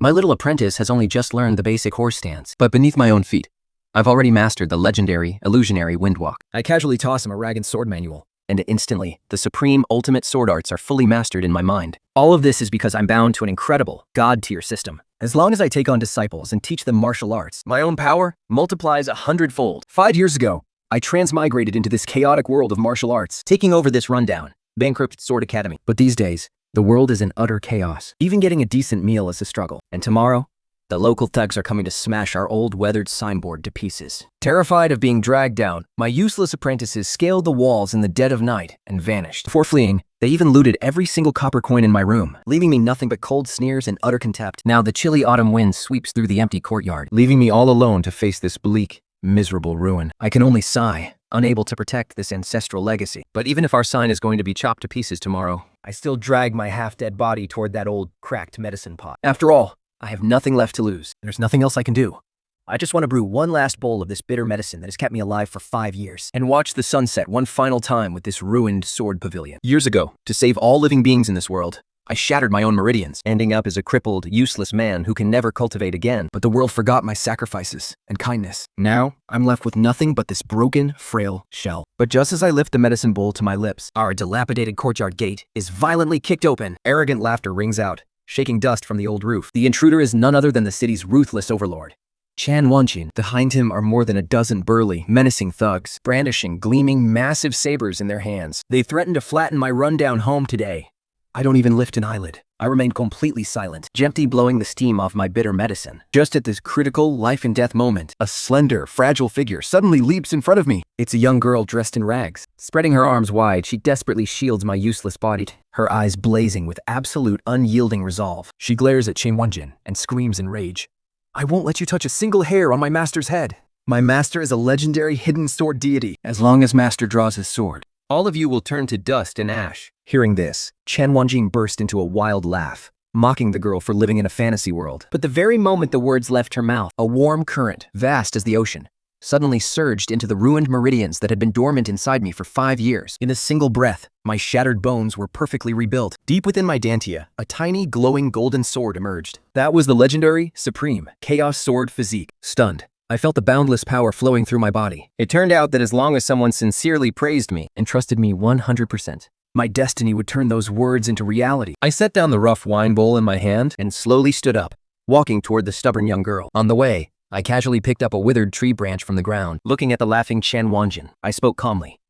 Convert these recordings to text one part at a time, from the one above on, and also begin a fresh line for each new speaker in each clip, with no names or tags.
My little apprentice has only just learned the basic horse stance, but beneath my own feet, I've already mastered the legendary, illusionary windwalk. I casually toss him a ragged sword manual, and instantly, the supreme ultimate sword arts are fully mastered in my mind. All of this is because I'm bound to an incredible, god-tier system. As long as I take on disciples and teach them martial arts, my own power multiplies 100-fold. 5 years ago, I transmigrated into this chaotic world of martial arts, taking over this rundown, bankrupt sword academy. But these days, the world is in utter chaos. Even getting a decent meal is a struggle. And tomorrow, the local thugs are coming to smash our old weathered signboard to pieces. Terrified of being dragged down, my useless apprentices scaled the walls in the dead of night and vanished. Before fleeing, they even looted every single copper coin in my room, leaving me nothing but cold sneers and utter contempt. Now the chilly autumn wind sweeps through the empty courtyard, leaving me all alone to face this bleak, miserable ruin. I can only sigh, unable to protect this ancestral legacy. But even if our sign is going to be chopped to pieces tomorrow, I still drag my half-dead body toward that old, cracked medicine pot. After all, I have nothing left to lose. There's nothing else I can do. I just want to brew one last bowl of this bitter medicine that has kept me alive for 5 years, and watch the sunset one final time with this ruined sword pavilion. Years ago, to save all living beings in this world, I shattered my own meridians, ending up as a crippled, useless man who can never cultivate again. But the world forgot my sacrifices and kindness. Now, I'm left with nothing but this broken, frail shell. But just as I lift the medicine bowl to my lips, our dilapidated courtyard gate is violently kicked open. Arrogant laughter rings out, shaking dust from the old roof. The intruder is none other than the city's ruthless overlord, Chan Wanjin. Behind him are more than a dozen burly, menacing thugs, brandishing gleaming, massive sabers in their hands. They threaten to flatten my rundown home today. I don't even lift an eyelid. I remain completely silent, gently blowing the steam off my bitter medicine. Just at this critical life and death moment, a slender, fragile figure suddenly leaps in front of me. It's a young girl dressed in rags. Spreading her arms wide, she desperately shields my useless body, her eyes blazing with absolute unyielding resolve. She glares at Chen Wanjin and screams in rage. I won't let you touch a single hair on my master's head. My master is a legendary hidden sword deity. As long as master draws his sword, all of you will turn to dust and ash. Hearing this, Chen Wanjing burst into a wild laugh, mocking the girl for living in a fantasy world. But the very moment the words left her mouth, a warm current, vast as the ocean, suddenly surged into the ruined meridians that had been dormant inside me for 5 years. In a single breath, my shattered bones were perfectly rebuilt. Deep within my dantia, a tiny, glowing golden sword emerged. That was the legendary, supreme, chaos sword physique. Stunned, I felt the boundless power flowing through my body. It turned out that as long as someone sincerely praised me and trusted me 100%, my destiny would turn those words into reality. I set down the rough wine bowl in my hand and slowly stood up, walking toward the stubborn young girl. On the way, I casually picked up a withered tree branch from the ground. Looking at the laughing Chen Wanjin, I spoke calmly.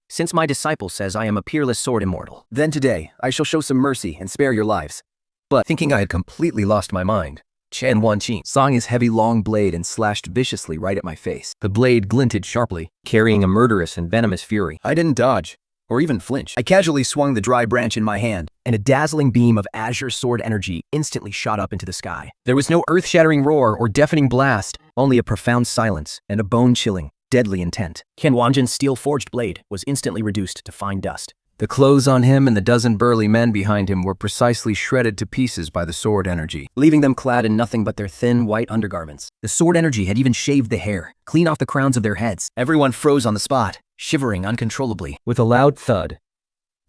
Since my disciple says I am a peerless sword immortal, then today I shall show some mercy and spare your lives. But thinking I had completely lost my mind, Chen Wanjin swung his heavy long blade and slashed viciously right at my face. The blade glinted sharply, carrying a murderous and venomous fury. I didn't dodge, or even flinch. I casually swung the dry branch in my hand, and a dazzling beam of azure sword energy instantly shot up into the sky. There was no earth-shattering roar or deafening blast, only a profound silence and a bone-chilling, deadly intent. Chen Wanjin's steel-forged blade was instantly reduced to fine dust. The clothes on him and the dozen burly men behind him were precisely shredded to pieces by the sword energy, leaving them clad in nothing but their thin, white undergarments. The sword energy had even shaved the hair, clean off the crowns of their heads. Everyone froze on the spot, shivering uncontrollably. With a loud thud,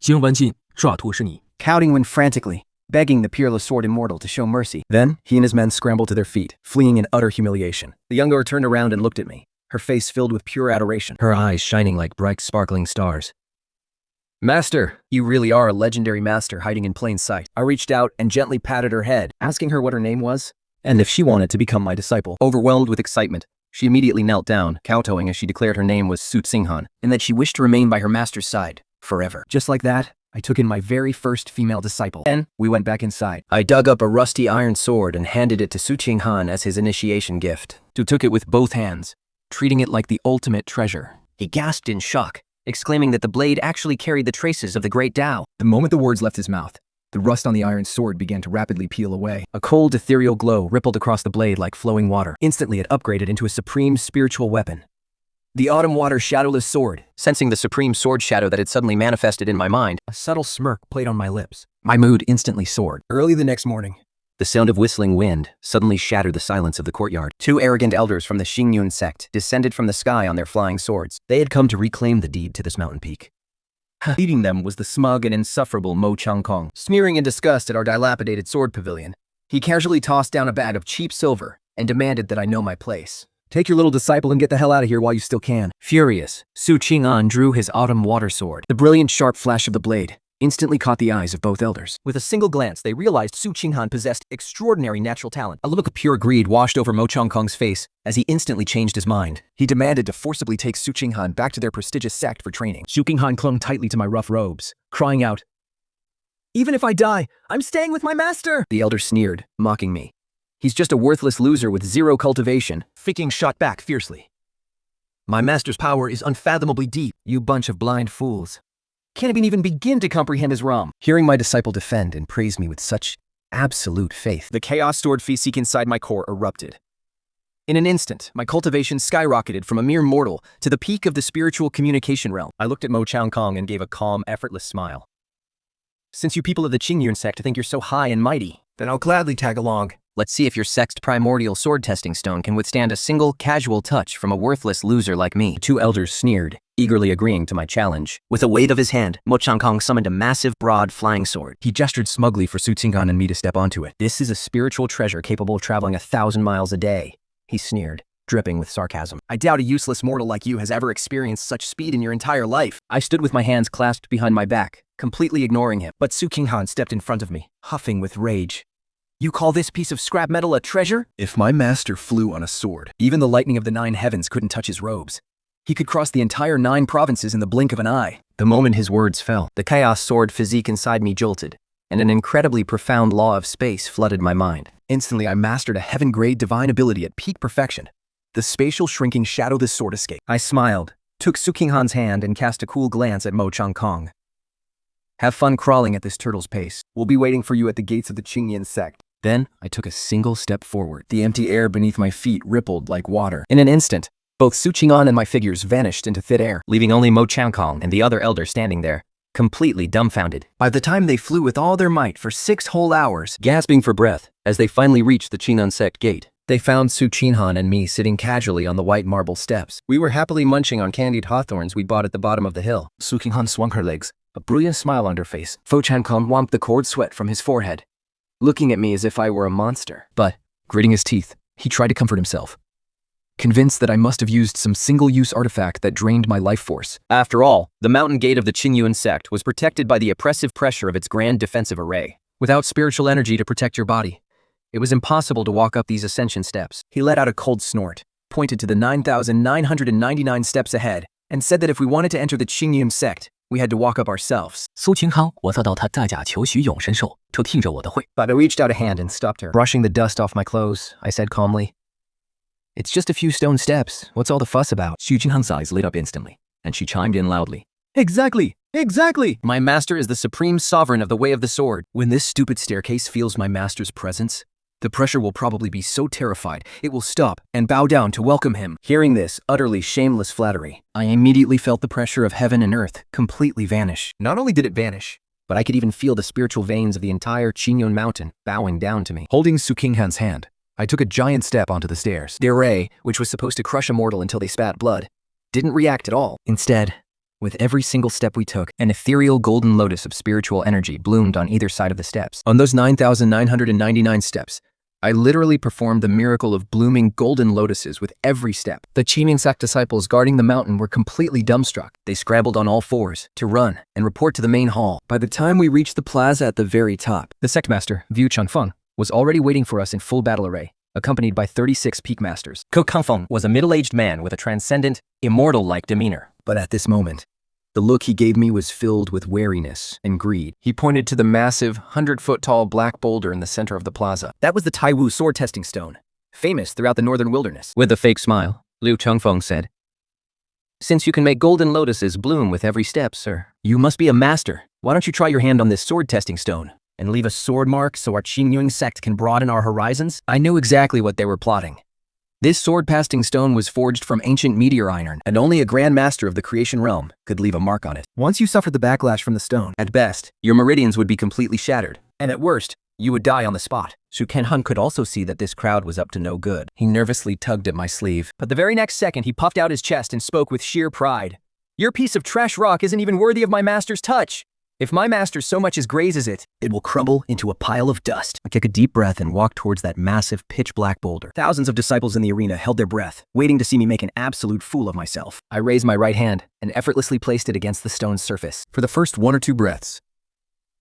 Cao went frantically, begging the peerless sword immortal to show mercy. Then, he and his men scrambled to their feet, fleeing in utter humiliation. The young girl turned around and looked at me, her face filled with pure adoration, her eyes shining like bright, sparkling stars. Master, you really are a legendary master hiding in plain sight. I reached out and gently patted her head, asking her what her name was, and if she wanted to become my disciple. Overwhelmed with excitement, she immediately knelt down, kowtowing as she declared her name was Su Tsinghan, and that she wished to remain by her master's side, forever. Just like that, I took in my very first female disciple. Then, we went back inside. I dug up a rusty iron sword and handed it to Su Tsinghan as his initiation gift. Su took it with both hands, treating it like the ultimate treasure. He gasped in shock, exclaiming that the blade actually carried the traces of the great Tao. The moment the words left his mouth, the rust on the iron sword began to rapidly peel away. A cold, ethereal glow rippled across the blade like flowing water. Instantly, it upgraded into a supreme spiritual weapon. The autumn water shadowless sword. Sensing the supreme sword shadow that had suddenly manifested in my mind, a subtle smirk played on my lips. My mood instantly soared. Early the next morning, the sound of whistling wind suddenly shattered the silence of the courtyard. 2 arrogant elders from the Xingyun sect descended from the sky on their flying swords. They had come to reclaim the deed to this mountain peak. Leading them was the smug and insufferable Mo Changkong. Sneering in disgust at our dilapidated sword pavilion, He casually tossed down a bag of cheap silver and demanded that I know my place. Take your little disciple and get the hell out of here while you still can. Furious, Su Qing'an drew his autumn water sword. The brilliant sharp flash of the blade instantly caught the eyes of both elders. With a single glance, they realized Su Qing'an possessed extraordinary natural talent. A look of pure greed washed over Mo Changkong's face as he instantly changed his mind. He demanded to forcibly take Su Qing'an back to their prestigious sect for training. Su Qing'an clung tightly to my rough robes, crying out, "Even if I die, I'm staying with my master!" The elder sneered, mocking me. He's just a worthless loser with zero cultivation. Freaking shot back fiercely. My master's power is unfathomably deep, you bunch of blind fools. Can't even begin to comprehend his realm. Hearing my disciple defend and praise me with such absolute faith, the chaos stored physique inside my core erupted. In an instant, my cultivation skyrocketed from a mere mortal to the peak of the spiritual communication realm. I looked at Mo Changkong and gave a calm, effortless smile. Since you people of the Qingyun sect think you're so high and mighty, then I'll gladly tag along. Let's see if your sect's primordial sword testing stone can withstand a single casual touch from a worthless loser like me. The two elders sneered, eagerly agreeing to my challenge. With a wave of his hand, Mo Changkong summoned a massive, broad flying sword. He gestured smugly for Su Qing'an and me to step onto it. This is a spiritual treasure capable of traveling 1,000 miles a day, he sneered, dripping with sarcasm. I doubt a useless mortal like you has ever experienced such speed in your entire life. I stood with my hands clasped behind my back, completely ignoring him. But Su Qing'an stepped in front of me, huffing with rage. You call this piece of scrap metal a treasure? If my master flew on a sword, even the lightning of the 9 heavens couldn't touch his robes. He could cross the entire 9 provinces in the blink of an eye. The moment his words fell, the chaos sword physique inside me jolted, and an incredibly profound law of space flooded my mind. Instantly, I mastered a heaven-grade divine ability at peak perfection. The spatial shrinking shadow the sword escape. I smiled, took Su Qing'an's hand, and cast a cool glance at Mo Changkong. Have fun crawling at this turtle's pace. We'll be waiting for you at the gates of the Qingyun sect. Then, I took a single step forward. The empty air beneath my feet rippled like water. In an instant, both Su Qing'an and my figures vanished into thin air, leaving only Mo Changkong and the other elder standing there, completely dumbfounded. By the time they flew with all their might for 6 whole hours, gasping for breath, as they finally reached the Qingyun sect gate, they found Su Qing'an and me sitting casually on the white marble steps. We were happily munching on candied hawthorns we'd bought at the bottom of the hill. Su Qing'an swung her legs, a brilliant smile on her face. Fo Changkong wiped the cold sweat from his forehead, looking at me as if I were a monster. But, gritting his teeth, he tried to comfort himself, convinced that I must have used some single-use artifact that drained my life force. After all, the mountain gate of the Qingyun sect was protected by the oppressive pressure of its grand defensive array. Without spiritual energy to protect your body, it was impossible to walk up these ascension steps. He let out a cold snort, pointed to the 9,999 steps ahead, and said that if we wanted to enter the Qingyun sect, we had to walk up ourselves.
Su Qing'an 我测到他在假求取永生兽，就听着我的会。
But I reached out a hand and stopped her. Brushing the dust off my clothes, I said calmly, "It's just a few stone steps. What's all the fuss about?"
Su Qing'an's eyes lit up instantly, and she chimed in loudly.
Exactly! Exactly! My master is the supreme sovereign of the way of the sword. When this stupid staircase feels my master's presence, the pressure will probably be so terrified, it will stop and bow down to welcome him. Hearing this utterly shameless flattery, I immediately felt the pressure of heaven and earth completely vanish. Not only did it vanish, but I could even feel the spiritual veins of the entire Qingyun mountain bowing down to me. Holding Su Qing'an's hand, I took a giant step onto the stairs. The array, which was supposed to crush a mortal until they spat blood, didn't react at all. Instead, with every single step we took, an ethereal golden lotus of spiritual energy bloomed on either side of the steps. On those 9,999 steps, I literally performed the miracle of blooming golden lotuses with every step. The Qingyun sect disciples guarding the mountain were completely dumbstruck. They scrambled on all fours to run and report to the main hall. By the time we reached the plaza at the very top, the sect master, Vu Changfeng, was already waiting for us in full battle array, accompanied by 36 peak masters. Ko Kangfeng was a middle-aged man with a transcendent, immortal-like demeanor. But at this moment, the look he gave me was filled with wariness and greed. He pointed to the massive, 100-foot-tall black boulder in the center of the plaza. That was the Taiwu sword testing stone, famous throughout the northern wilderness. With a fake smile, Liu Changfeng said, "Since you can make golden lotuses bloom with every step, sir, you must be a master. Why don't you try your hand on this sword testing stone and leave a sword mark so our Qingyun sect can broaden our horizons?" I knew exactly what they were plotting. This sword-casting stone was forged from ancient meteor iron, and only a grand master of the creation realm could leave a mark on it. Once you suffered the backlash from the stone, at best, your meridians would be completely shattered, and at worst, you would die on the spot. Su Qing'an could also see that this crowd was up to no good. He nervously tugged at my sleeve, but the very next second he puffed out his chest and spoke with sheer pride. "Your piece of trash rock isn't even worthy of my master's touch. If my master so much as grazes it, it will crumble into a pile of dust. I took a deep breath and walked towards that massive pitch-black boulder. Thousands of disciples in the arena held their breath, waiting to see me make an absolute fool of myself. I raised my right hand and effortlessly placed it against the stone's surface. For the first 1 or 2 breaths,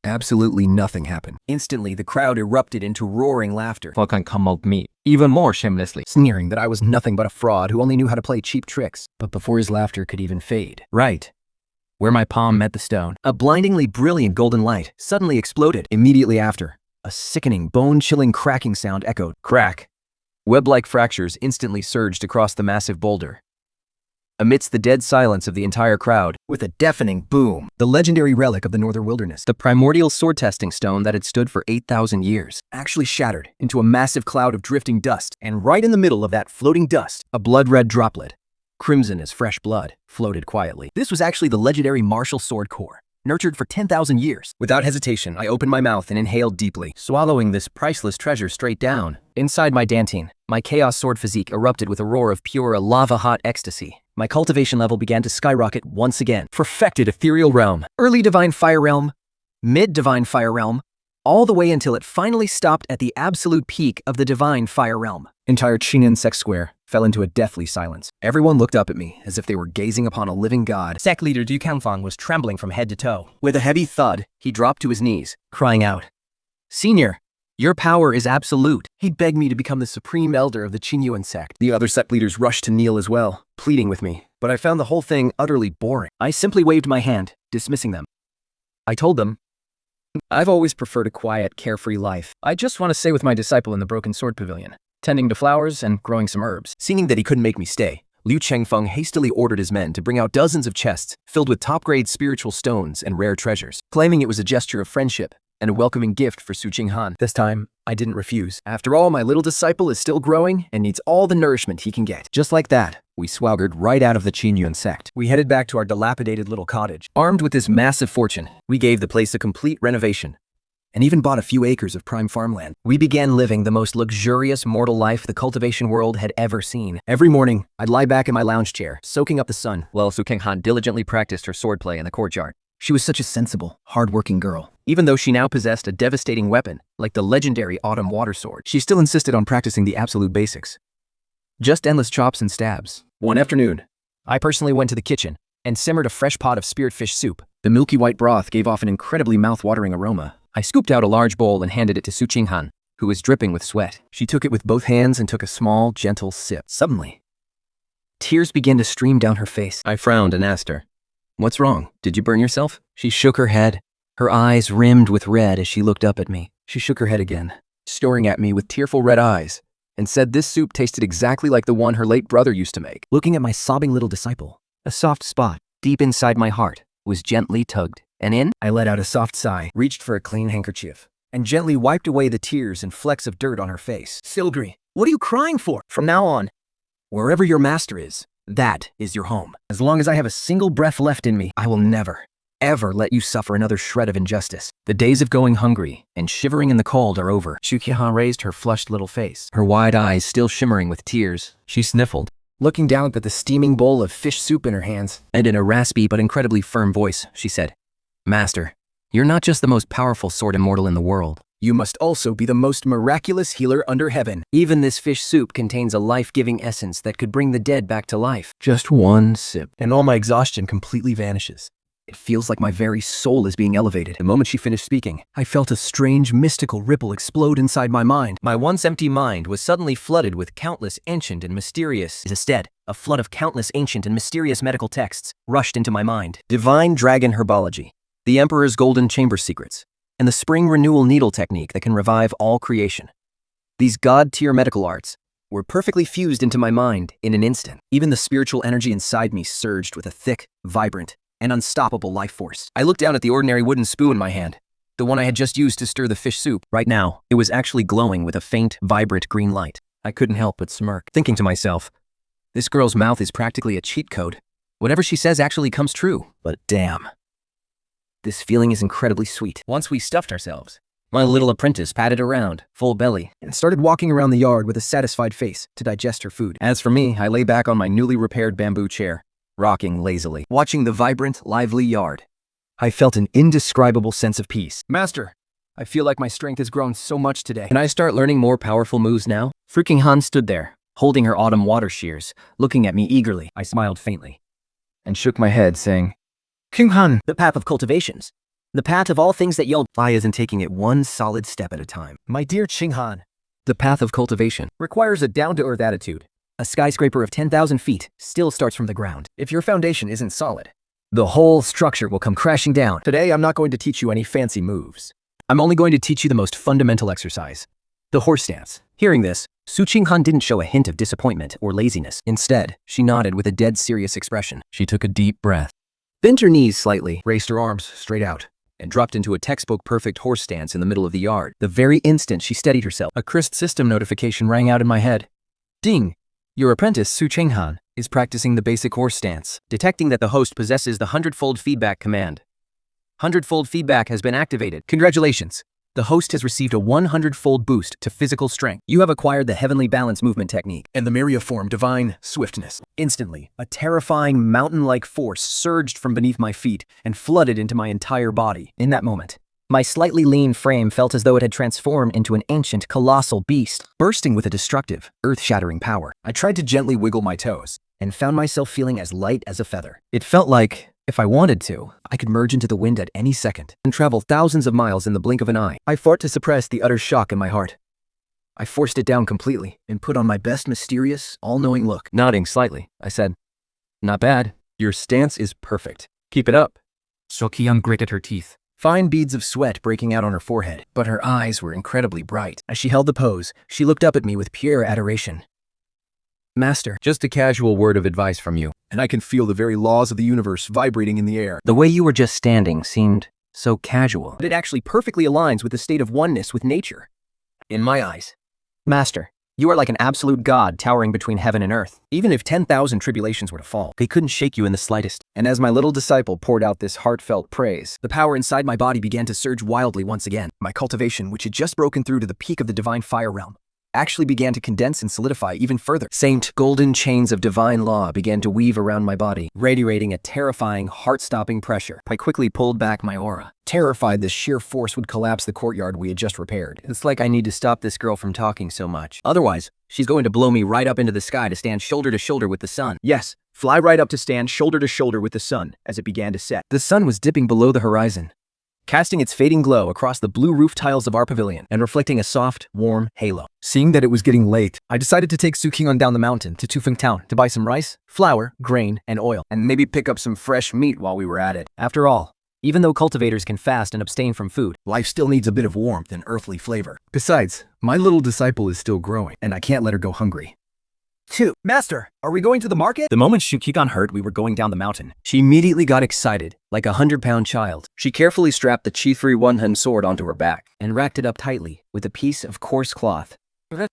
absolutely nothing happened. Instantly, the crowd erupted into roaring laughter.
Falcon come at me even more shamelessly,
Sneering that I was nothing but a fraud who only knew how to play cheap tricks. But before his laughter could even fade, right where my palm met the stone, a blindingly brilliant golden light suddenly exploded. Immediately after, a sickening, bone-chilling cracking sound echoed. Crack. Web-like fractures instantly surged across the massive boulder. Amidst the dead silence of the entire crowd, with a deafening boom, the legendary relic of the Northern Wilderness, the primordial sword-testing stone that had stood for 8,000 years, actually shattered into a massive cloud of drifting dust, and right in the middle of that floating dust, a blood-red droplet, crimson as fresh blood, floated quietly. This was actually the legendary martial sword core, nurtured for 10,000 years. Without hesitation, I opened my mouth and inhaled deeply, swallowing this priceless treasure straight down. Inside my dantine, my chaos sword physique erupted with a roar of pure lava-hot ecstasy. My cultivation level began to skyrocket once again. Perfected ethereal realm, early divine fire realm, mid-divine fire realm, all the way until it finally stopped at the absolute peak of the divine fire realm. Entire Qin insect square fell into a deathly silence. Everyone looked up at me as if they were gazing upon a living god. Sect leader Du Kanfang was trembling from head to toe. With a heavy thud, he dropped to his knees, crying out, "Senior, your power is absolute." He begged me to become the supreme elder of the Qingyuan sect. The other sect leaders rushed to kneel as well, pleading with me, but I found the whole thing utterly boring. I simply waved my hand, dismissing them. I told them, I've always preferred a quiet, carefree life. I just want to stay with my disciple in the Broken Sword Pavilion, tending to flowers and growing some herbs. Seeing that he couldn't make me stay, Liu Chengfeng hastily ordered his men to bring out dozens of chests filled with top-grade spiritual stones and rare treasures, claiming it was a gesture of friendship and a welcoming gift for Su Qinghan. This time, I didn't refuse. After all, my little disciple is still growing and needs all the nourishment he can get. Just like that, we swaggered right out of the Qingyuan sect. We headed back to our dilapidated little cottage. Armed with this massive fortune, we gave the place a complete renovation and even bought a few acres of prime farmland. We began living the most luxurious mortal life the cultivation world had ever seen. Every morning, I'd lie back in my lounge chair, soaking up the sun, while Su Qinghan diligently practiced her swordplay in the courtyard. She was such a sensible, hard-working girl. Even though she now possessed a devastating weapon, like the legendary Autumn Water Sword, she still insisted on practicing the absolute basics. Just endless chops and stabs. One afternoon, I personally went to the kitchen and simmered a fresh pot of spirit fish soup. The milky white broth gave off an incredibly mouth-watering aroma. I scooped out a large bowl and handed it to Su Qinghan, who was dripping with sweat. She took it with both hands and took a small, gentle sip. Suddenly, tears began to stream down her face. I frowned and asked her, "What's wrong? Did you burn yourself?" She shook her head, her eyes rimmed with red as she looked up at me. She shook her head again, staring at me with tearful red eyes, and said this soup tasted exactly like the one her late brother used to make. Looking at my sobbing little disciple, a soft spot deep inside my heart was gently tugged, and in, I let out a soft sigh, reached for a clean handkerchief, and gently wiped away the tears and flecks of dirt on her face. "Silgri, what are you crying for? From now on, wherever your master is, that is your home. As long as I have a single breath left in me, I will never, ever let you suffer another shred of injustice. The days of going hungry and shivering in the cold are over." Su Qinghan raised her flushed little face, her wide eyes still shimmering with tears. She sniffled, looking down at the steaming bowl of fish soup in her hands, and in a raspy but incredibly firm voice, she said, "Master, you're not just the most powerful sword immortal in the world. You must also be the most miraculous healer under heaven. Even this fish soup contains a life-giving essence that could bring the dead back to life. Just one sip, and all my exhaustion completely vanishes. It feels like my very soul is being elevated." The moment she finished speaking, I felt a strange mystical ripple explode inside my mind. My once empty mind was suddenly flooded with countless ancient and mysterious. Instead, a flood of countless ancient and mysterious medical texts rushed into my mind. Divine Dragon Herbology, the Emperor's Golden Chamber Secrets, and the Spring Renewal Needle Technique that can revive all creation. These god-tier medical arts were perfectly fused into my mind in an instant. Even the spiritual energy inside me surged with a thick, vibrant, and unstoppable life force. I looked down at the ordinary wooden spoon in my hand, the one I had just used to stir the fish soup. Right now, it was actually glowing with a faint, vibrant green light. I couldn't help but smirk, thinking to myself, this girl's mouth is practically a cheat code. Whatever she says actually comes true. But damn, this feeling is incredibly sweet. Once we stuffed ourselves, my little apprentice patted around, full belly, and started walking around the yard with a satisfied face to digest her food. As for me, I lay back on my newly repaired bamboo chair, rocking lazily, watching the vibrant, lively yard. I felt an indescribable sense of peace. Master, I feel like my strength has grown so much today. Can I start learning more powerful moves now? Freaking Han stood there, holding her autumn water shears, looking at me eagerly. I smiled faintly and shook my head, saying, King Han,
The path of cultivations. The path of all things that you'll
I isn't taking it one solid step at a time.
My dear King Han,
The path of cultivation
requires a down-to-earth attitude.
A skyscraper of 10,000 feet still starts from the ground.
If your foundation isn't solid,
the whole structure will come crashing down.
today I'm not going to teach you any fancy moves.
I'm only going to teach you the most fundamental exercise, the horse stance. Hearing this, Su Qinghan didn't show a hint of disappointment or laziness. Instead, she nodded with a dead serious expression. She took a deep breath, bent her knees slightly, raised her arms straight out, and dropped into a textbook perfect horse stance in the middle of the yard. The very instant she steadied herself, a crisp system notification rang out in my head. Ding! Your apprentice, Su Qinghan, is practicing the basic horse stance. Detecting that the host possesses the 100-fold feedback command. 100-fold feedback has been activated. Congratulations! The host has received a 100-fold boost to physical strength. You have acquired the heavenly balance movement technique
And the Myria form divine swiftness.
Instantly, a terrifying mountain-like force surged from beneath my feet and flooded into my entire body. In that moment,
My slightly lean frame felt as though it had transformed into an ancient, colossal beast.
bursting with a destructive, earth-shattering power,
I tried to gently wiggle my toes.
And found myself feeling as light as a feather.
it felt like, if I wanted to, I could merge into the wind at any second and travel thousands of miles in the blink of an eye. I fought to suppress the utter shock in my heart. I forced it down completely and put on my best mysterious, all-knowing look. Nodding slightly, I said, Not bad. Your stance is perfect. Keep it up.
Sokyang gritted her teeth.
Fine beads of sweat breaking out on her forehead, but her eyes were incredibly bright. As she held the pose, she looked up at me with pure adoration. Master, just a casual word of advice from you.
And I can feel the very laws of the universe vibrating in the air.
The way you were just standing seemed so casual, but it actually perfectly aligns with the state of oneness with nature. In my eyes.
Master, you are like an absolute god towering between heaven and earth.
Even if 10,000 tribulations were to fall, they couldn't shake you in the slightest. And as my little disciple poured out this heartfelt praise, the power inside my body began to surge wildly once again. My cultivation, which had just broken through to the peak of the divine fire realm, actually began to condense and solidify even further. Saint golden chains of divine law began to weave around my body, radiating a terrifying, heart-stopping pressure. I quickly pulled back my aura, terrified this sheer force would collapse the courtyard we had just repaired. It's like I need to stop this girl from talking so much. Otherwise, she's going to blow me right up into the sky to stand shoulder to shoulder with the sun.
Yes, fly right up to stand shoulder to shoulder with the sun as it began to set.
The sun was dipping below the horizon, casting its fading glow across the blue roof tiles of our pavilion and reflecting a soft, warm halo.
Seeing that it was getting late, I decided to take Su Qinghan down the mountain to Tufeng Town to buy some rice, flour, grain, and oil, and maybe pick up some fresh meat while we were at it.
After all, even though cultivators can fast and abstain from food,
Life still needs a bit of warmth and earthly flavor. Besides, my little disciple is still growing, and I can't let her go hungry.
2. Master, are we going to the market?
the moment Su Qinghan heard we were going down the mountain, she immediately got excited, like a 100-pound child. She carefully strapped the Chi-3 one-hand sword onto her back and racked it up tightly with a piece of coarse cloth.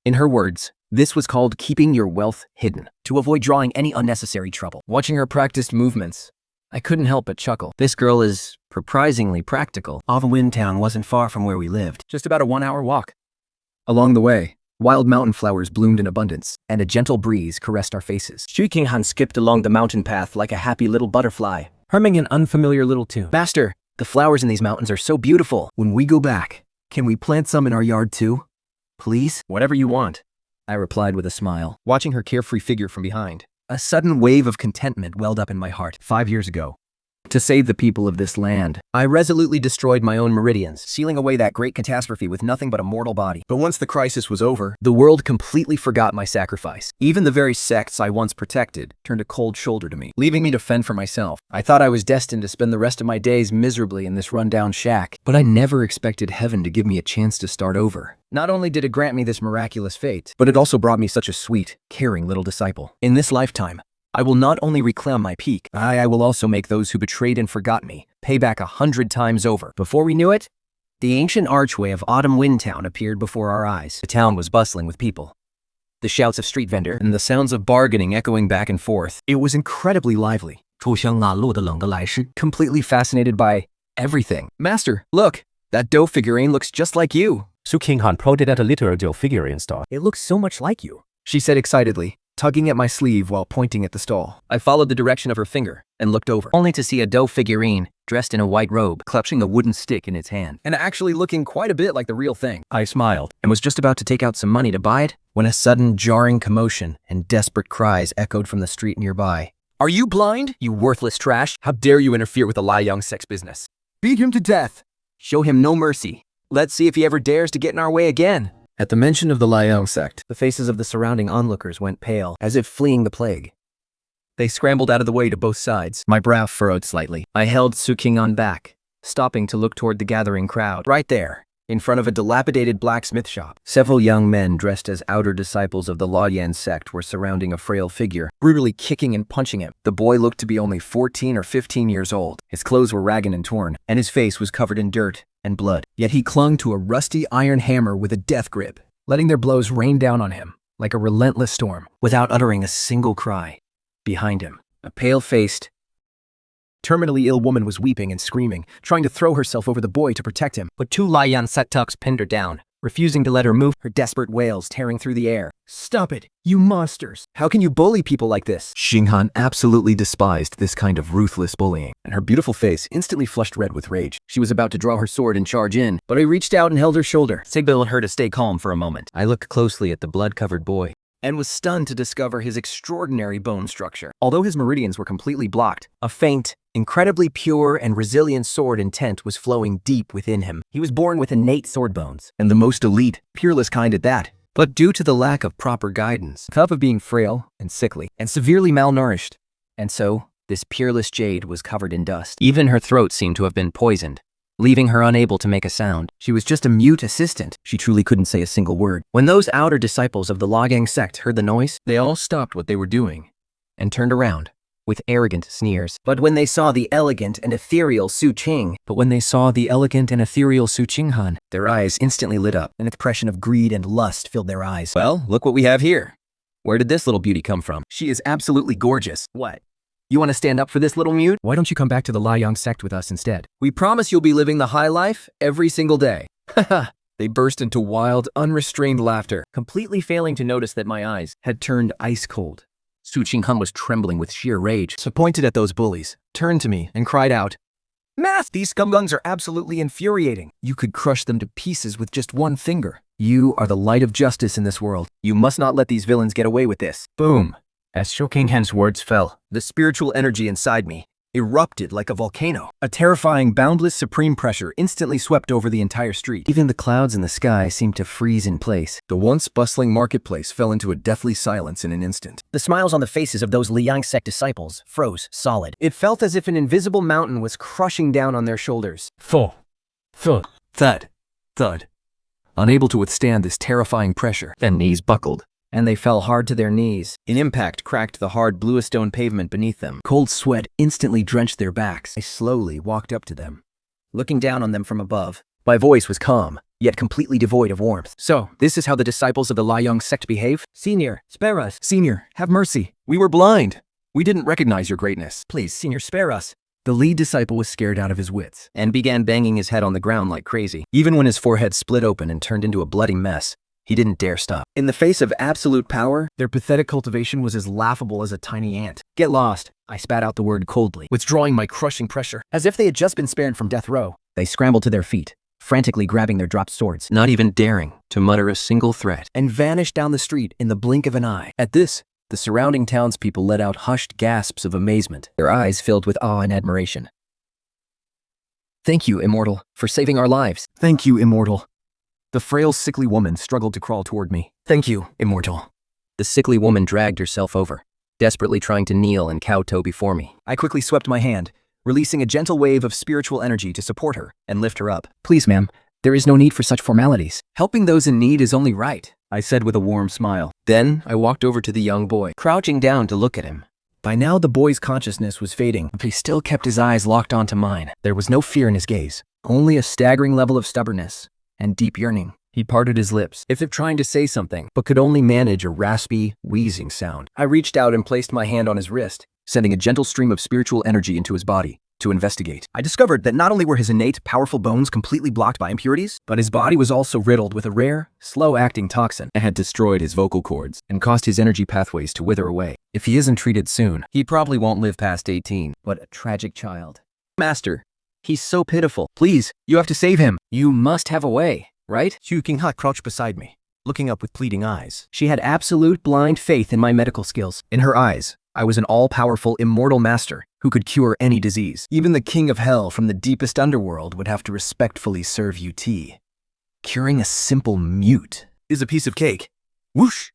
In her words, this was called keeping your wealth hidden, to avoid drawing any unnecessary trouble. Watching her practiced movements, I couldn't help but chuckle. This girl is surprisingly practical. Awakens town wasn't far from where we lived, just about a 1-hour walk. Along the way, wild mountain flowers bloomed in abundance, and a gentle breeze caressed our faces. Su Qinghan skipped along the mountain path like a happy little butterfly, humming an unfamiliar little tune. Master, the flowers in these mountains are so beautiful.
When we go back, can we plant some in our yard too?
Please? Whatever you want, I replied with a smile, watching her carefree figure from behind. A sudden wave of contentment welled up in my heart. 5 years ago, to save the people of this land, I resolutely destroyed my own meridians, sealing away that great catastrophe with nothing but a mortal body.
But once the crisis was over,
The world completely forgot my sacrifice. Even the very sects I once protected turned a cold shoulder to me, leaving me to fend for myself. I thought I was destined to spend the rest of my days miserably in this rundown shack, but I never expected heaven to give me a chance to start over. Not only did it grant me this miraculous fate, but it also brought me such a sweet, caring little disciple. In this lifetime, I will not only reclaim my peak, I will also make those who betrayed and forgot me pay back 100 times over. Before we knew it, the ancient archway of Autumn Wind Town appeared before our eyes. The town was bustling with people, the shouts of street vendor, and the sounds of bargaining echoing back and forth. It was incredibly lively.
出香啊，落得冷的来势。
Completely fascinated by everything. Master, look, that dough figurine looks just like you.
Su Qinghan pointed at a literal dough figurine stall.
It looks so much like you.
She said excitedly, tugging at my sleeve while pointing at the stall. I followed the direction of her finger and looked over, only to see a dough figurine dressed in a white robe, clutching a wooden stick in its hand,
and actually looking quite a bit like the real thing.
I smiled.
And was just about to take out some money to buy it when a sudden jarring commotion and desperate cries echoed from the street nearby.
Are you blind, you worthless trash? How dare you interfere with the Liang sect's business? Beat him to death. Show him no mercy. Let's see if he ever dares to get in our way again.
At the mention of the Liang sect, the faces of the surrounding onlookers went pale, as if fleeing the plague.
They scrambled out of the way to both sides.
My brow furrowed slightly. I held Su Qing'an back, stopping to look toward the gathering crowd.
Right there, in front of a dilapidated blacksmith shop.
several young men dressed as outer disciples of the Liang sect were surrounding a frail figure,
Brutally kicking and punching him.
The boy looked to be only 14 or 15 years old. His clothes were ragged and torn, and his face was covered in dirt and blood.
Yet he clung to a rusty iron hammer with a death grip, letting their blows rain down on him like a relentless storm.
Without uttering a single cry, behind him, a pale-faced,
Terminally ill woman was weeping and screaming, trying to throw herself over the boy to protect him.
But two Liang sectucks pinned her down, refusing to let her move.
Her desperate wails tearing through the air. Stop it, you monsters! How can you bully people like this?
Xinghan absolutely despised this kind of ruthless bullying, and her beautiful face instantly flushed red with rage. She was about to draw her sword and charge in,
But I reached out and held her shoulder,
signaling her to stay calm for a moment.
I looked closely at the blood-covered boy.
and was stunned to discover his extraordinary bone structure. Although his meridians were completely blocked, a faint, incredibly pure and resilient sword intent was flowing deep within him. He was born with innate sword bones,
And the most elite, peerless kind at that.
but due to the lack of proper guidance, tough of being frail and sickly, and severely malnourished. And so, this peerless jade was covered in dust.
Even her throat seemed to have been poisoned, leaving her unable to make a sound.
She was just a mute assistant.
She truly couldn't say a single word.
When those outer disciples of the Liang sect heard the noise, they all stopped what they were doing and turned around with arrogant sneers. But when they saw the elegant and ethereal Su Qinghan,
Their eyes instantly lit up.
an expression of greed and lust filled their eyes.
Well, look what we have here. Where did this little beauty come from?
She is absolutely gorgeous. What? You want to stand up for this little mute? Why don't you come back to the Liang sect with us instead? We promise you'll be living the high life every single day. Haha. They burst into wild, unrestrained laughter, completely failing to notice that my eyes had turned ice cold.
Su Qinghan was trembling with sheer rage.
So pointed at those bullies, turned to me, and cried out, "Math! These scumgungs are absolutely infuriating. You could crush them to pieces with just one finger. You are the light of justice in this world. You must not let these villains get away with this." Boom. As Su Qinghan's words fell, the spiritual energy inside me erupted like a volcano. A terrifying, boundless supreme pressure instantly swept over the entire street.
Even the clouds in the sky seemed to freeze in place.
The once bustling marketplace fell into a deathly silence in an instant.
The smiles on the faces of those Liang sect disciples froze solid.
It felt as if an invisible mountain was crushing down on their shoulders.
Thud.
Thud. Thud. Unable to withstand this terrifying pressure,
Their knees buckled.
and they fell hard to their knees. An impact cracked the hard bluest stone pavement beneath them. Cold sweat instantly drenched their backs. I slowly walked up to them, looking down on them from above. My voice was calm, yet completely devoid of warmth. "So, this is how the disciples of the Liang sect behave? Senior, spare us. Senior, have mercy. We were blind. We didn't recognize your greatness. Please, Senior, spare us." The lead disciple was scared out of his wits and began banging his head on the ground like crazy. Even when his forehead split open and turned into a bloody mess, he didn't dare stop. In the face of absolute power, their pathetic cultivation was as laughable as a tiny ant. "Get lost." I spat out the word coldly, withdrawing my crushing pressure, as if they had just been spared from death row. They scrambled to their feet, frantically grabbing their dropped swords,
Not even daring to mutter a single threat.
and vanished down the street in the blink of an eye. At this, the surrounding townspeople let out hushed gasps of amazement, their eyes filled with awe and admiration. "Thank you, Immortal, for saving our lives." "Thank you, Immortal." The frail, sickly woman struggled to crawl toward me. "Thank you, Immortal."
The sickly woman dragged herself over, desperately trying to kneel and kowtow before me.
I quickly swept my hand, releasing a gentle wave of spiritual energy to support her and lift her up. "Please, ma'am, there is no need for such formalities. Helping those in need is only right," I said with a warm smile. Then I walked over to the young boy, crouching down to look at him. By now the boy's consciousness was fading, but he still kept his eyes locked onto mine. There was no fear in his gaze, only a staggering level of stubbornness and deep yearning. He parted his lips, as if trying to say something, but could only manage a raspy, wheezing sound. I reached out and placed my hand on his wrist, sending a gentle stream of spiritual energy into his body to investigate. I discovered that not only were his innate, powerful bones completely blocked by impurities, but his body was also riddled with a rare, slow-acting toxin that had destroyed his vocal cords and caused his energy pathways to wither away. If he isn't treated soon, he probably won't live past 18. What a tragic child. "Master, He's so pitiful. Please, you have to save him. You must have a way, right?
Xu Qingha crouched beside me, looking up with pleading eyes.
She had absolute blind faith in my medical skills.
In her eyes, I was an all-powerful immortal master who could cure any disease. Even the king of hell from the deepest underworld would have to respectfully serve you tea. Curing a simple mute is a piece of cake. Whoosh!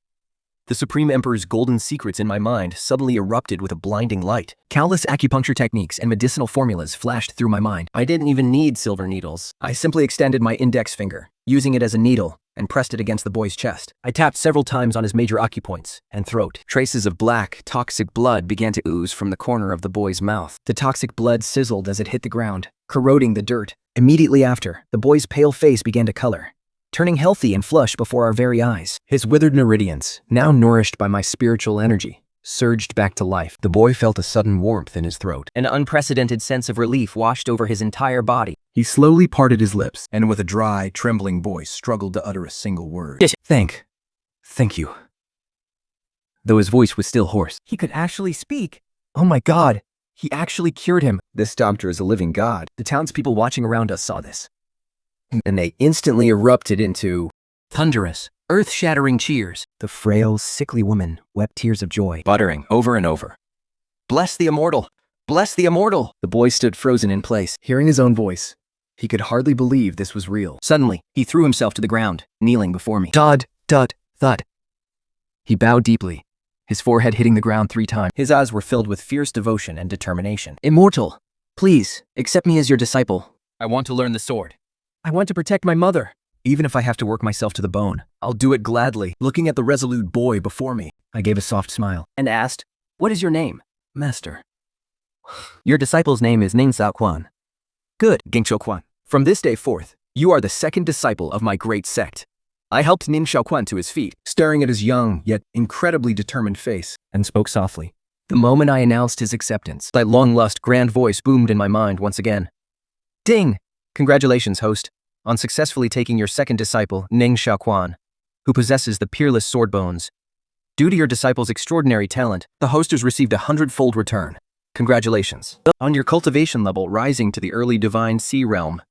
The Supreme Emperor's golden secrets in my mind suddenly erupted with a blinding light. Countless acupuncture techniques and medicinal formulas flashed through my mind.
I didn't even need silver needles.
I simply extended my index finger, using it as a needle, and pressed it against the boy's chest. I tapped several times on his major acupoints and throat.
Traces of black, toxic blood began to ooze from the corner of the boy's mouth.
The toxic blood sizzled as it hit the ground, corroding the dirt. Immediately after, the boy's pale face began to color, turning healthy and flush before our very eyes. His withered meridians, now nourished by my spiritual energy, surged back to life. The boy felt a sudden warmth in his throat.
An unprecedented sense of relief washed over his entire body.
He slowly parted his lips, and with a dry, trembling voice struggled to utter a single word. Thank you. Though his voice was still hoarse.
He could actually speak.
Oh my God, he actually cured him. This doctor is a living god. The townspeople watching around us saw this, and they instantly erupted into
Thunderous, earth-shattering cheers.
The frail, sickly woman wept tears of joy,
Buttering over and over. Bless the immortal! Bless the immortal!
The boy stood frozen in place, hearing his own voice. He could hardly believe this was real.
Suddenly, he threw himself to the ground, kneeling before me.
Thud, thud. He bowed deeply, his forehead hitting the ground 3 times. His eyes were filled with fierce devotion and determination.
Immortal, please, accept me as your disciple.
I want to learn the sword. I want to protect my mother. Even if I have to work myself to the bone, I'll do it gladly. Looking at the resolute boy before me, I gave a soft smile
And asked, what is your name?
Master.
Your disciple's name is Ning Xiaoquan.
Good, Xiaoquan. From this day forth, you are the second disciple of my great sect. I helped Ning Xiaoquan to his feet, staring at his young, yet incredibly determined face, and spoke softly. The moment I announced his acceptance, that long-lost grand voice boomed in my mind once again. Ding! Congratulations, host, on successfully taking your second disciple, Ning Xiaoquan, who possesses the peerless sword bones. Due to your disciple's extraordinary talent, the host has received 100-fold return. Congratulations. On your cultivation level rising to the early divine sea realm,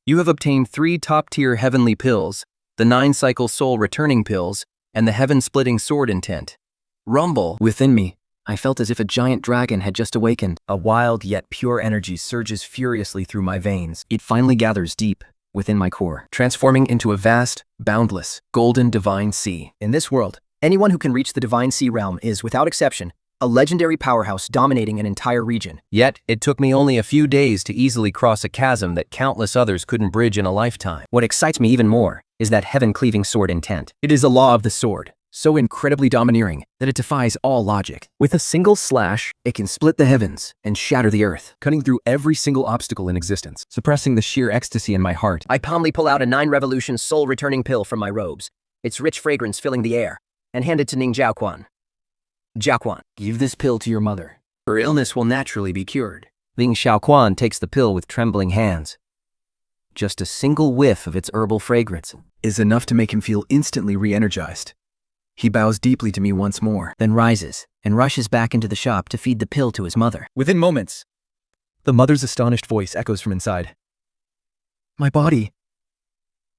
you have obtained 3 top-tier heavenly pills, the 9-cycle soul returning pills, and the heaven-splitting sword intent. Rumble within me. I felt as if a giant dragon had just awakened. A wild yet pure energy surges furiously through my veins. It finally gathers deep within my core, transforming into a vast, boundless, golden divine sea. In this world, anyone who can reach the divine sea realm is, without exception, a legendary powerhouse dominating an entire region. Yet, it took me only a few days to easily cross a chasm that countless others couldn't bridge in a lifetime. What excites me even more is that heaven-cleaving sword intent. It is a law of the sword, so incredibly domineering that it defies all logic. With a single slash, it can split the heavens and shatter the earth, cutting through every single obstacle in existence, suppressing the sheer ecstasy in my heart. I calmly pull out a 9-revolution soul-returning pill from my robes, its rich fragrance filling the air, and hand it to Ning Xiaoquan. Xiaoquan, give this pill to your mother. Her illness will naturally be cured. Ning Xiaoquan takes the pill with trembling hands. Just a single whiff of its herbal fragrance is enough to make him feel instantly re-energized. He bows deeply to me once more, then rises and rushes back into the shop to feed the pill to his mother. Within moments, the mother's astonished voice echoes from inside. My body,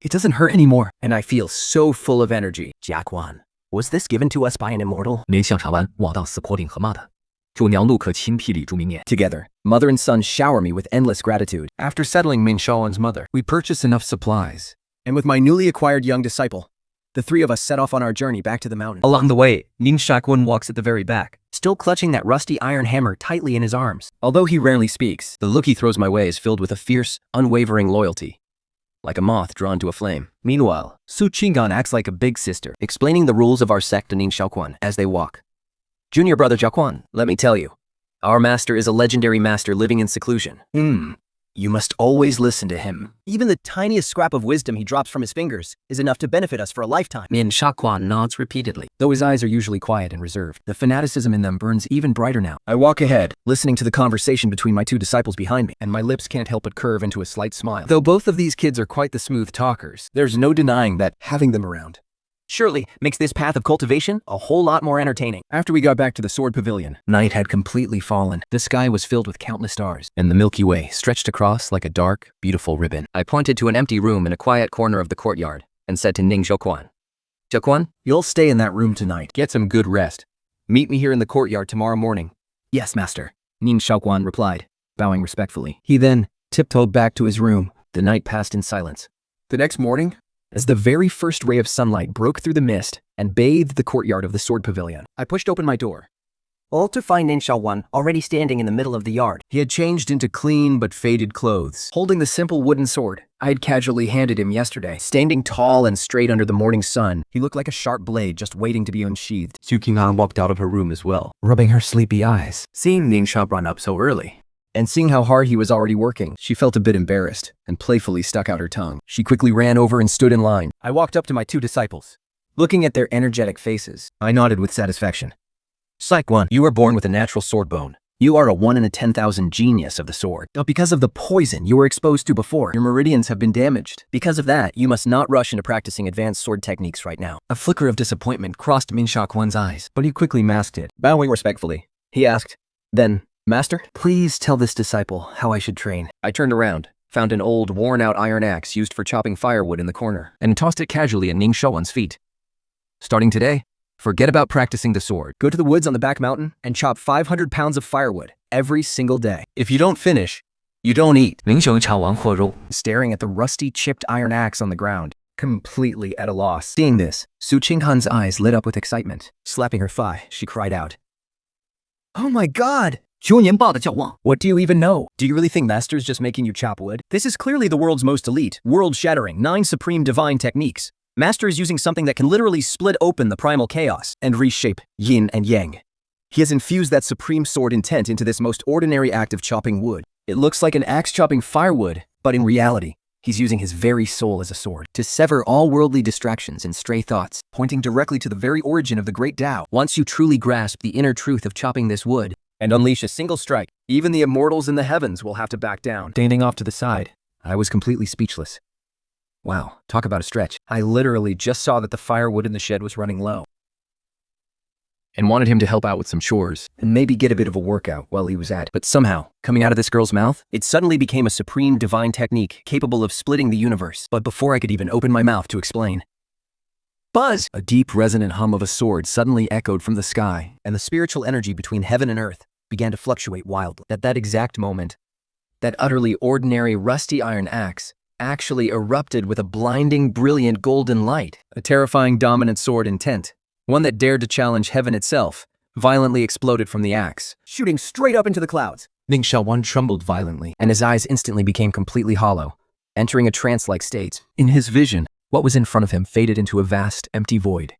it doesn't hurt anymore, and I feel so full of energy.
Jiaquan,
Was this given to us by an immortal?
您向长湾望到死坡岭河骂的，就娘路可亲霹雳著名念。
Together, mother and son shower me with endless gratitude. After settling Min Shaoan's mother, we purchase enough supplies. And with my newly acquired young disciple, the 3 of us set off on our journey back to the mountain. Along the way, Ning Xiaoquan walks at the very back, still clutching that rusty iron hammer tightly in his arms. Although he rarely speaks, the look he throws my way is filled with a fierce, unwavering loyalty, like a moth drawn to a flame. Meanwhile, Su Qinggan acts like a big sister, explaining the rules of our sect to Ning Xiaoquan as they walk. Junior brother Xiaoquan, let me tell you, our master is a legendary master living in seclusion. You must always listen to him. Even the tiniest scrap of wisdom he drops from his fingers is enough to benefit us for a lifetime.
Min Xiaoquan nods repeatedly.
Though his eyes are usually quiet and reserved, the fanaticism in them burns even brighter now. I walk ahead, listening to the conversation between my 2 disciples behind me, and my lips can't help but curve into a slight smile. Though both of these kids are quite the smooth talkers, there's no denying that having them around
surely makes this path of cultivation a whole lot more entertaining. After we got back to the sword pavilion, night had completely fallen. The sky was filled with countless stars, and the Milky Way stretched across like a dark, beautiful ribbon.
I pointed to an empty room in a quiet corner of the courtyard and said to Ning Xiaoquan, "Xiaoquan,
You'll stay in that room tonight.
get some good rest. Meet me here in the courtyard tomorrow morning."
Yes, master, Ning Xiaoquan replied, bowing respectfully. He then tiptoed back to his room. The night passed in silence. The next morning, as the very first ray of sunlight broke through the mist and bathed the courtyard of the sword pavilion, I pushed open my door, all to find Ning Xiaoquan already standing in the middle of the yard. He had changed into clean but faded clothes, holding the simple wooden sword I had casually handed him yesterday. Standing tall and straight under the morning sun, he looked like a sharp blade just waiting to be unsheathed.
Su Qinghan walked out of her room as well,
Rubbing her sleepy eyes. Seeing Ning Xiaoquan up so early, and seeing how hard he was already working, she felt a bit embarrassed and playfully stuck out her tongue. She quickly ran over and stood in line. I walked up to my two disciples. Looking at their energetic faces, I nodded with satisfaction. Saikwan, you were born with a natural sword bone. You are a 1 in 10,000 genius of the sword. But because of the poison you were exposed to before, your meridians have been damaged. Because of that, you must not rush into practicing advanced sword techniques right now. A flicker of disappointment crossed Min Shaoquan's eyes, but he quickly masked it. Bowing respectfully, he asked, "Then, Master, please tell this disciple how I should train."
I turned around, found an old, worn-out iron axe used for chopping firewood in the corner, and tossed it casually at Ning Xiaoquan's feet. "Starting today, forget about practicing the sword.
Go to the woods on the back mountain and chop 500 pounds of firewood every single day.
If you don't finish, you don't eat."
明雄炒完货肉，
Staring at the rusty, chipped iron axe on the ground, completely at a loss. Seeing this, Su Qinghan's eyes lit up with excitement. Slapping her thigh, she cried out, "Oh my god!
9年报的教望，
What do you even know? Do you really think Master's just making you chop wood? This is clearly the world's most elite, world-shattering, 9 supreme divine techniques. Master is using something that can literally split open the primal chaos and reshape yin and yang. He has infused that supreme sword intent into this most ordinary act of chopping wood. It looks like an axe chopping firewood, but in reality, he's using his very soul as a sword to sever all worldly distractions and stray thoughts, pointing directly to the very origin of the great Tao. Once you truly grasp the inner truth of chopping this wood and unleash a single strike, even the immortals in the heavens will have to back down." Standing off to the side, I was completely speechless. Wow, talk about a stretch. I literally just saw that the firewood in the shed was running low,
And wanted him to help out with some chores.
and maybe get a bit of a workout while he was at it. But somehow, coming out of this girl's mouth, it suddenly became a supreme divine technique capable of splitting the universe. But before I could even open my mouth to explain, buzz! A deep resonant hum of a sword suddenly echoed from the sky, and the spiritual energy between heaven and earth began to fluctuate wildly. At that exact moment, that utterly ordinary rusty iron axe actually erupted with a blinding, brilliant golden light. A terrifying dominant sword intent, one that dared to challenge heaven itself, violently exploded from the axe, shooting straight up into the clouds.
Ning Xiaoquan trembled violently.
And his eyes instantly became completely hollow, entering a trance-like state. In his vision, what was in front of him faded into a vast, empty void.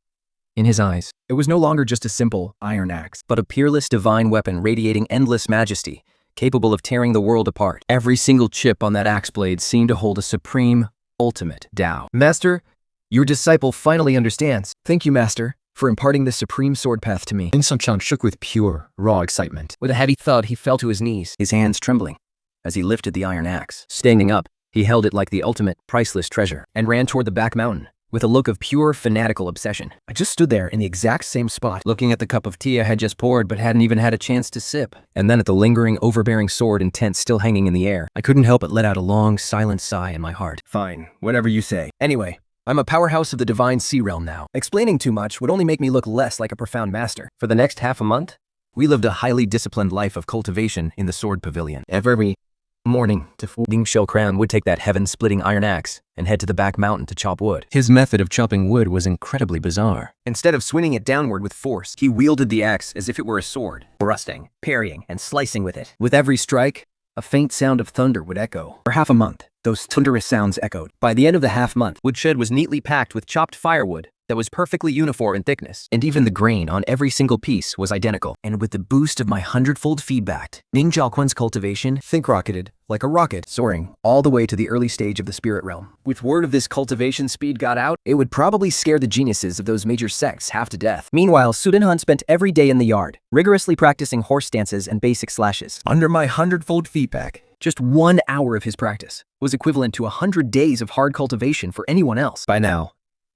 In his eyes, it was no longer just a simple iron axe, but a peerless divine weapon radiating endless majesty, capable of tearing the world apart. Every single chip on that axe blade seemed to hold a supreme, ultimate Tao. "Master, your disciple finally understands. Thank you, Master, for imparting this supreme sword path to me."
Ning Xiaoquan shook with pure, raw excitement.
With a heavy thud, he fell to his knees, his hands trembling, as he lifted the iron axe. Standing up, he held it like the ultimate, priceless treasure, and ran toward the back mountain, with a look of pure, fanatical obsession. I just stood there in the exact same spot, looking at the cup of tea I had just poured but hadn't even had a chance to sip, and then at the lingering, overbearing sword intent still hanging in the air. I couldn't help but let out a long, silent sigh in my heart. Fine, whatever you say. Anyway, I'm a powerhouse of the divine sea realm now. Explaining too much would only make me look less like a profound master. For the next half a month, we lived a highly disciplined life of cultivation in the sword pavilion. Every morning, Ning Xiaoquan would take that heaven-splitting iron axe and head to the back mountain to chop wood. His method of chopping wood was incredibly bizarre. Instead of swinging it downward with force, he wielded the axe as if it were a sword, thrusting, parrying, and slicing with it. With every strike, a faint sound of thunder would echo. For half a month, those thunderous sounds echoed. By the end of the half-month, woodshed was neatly packed with chopped firewood that was perfectly uniform in thickness, and even the grain on every single piece was identical. And with the boost of my 100-fold feedback, Ning Xiaoquan's cultivation think-rocketed like a rocket, soaring all the way to the early stage of the spirit realm. With word of this cultivation speed got out, it would probably scare the geniuses of those major sects half to death. Meanwhile, Su Dinhan spent every day in the yard, rigorously practicing horse stances and basic slashes. Under my 100-fold feedback, just 1 hour of his practice was equivalent to 100 days of hard cultivation for anyone else. By now,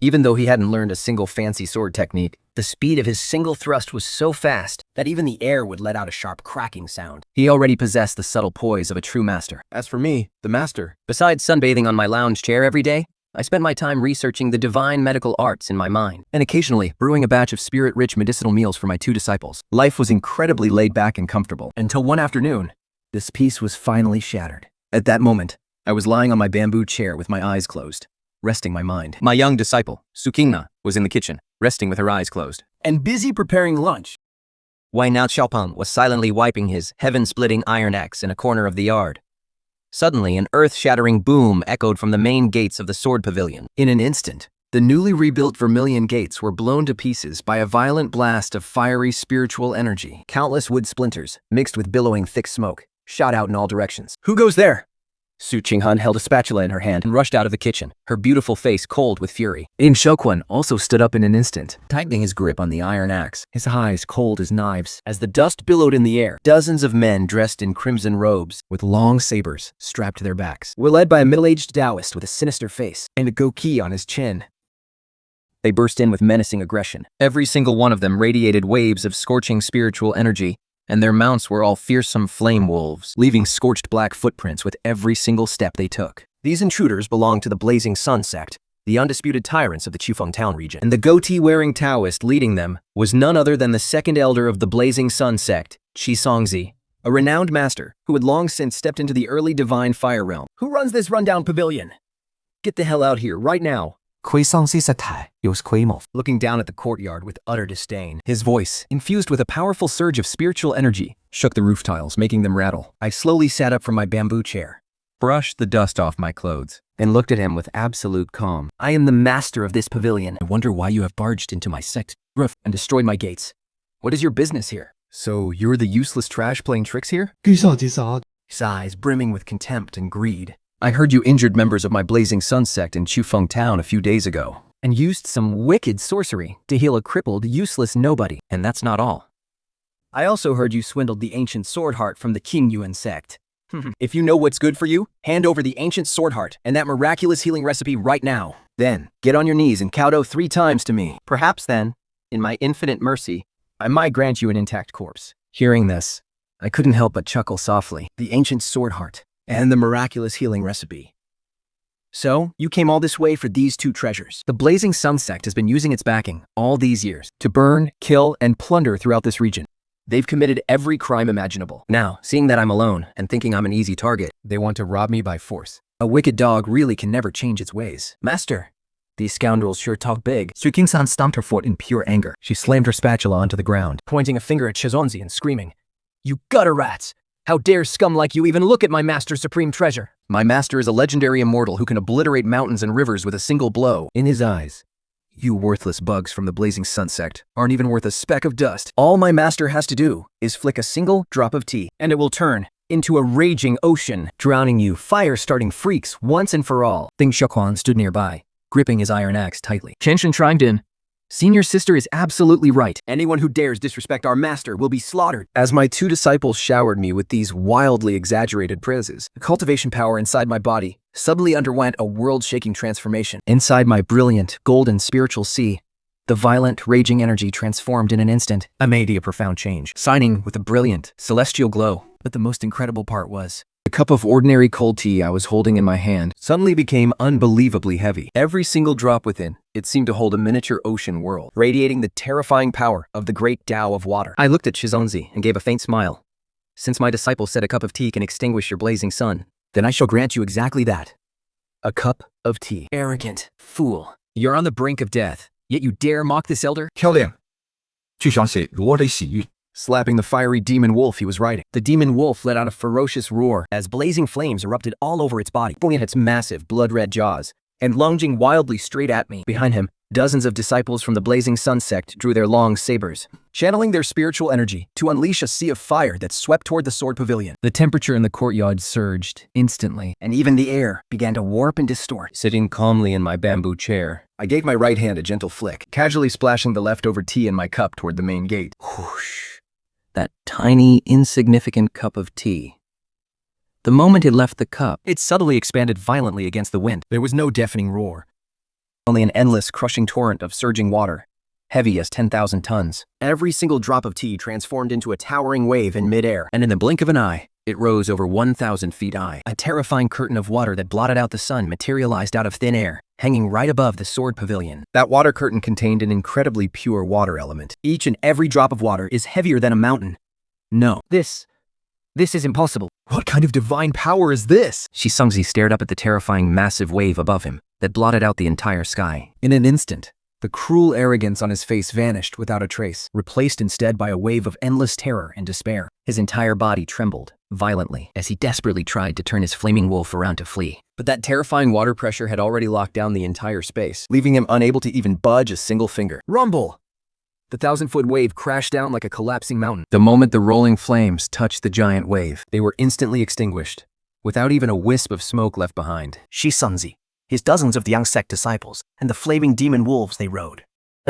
Even though he hadn't learned a single fancy sword technique, the speed of his single thrust was so fast that even the air would let out a sharp cracking sound. He already possessed the subtle poise of a true master.
As for me, the master,
Besides sunbathing on my lounge chair every day, I spent my time researching the divine medical arts in my mind, and occasionally brewing a batch of spirit-rich medicinal meals for my 2 disciples. Life was incredibly laid back and comfortable, until one afternoon, this peace was finally shattered. At that moment, I was lying on my bamboo chair with my eyes closed, resting my mind. My young disciple, Sukingna, was in the kitchen, resting with her eyes closed, and busy preparing lunch. Wai Nao Xiaopeng was silently wiping his heaven-splitting iron axe in a corner of the yard. Suddenly, an earth-shattering boom echoed from the main gates of the sword pavilion. In an instant, the newly rebuilt vermilion gates were blown to pieces by a violent blast of fiery spiritual energy. Countless wood splinters, mixed with billowing thick smoke, shot out in all directions. "Who goes there?" Su Qinghan held a spatula in her hand and rushed out of the kitchen, her beautiful face cold with fury. In Shouquan also stood up in an instant, tightening his grip on the iron axe, his eyes cold as knives. As the dust billowed in the air, dozens of men dressed in crimson robes, with long sabers strapped to their backs, were led by a middle-aged Taoist with a sinister face and a goki on his chin. They burst in with menacing aggression. Every single one of them radiated waves of scorching spiritual energy, and their mounts were all fearsome flame wolves, leaving scorched black footprints with every single step they took. These intruders belonged to the Blazing Sun sect, the undisputed tyrants of the Chufeng town region. And the goatee-wearing Taoist leading them was none other than the second elder of the Blazing Sun sect, Qi Songzi, a renowned master who had long since stepped into the early divine fire realm. "Who runs this rundown pavilion? Get the hell out here, right now." Looking down at the courtyard with utter disdain, his voice, infused with a powerful surge of spiritual energy, shook the roof tiles, making them rattle. I slowly sat up from my bamboo chair, brushed the dust off my clothes, and looked at him with absolute calm. "I am the master of this pavilion. I wonder why you have barged into my sect roof and destroyed my gates. What is your business here?" "So you're the useless trash playing tricks here?" His eyes brimming with contempt and greed. "I heard you injured members of my Blazing Sun sect in Chufeng town a few days ago, and used some wicked sorcery to heal a crippled, useless nobody. And that's not all. I also heard you swindled the ancient sword heart from the King Yuan sect. If you know what's good for you, hand over the ancient sword heart and that miraculous healing recipe right now. Then, get on your knees and kowtow 3 times to me. Perhaps then, in my infinite mercy, I might grant you an intact corpse." Hearing this, I couldn't help but chuckle softly. The ancient sword heart and the miraculous healing recipe. "So, you came all this way for these 2 treasures. The Blazing Sun sect has been using its backing all these years to burn, kill, and plunder throughout this region. They've committed every crime imaginable. Now, seeing that I'm alone and thinking I'm an easy target, they want to rob me by force. A wicked dog really can never change its ways. Master, these scoundrels sure talk big." Su Qingsan stomped her foot in pure anger. She slammed her spatula onto the ground, pointing a finger at Shizonzi and screaming, "You gutter rats! How dare scum like you even look at my master's supreme treasure?" "My master is a legendary immortal who can obliterate mountains and rivers with a single blow." In his eyes, "You worthless bugs from the Blazing Sun sect aren't even worth a speck of dust. All my master has to do is flick a single drop of tea, and it will turn into a raging ocean, drowning you fire-starting freaks once and for all." Ding Shouquan stood nearby, gripping his iron axe tightly. Chenshin chimed in, "Senior sister is absolutely right. Anyone who dares disrespect our master will be slaughtered." As my 2 disciples showered me with these wildly exaggerated praises, the cultivation power inside my body suddenly underwent a world-shaking transformation. Inside my brilliant, golden spiritual sea, the violent, raging energy transformed in an instant. I made a profound change, shining with a brilliant, celestial glow. But the most incredible part was, the cup of ordinary cold tea I was holding in my hand suddenly became unbelievably heavy. Every single drop within it seemed to hold a miniature ocean world, radiating the terrifying power of the great Tao of water. I looked at Shizonzi and gave a faint smile. "Since my disciple said a cup of tea can extinguish your blazing sun, then I shall grant you exactly that. A cup of tea." Arrogant fool. You're on the brink of death, yet you dare mock this elder?
漂亮，就像是我的喜悦。
Slapping the fiery demon wolf he was riding. The demon wolf let out a ferocious roar as blazing flames erupted all over its body, pulling at its massive, blood-red jaws, and lunging wildly straight at me. Behind him, dozens of disciples from the Blazing Sun sect drew their long sabers, channeling their spiritual energy to unleash a sea of fire that swept toward the sword pavilion. The temperature in the courtyard surged instantly, and even the air began to warp and distort. Sitting calmly in my bamboo chair, I gave my right hand a gentle flick, casually splashing the leftover tea in my cup toward the main gate. Whoosh. That tiny, insignificant cup of tea. The moment it left the cup, it suddenly expanded violently against the wind. There was no deafening roar, only an endless, crushing torrent of surging water, heavy as 10,000 tons. Every single drop of tea transformed into a towering wave in midair, and in the blink of an eye, it rose over 1,000 feet high. A terrifying curtain of water that blotted out the sun materialized out of thin air, hanging right above the sword pavilion. That water curtain contained an incredibly pure water element. Each and every drop of water is heavier than a mountain. No, this is impossible.
What kind of divine power is this?
Shisungzi stared up at the terrifying massive wave above him that blotted out the entire sky.
In an instant, the cruel arrogance on his face vanished without a trace, replaced instead by a wave of endless terror and despair.
His entire body trembled violently as he desperately tried to turn his flaming wolf around to flee. But that terrifying water pressure had already locked down the entire space,
leaving him unable to even budge a single finger. Rumble! The 1,000-foot wave crashed down like a collapsing mountain.
The moment the rolling flames touched the giant wave, they were instantly extinguished, without even a wisp of smoke left behind.
Shisungzi, his dozens of the young sect disciples, and the flaming demon wolves they rode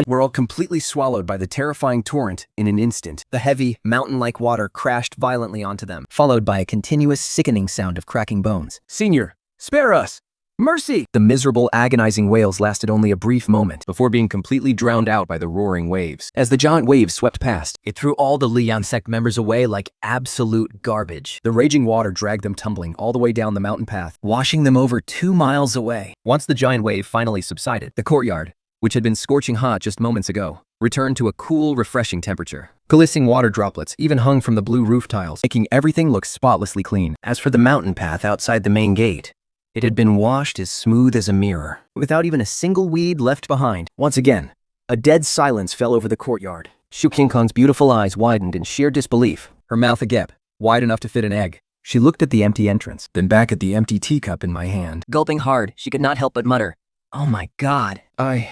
were all completely swallowed by the terrifying torrent in an instant.
The heavy, mountain-like water crashed violently onto them, followed by a continuous, sickening sound of cracking bones.
Senior, spare us! Mercy!
The miserable, agonizing wails lasted only a brief moment before being completely drowned out by the roaring waves. As the giant wave swept past, it threw all the Lian sect members away like absolute garbage.
The raging water dragged them tumbling all the way down the mountain path,
washing them over 2 miles away. Once the giant wave finally subsided, the courtyard, which had been scorching hot just moments ago, returned to a cool, refreshing temperature. Glistening water droplets even hung from the blue roof tiles, making everything look spotlessly clean. As for the mountain path outside the main gate, it had been washed as smooth as a mirror, without even a single weed left behind.
Once again, a dead silence fell over the courtyard.
Shu Qingkang's beautiful eyes widened in sheer disbelief, her mouth agape, wide enough to fit an egg.
She looked at the empty entrance, then back at the empty teacup in my hand.
Gulping hard, she could not help but mutter, "Oh my God.
I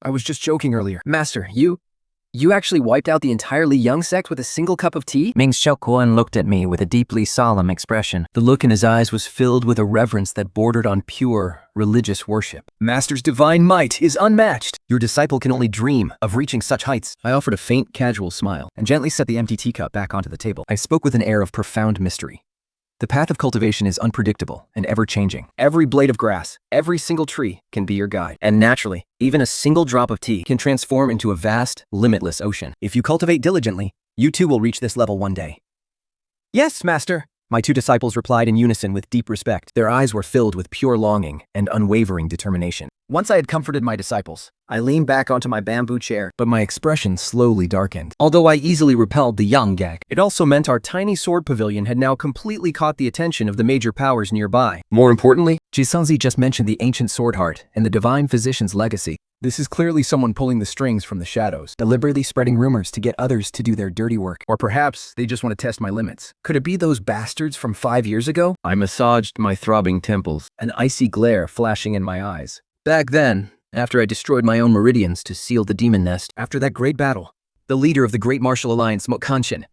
was just joking earlier.
Master, you actually wiped out the entirely young sect with a single cup of tea?"
Ming Xiaokuan looked at me with a deeply solemn expression.
The look in his eyes was filled with a reverence that bordered on pure, religious worship.
Master's divine might is unmatched.
Your disciple can only dream of reaching such heights. I offered a faint, casual smile and gently set the empty teacup back onto the table. I spoke with an air of profound mystery. The path of cultivation is unpredictable and ever-changing. Every blade of grass, every single tree can be your guide. And naturally, even a single drop of tea can transform into a vast, limitless ocean. If you cultivate diligently, you too will reach this level one day.
Yes, Master,
my 2 disciples replied in unison with deep respect. Their eyes were filled with pure longing and unwavering determination.
Once I had comforted my disciples,
I leaned back onto my bamboo chair,
but my expression slowly darkened.
Although I easily repelled the young gag,
it also meant our tiny sword pavilion had now completely caught the attention of the major powers nearby.
More importantly,
Shisungzi just mentioned the ancient sword heart and the divine physician's legacy. This is clearly someone pulling the strings from the shadows, deliberately spreading rumors to get others to do their dirty work. Or perhaps they just want to test my limits. Could it be those bastards from 5 years ago?
I massaged my throbbing temples,
an icy glare flashing in my eyes.
Back then, after I destroyed my own meridians to seal the demon nest,
after that great battle,
the leader of the Great Martial Alliance, Mo Kanshin,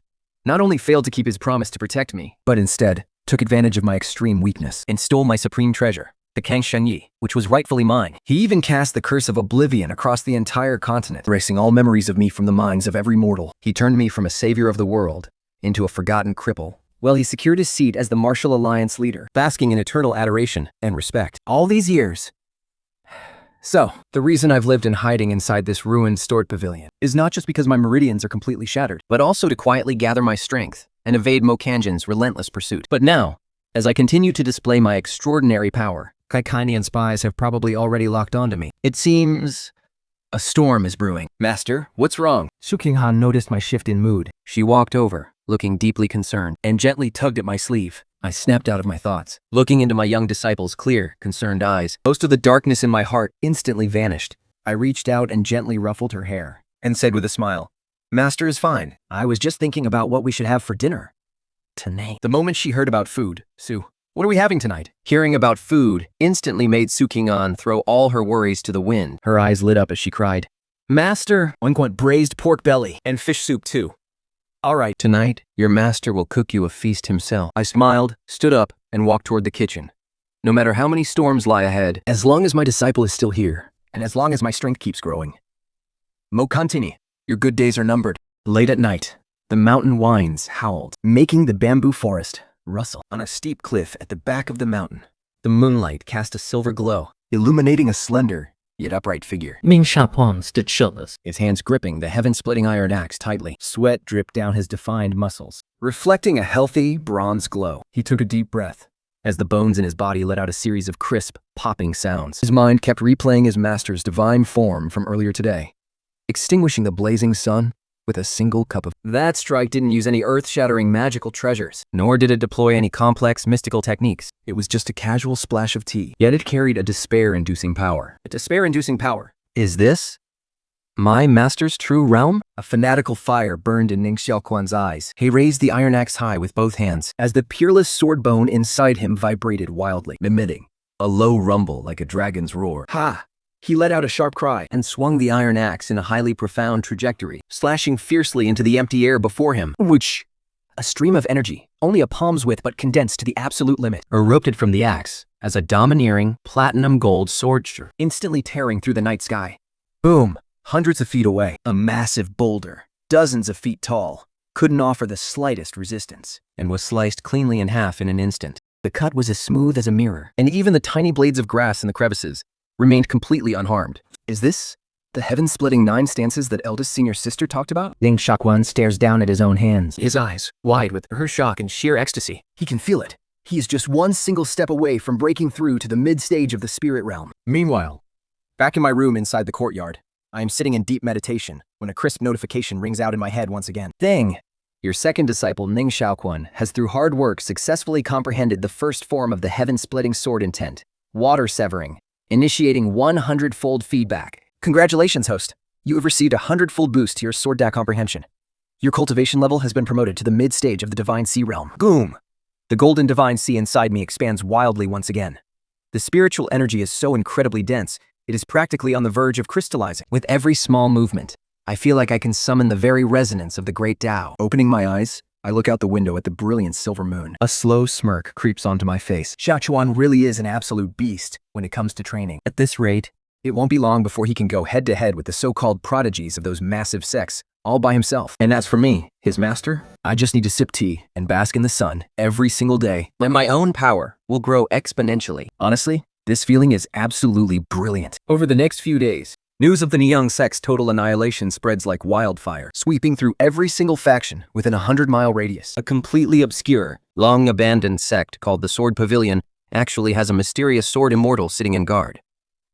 not only failed to keep his promise to protect me,
but instead took advantage of my extreme weakness
and stole my supreme treasure, the Kang Shenyi, which was rightfully mine.
He even cast the curse of oblivion across the entire continent, erasing all memories of me from the minds of every mortal.
He turned me from a savior of the world into a forgotten cripple, while he secured his seat as the Martial Alliance leader, basking in eternal adoration and respect.
All these years. So, the reason I've lived in hiding inside this ruined sword pavilion is not just because my meridians are completely shattered,
but also to quietly gather my strength and evade Mo Kanjin's relentless pursuit. But now, as I continue to display my extraordinary power,
Kaikainian spies have probably already locked onto me.
It seems a storm is brewing. Master, what's wrong?
Shu Qinghan noticed my shift in mood.
She walked over, looking deeply concerned, and gently tugged at my sleeve. I snapped out of my thoughts, looking into my young disciple's clear, concerned eyes. Most of the darkness in my heart instantly vanished.
I reached out and gently ruffled her hair,
and said with a smile, "Master is fine. I was just thinking about what we should have for dinner tonight."
The moment she heard about food, Su, what are we having tonight?
Hearing about food instantly made Su Qing'an throw all her worries to the wind. Her eyes lit up as she cried, "Master,
I want braised pork belly and fish soup too."
All right, tonight, your master will cook you a feast himself. I smiled, stood up, and walked toward the kitchen. No matter how many storms lie ahead, as long as my disciple is still here,
and as long as my strength keeps growing, Mo Kantini, your good days are numbered. Late at night, the mountain winds howled, making the bamboo forest rustle. On a steep cliff at the back of the mountain, the moonlight cast a silver glow, illuminating a slender,
yet upright figure.
Ning Xiaoquan stood shirtless.
His hands gripping the heaven-splitting iron axe tightly.
Sweat dripped down his defined muscles, reflecting a healthy bronze glow. He took a deep breath
As the bones in his body let out a series of crisp, popping sounds, his mind kept replaying his master's divine form from earlier today, extinguishing the blazing sun with a single cup of. That strike didn't use any earth-shattering magical treasures, nor did it deploy any complex mystical techniques. It was just a casual splash of tea, yet it carried a despair-inducing power. A despair-inducing power. Is this my master's true realm? A fanatical fire burned in Ning Xiaoquan's eyes. He raised the iron axe high with both hands, as the peerless sword bone inside him vibrated wildly, emitting a low rumble like a dragon's roar. Ha! He let out a sharp cry and swung the iron axe in a highly profound trajectory, slashing fiercely into the empty air before him. Whoosh! A stream of energy, only a palm's width but condensed to the absolute limit, erupted from the axe as a domineering, platinum gold sword, instantly tearing through the night sky. Boom! Hundreds of feet away, a massive boulder, dozens of feet tall, couldn't offer the slightest resistance, and was sliced cleanly in half in an instant. The cut was as smooth as a mirror, and even the tiny blades of grass in the crevices remained completely unharmed. Is this the heaven-splitting 9 stances that eldest senior sister talked about?
Ning Xiaoquan stares down at his own hands.
His eyes, wide with her shock and sheer ecstasy. He can feel it. He is just one single step away from breaking through to the mid-stage of the spirit realm. Meanwhile, back in my room inside the courtyard, I am sitting in deep meditation when a crisp notification rings out in my head once again. Dang! Your second disciple, Ning Xiaoquan, has through hard work successfully comprehended the first form of the heaven-splitting sword intent, water severing, initiating 100-fold feedback. Congratulations, host. You have received a 100-fold boost to your sword deck comprehension. Your cultivation level has been promoted to the mid-stage of the Divine Sea realm. Boom! The golden Divine Sea inside me expands wildly once again. The spiritual energy is so incredibly dense, it is practically on the verge of crystallizing. With every small movement, I feel like I can summon the very resonance of the great Tao. Opening my eyes, I look out the window at the brilliant silver moon. A slow smirk creeps onto my face. Xiaoquan really is an absolute beast when it comes to training. At this rate, it won't be long before he can go head-to-head with the so-called prodigies of those massive sects, all by himself. And as for me, his master, I just need to sip tea and bask in the sun every single day, and my own power will grow exponentially. Honestly, this feeling is absolutely brilliant. Over the next few days, news of the Niang sect's total annihilation spreads like wildfire, sweeping through every single faction within a 100-mile radius. A completely obscure, long-abandoned sect called the Sword Pavilion actually has a mysterious sword immortal sitting in guard.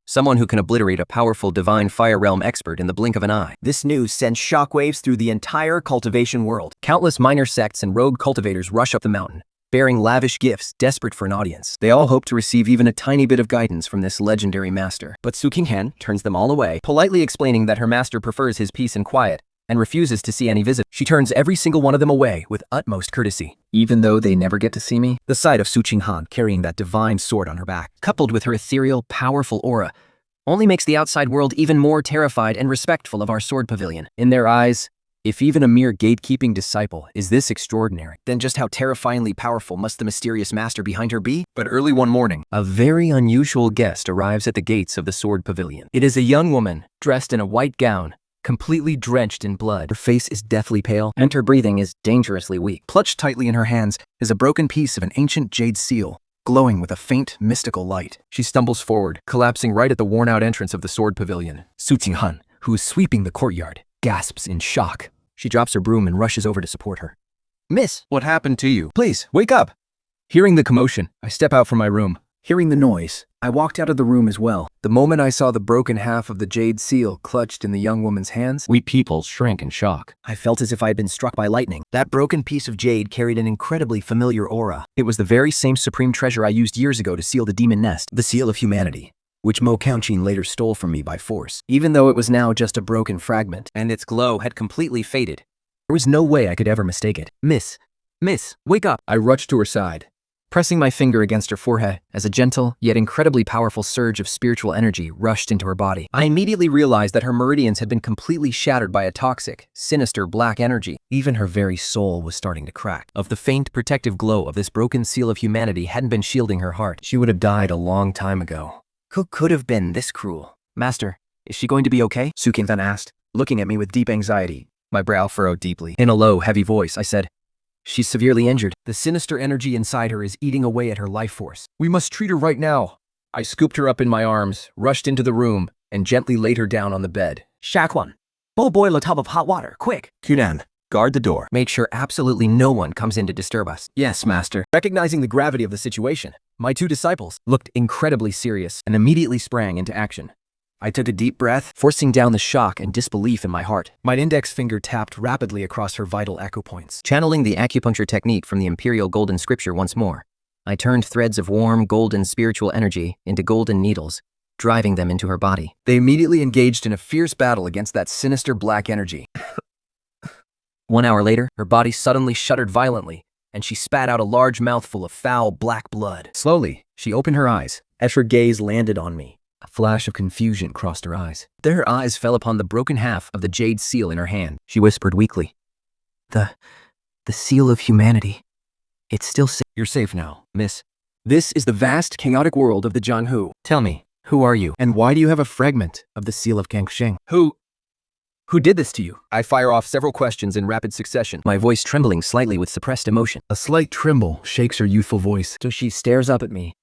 Someone who can obliterate a powerful divine fire realm expert in the blink of an eye. This news sends shockwaves through the entire cultivation world. Countless minor sects and rogue cultivators rush up the mountain, bearing lavish gifts, desperate for an audience. They all hope to receive even a tiny bit of guidance from this legendary master. But Su Qinghan turns them all away, politely explaining that her master prefers his peace and quiet, and refuses to see any visit. She turns every single one of them away with utmost courtesy. Even though they never get to see me, the sight of Su Qinghan carrying that divine sword on her back, coupled with her ethereal, powerful aura, only makes the outside world even more terrified and respectful of our sword pavilion. In their eyes, if even a mere gatekeeping disciple is this extraordinary, then just how terrifyingly powerful must the mysterious master behind her be? But early one morning, a very unusual guest arrives at the gates of the Sword Pavilion. It is a young woman, dressed in a white gown, completely drenched in blood. Her face is deathly pale, and her breathing is dangerously weak. Clutched tightly in her hands is a broken piece of an ancient jade seal, glowing with a faint, mystical light. She stumbles forward, collapsing right at the worn-out entrance of the Sword Pavilion. Su Qinghan, who is sweeping the courtyard, gasps in shock. She drops her broom and rushes over to support her. Miss, what happened to you? Please, wake up! Hearing the commotion, I step out from my room. Hearing the noise, I walked out of the room as well. The moment I saw the broken half of the jade seal clutched in the young woman's hands,
We people shrank in shock.
I felt as if I had been struck by lightning. That broken piece of jade carried an incredibly familiar aura.
it was the very same supreme treasure I used years ago to seal the demon nest, the seal of humanity, which Mo Counchin later stole from me by force. Even though it was now just a broken fragment, and its glow had completely faded, there was no way I could ever mistake it. Miss, wake up! I rushed to her side, pressing my finger against her forehead as a gentle, yet incredibly powerful surge of spiritual energy rushed into her body. I immediately realized that her meridians had been completely shattered by a toxic, sinister black energy. Even her very soul was starting to crack. Of the faint, protective glow of this broken seal of humanity hadn't been shielding her heart. She would have died a long time ago. Who could have been this cruel? Master, is she going to be okay? Su Qinghan asked, looking at me with deep anxiety. My brow furrowed deeply. In a low, heavy voice, I said, "She's severely injured. The sinister energy inside her is eating away at her life force. We must treat her right now." I scooped her up in my arms, rushed into the room,
and gently laid her down on the bed.
Shaquan, boil a tub of hot water, quick.
Kunan, guard the door.
Make sure absolutely no one comes in to disturb us.
Yes, master. Recognizing the gravity of the situation, my 2 disciples looked incredibly serious and immediately sprang into action. I took a deep breath,
Forcing down the shock and disbelief in my heart.
my index finger tapped rapidly across her vital acupoints.
Channeling the acupuncture technique from the Imperial Golden Scripture once more, I turned threads of warm, golden spiritual energy into golden needles, driving them into her body.
They immediately engaged in a fierce battle against that sinister black energy.
1 hour later,
Her body suddenly shuddered violently, and she spat out a large mouthful of foul black blood. Slowly, she opened her eyes as her gaze landed on me. A flash of confusion crossed her eyes. Then her eyes fell upon the broken half of the jade seal in her hand.
she whispered weakly, The seal of humanity. It's still safe.
You're safe now, miss. This is the vast, chaotic world of the Jianghu. Tell me, who are you, and why do you have a fragment of the seal of Kangsheng? Who did this to you? I fire off several questions in rapid succession.
My voice trembling slightly with suppressed emotion.
A slight tremble shakes her youthful voice. So she stares up at me,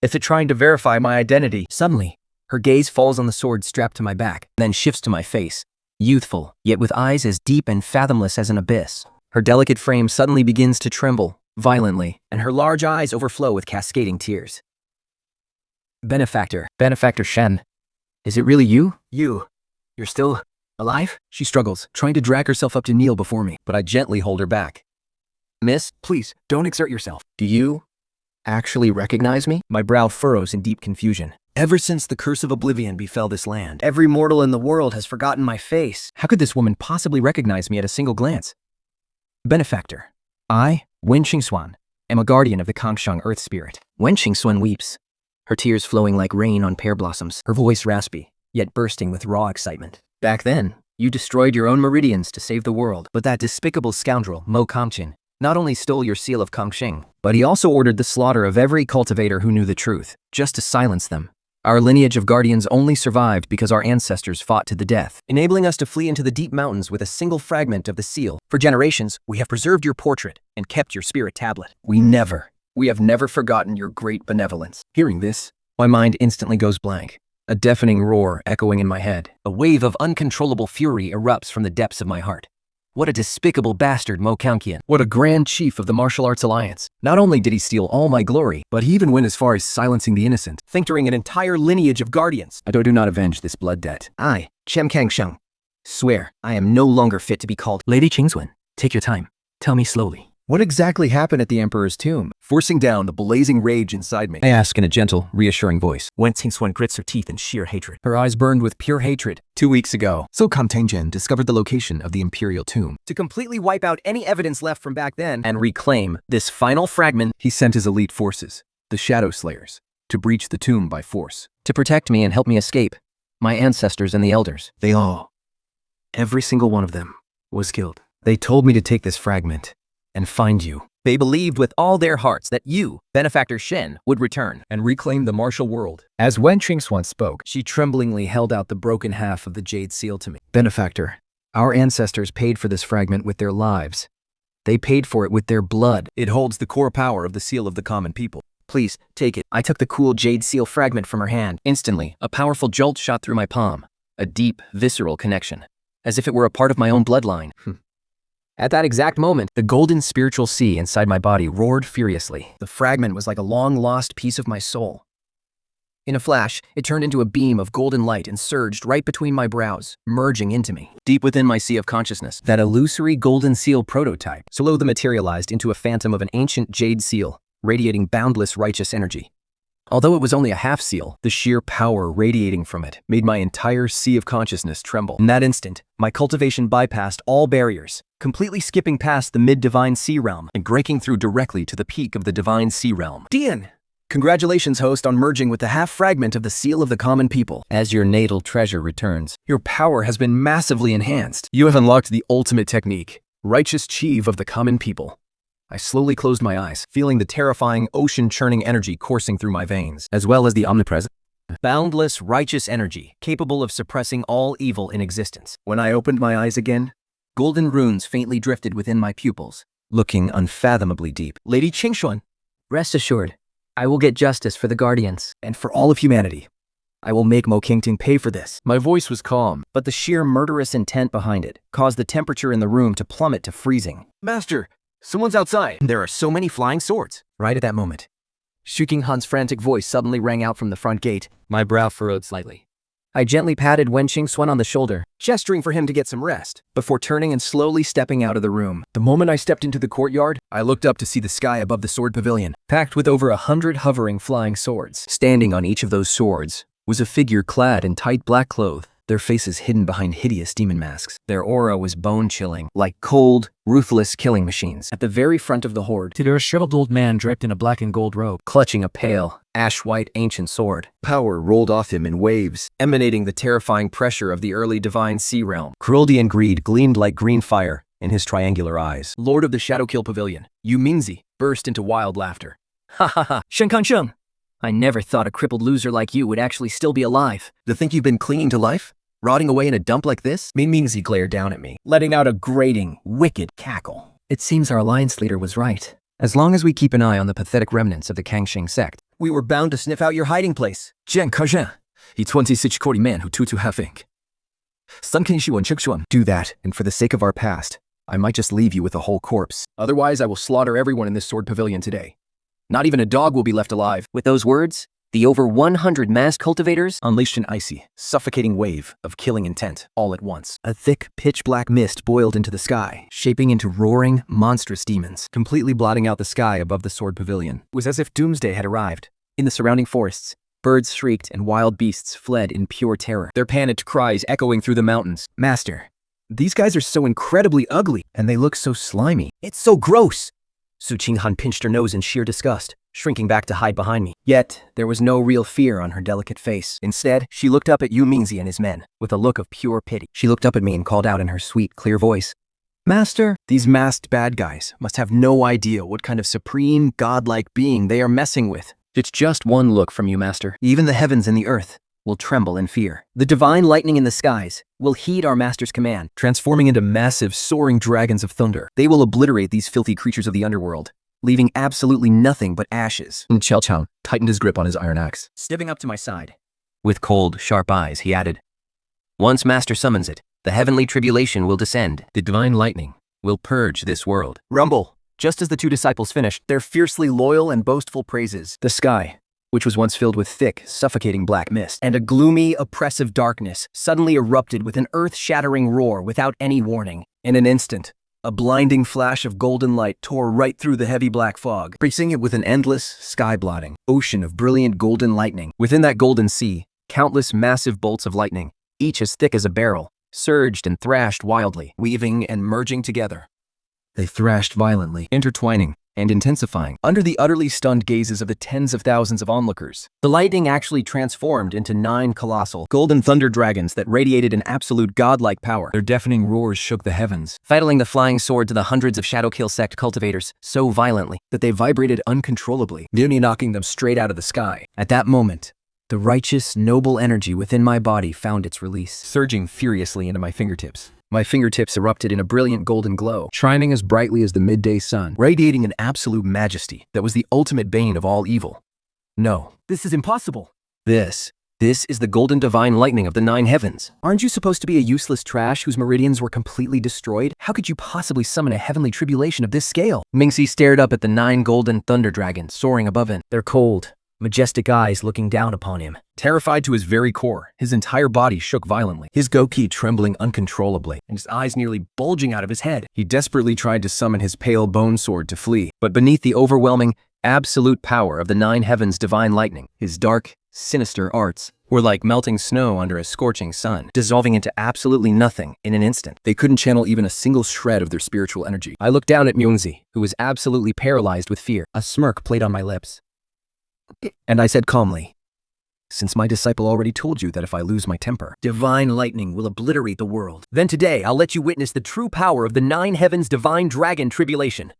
as if trying to verify my identity.
Suddenly, her gaze falls on the sword strapped to my back, then shifts to my face, youthful, yet with eyes as deep and fathomless as an abyss. Her delicate frame suddenly begins to tremble, violently,
And her large eyes overflow with cascading tears.
Benefactor Shen, is it really you?
You're still alive? She struggles, trying to drag herself up to kneel before me, but I gently hold her back.
Miss,
Please, don't exert yourself.
do you actually recognize me?
My brow furrows in deep confusion. Ever since the curse of oblivion befell this land, every mortal in the world has forgotten my face. How could this woman possibly recognize me at a single glance? Benefactor, I, Wen Qingxuan, am a guardian of the Kangsheng Earth Spirit.
Wen Qingxuan weeps, her tears flowing like rain on pear blossoms.
Her voice raspy, yet bursting with raw excitement.
Back then, you destroyed your own meridians to save the world.
But that despicable scoundrel, Mo Kamchin, not only stole your seal of Kangsheng, but he also ordered the slaughter of every cultivator who knew the truth, just to silence them. Our lineage of guardians only survived because our ancestors fought to the death, enabling us to flee into the deep mountains with a single fragment of the seal. For generations, we have preserved your portrait and kept your spirit tablet. We have never forgotten your great benevolence. Hearing this, my mind instantly goes blank. A deafening roar echoing in my head. A wave of uncontrollable fury erupts from the depths of my heart. What a despicable bastard Mo Kamkian. What a grand chief of the martial arts alliance. Not only did he steal all my glory, but he even went as far as silencing the innocent, tincturing an entire lineage of guardians. I do not avenge this blood debt. I, Chem Kangsheng, swear I am no longer fit to be called.
Lady Qingxuan, take your time. Tell me slowly.
What exactly happened at the Emperor's tomb? Forcing down the blazing rage inside me, I ask in a gentle, reassuring voice.
Wen Qingxuan grits her teeth in sheer hatred.
Her eyes burned with pure hatred. 2 weeks ago, So Kamtengjen discovered the location of the Imperial tomb. To completely wipe out any evidence left from back then and reclaim this final fragment, he sent his elite forces, the Shadow Slayers, to breach the tomb by force.
To protect me and help me escape, my ancestors and the elders.
They all, every single one of them, was killed. They told me to take this fragment and find you. They believed with all their hearts that you, Benefactor Shen, would return and reclaim the martial world. As Wen Qingxuan spoke, she tremblingly held out the broken half of the jade seal to me. Benefactor, our ancestors paid for this fragment with their lives. They paid for it with their blood. It holds the core power of the seal of the common people. Please, take it. I took the cool jade seal fragment from her hand. Instantly, a powerful jolt shot through my palm. A deep, visceral connection, as if it were a part of my own bloodline. At that exact moment, the golden spiritual sea inside my body roared furiously. The fragment was like a long-lost piece of my soul. In a flash, it turned into a beam of golden light and surged right between my brows, merging into me. Deep within my sea of consciousness, that illusory golden seal prototype slowly materialized into a phantom of an ancient jade seal, radiating boundless righteous energy. Although it was only a half seal, the sheer power radiating from it made my entire sea of consciousness tremble. In that instant, my cultivation bypassed all barriers, completely skipping past the mid-divine sea realm and breaking through directly to the peak of the divine sea realm. Dian! Congratulations, host, on merging with the half-fragment of the seal of the common people. As your natal treasure returns, your power has been massively enhanced. You have unlocked the ultimate technique, righteous chief of the common people. I slowly closed my eyes, feeling the terrifying ocean-churning energy coursing through my veins, as well as the omnipresent, boundless righteous energy capable of suppressing all evil in existence. When I opened my eyes again, golden runes faintly drifted within my pupils, looking unfathomably deep. Lady Qingxuan,
Rest assured, I will get justice for the Guardians.
and for all of humanity, I will make Mo Kingting pay for this.
My voice was calm.
But the sheer murderous intent behind it caused the temperature in the room to plummet to freezing.
Master, someone's outside.
There are so many flying swords. Right at that moment, Shu Qinghan's frantic voice suddenly rang out from the front gate.
My brow furrowed slightly.
I gently patted Wen Qingxuan on the shoulder, gesturing for him to get some rest, before turning and slowly stepping out of the room. The moment I stepped into the courtyard, I looked up to see the sky above the sword pavilion, packed with over 100 hovering flying swords. Standing on each of those swords was a figure clad in tight black cloth, their faces hidden behind hideous demon masks. Their aura was bone-chilling, like cold, ruthless killing machines. At the very front of the horde
To a shriveled old man draped in a black and gold robe.
clutching a pale, ash-white ancient sword.
Power rolled off him in waves,
Emanating the terrifying pressure of the early divine sea realm. Cruelty and greed gleamed like green fire in his triangular eyes. Lord of the Shadowkill Pavilion, Yu Mingzi, burst into wild laughter. Ha ha ha, Shen Kansheng! I never thought a crippled loser like you would actually still be alive.
To think you've been clinging to life? Rotting away in a dump like this?
Min Mingzi glared down at me, letting out a grating, wicked cackle. It seems our alliance leader was right. As long as we keep an eye on the pathetic remnants of the Kangxing sect,
We were bound to sniff out your hiding place. Jian Kazhen, he 26 Kori man who tutu half ink. Sun King Shuan Chixuan.
do that, and for the sake of our past, I might just leave you with a whole corpse.
Otherwise, I will slaughter everyone in this sword pavilion today. Not even a dog will be left alive.
With those words, the over 100 mass cultivators
Unleashed an icy, suffocating wave of killing intent all at once. A thick, pitch-black mist boiled into the sky, shaping into roaring, monstrous demons, completely blotting out the sky above the sword pavilion. It was as if doomsday had arrived. In the surrounding forests, birds shrieked and wild beasts fled in pure terror,
Their panicked cries echoing through the mountains.
Master, these guys are so incredibly ugly, and they look so slimy. It's so gross! Su Qinghan pinched her nose in sheer disgust, shrinking back to hide behind me. Yet, there was no real fear on her delicate face. Instead, she looked up at Yu Mingzi and his men, with a look of pure pity. She looked up at me and called out in her sweet, clear voice, Master, these masked bad guys must have no idea what kind of supreme, godlike being they are messing with.
It's just one look from you, Master.
Even the heavens and the earth will tremble in fear. The divine lightning in the skies will heed our master's command, transforming into massive, soaring dragons of thunder. They will obliterate these filthy creatures of the underworld, leaving absolutely nothing but ashes.
And Qiao Chao tightened his grip on his iron axe.
Stepping up to my side,
With cold, sharp eyes, he added, Once Master summons it, the heavenly tribulation will descend. The divine lightning will purge this world.
rumble. Just as the two disciples finished their fiercely loyal and boastful praises, the sky, which was once filled with thick, suffocating black mist, and a gloomy, oppressive darkness, suddenly erupted with an earth-shattering roar without any warning. In an instant, a blinding flash of golden light tore right through the heavy black fog, piercing it with an endless, sky-blotting ocean of brilliant golden lightning. Within that golden sea, countless massive bolts of lightning, each as thick as a barrel, surged and thrashed wildly, weaving and merging together. They thrashed violently, intertwining and intensifying under the utterly stunned gazes of the tens of thousands of onlookers. The lightning actually transformed into 9 colossal, golden thunder dragons that radiated an absolute godlike power.
Their deafening roars shook the heavens,
Fiddling the flying sword to the hundreds of Shadowkill sect cultivators so violently
That they vibrated uncontrollably, nearly knocking them straight out of the sky. At that moment, the righteous, noble energy within my body found its release.
surging furiously into my fingertips.
My fingertips erupted in a brilliant golden glow, shining as brightly as the midday sun, radiating an absolute majesty that was the ultimate bane of all evil. No, this is impossible. This is the golden divine lightning of the 9 heavens. Aren't you supposed to be a useless trash whose meridians were completely destroyed? How could you possibly summon a heavenly tribulation of this scale?
Mingxi stared up at the 9 golden thunder dragons soaring above him.
Their cold, majestic eyes looking down upon him.
Terrified to his very core, his entire body shook violently, his goki trembling uncontrollably, and his eyes nearly bulging out of his head. He desperately tried to summon his pale bone sword to flee,
But beneath the overwhelming, absolute power of the 9 heavens divine lightning,
His dark, sinister arts
were like melting snow under a scorching sun, dissolving into absolutely nothing in an instant.
they couldn't channel even a single shred of their spiritual energy.
I looked down at Mingxi, who was absolutely paralyzed with fear.
A smirk played on my lips, and I said calmly, Since my disciple already told you that if I lose my temper, divine lightning will obliterate the world, then today I'll let you witness the true power of the 9 heavens divine dragon tribulation.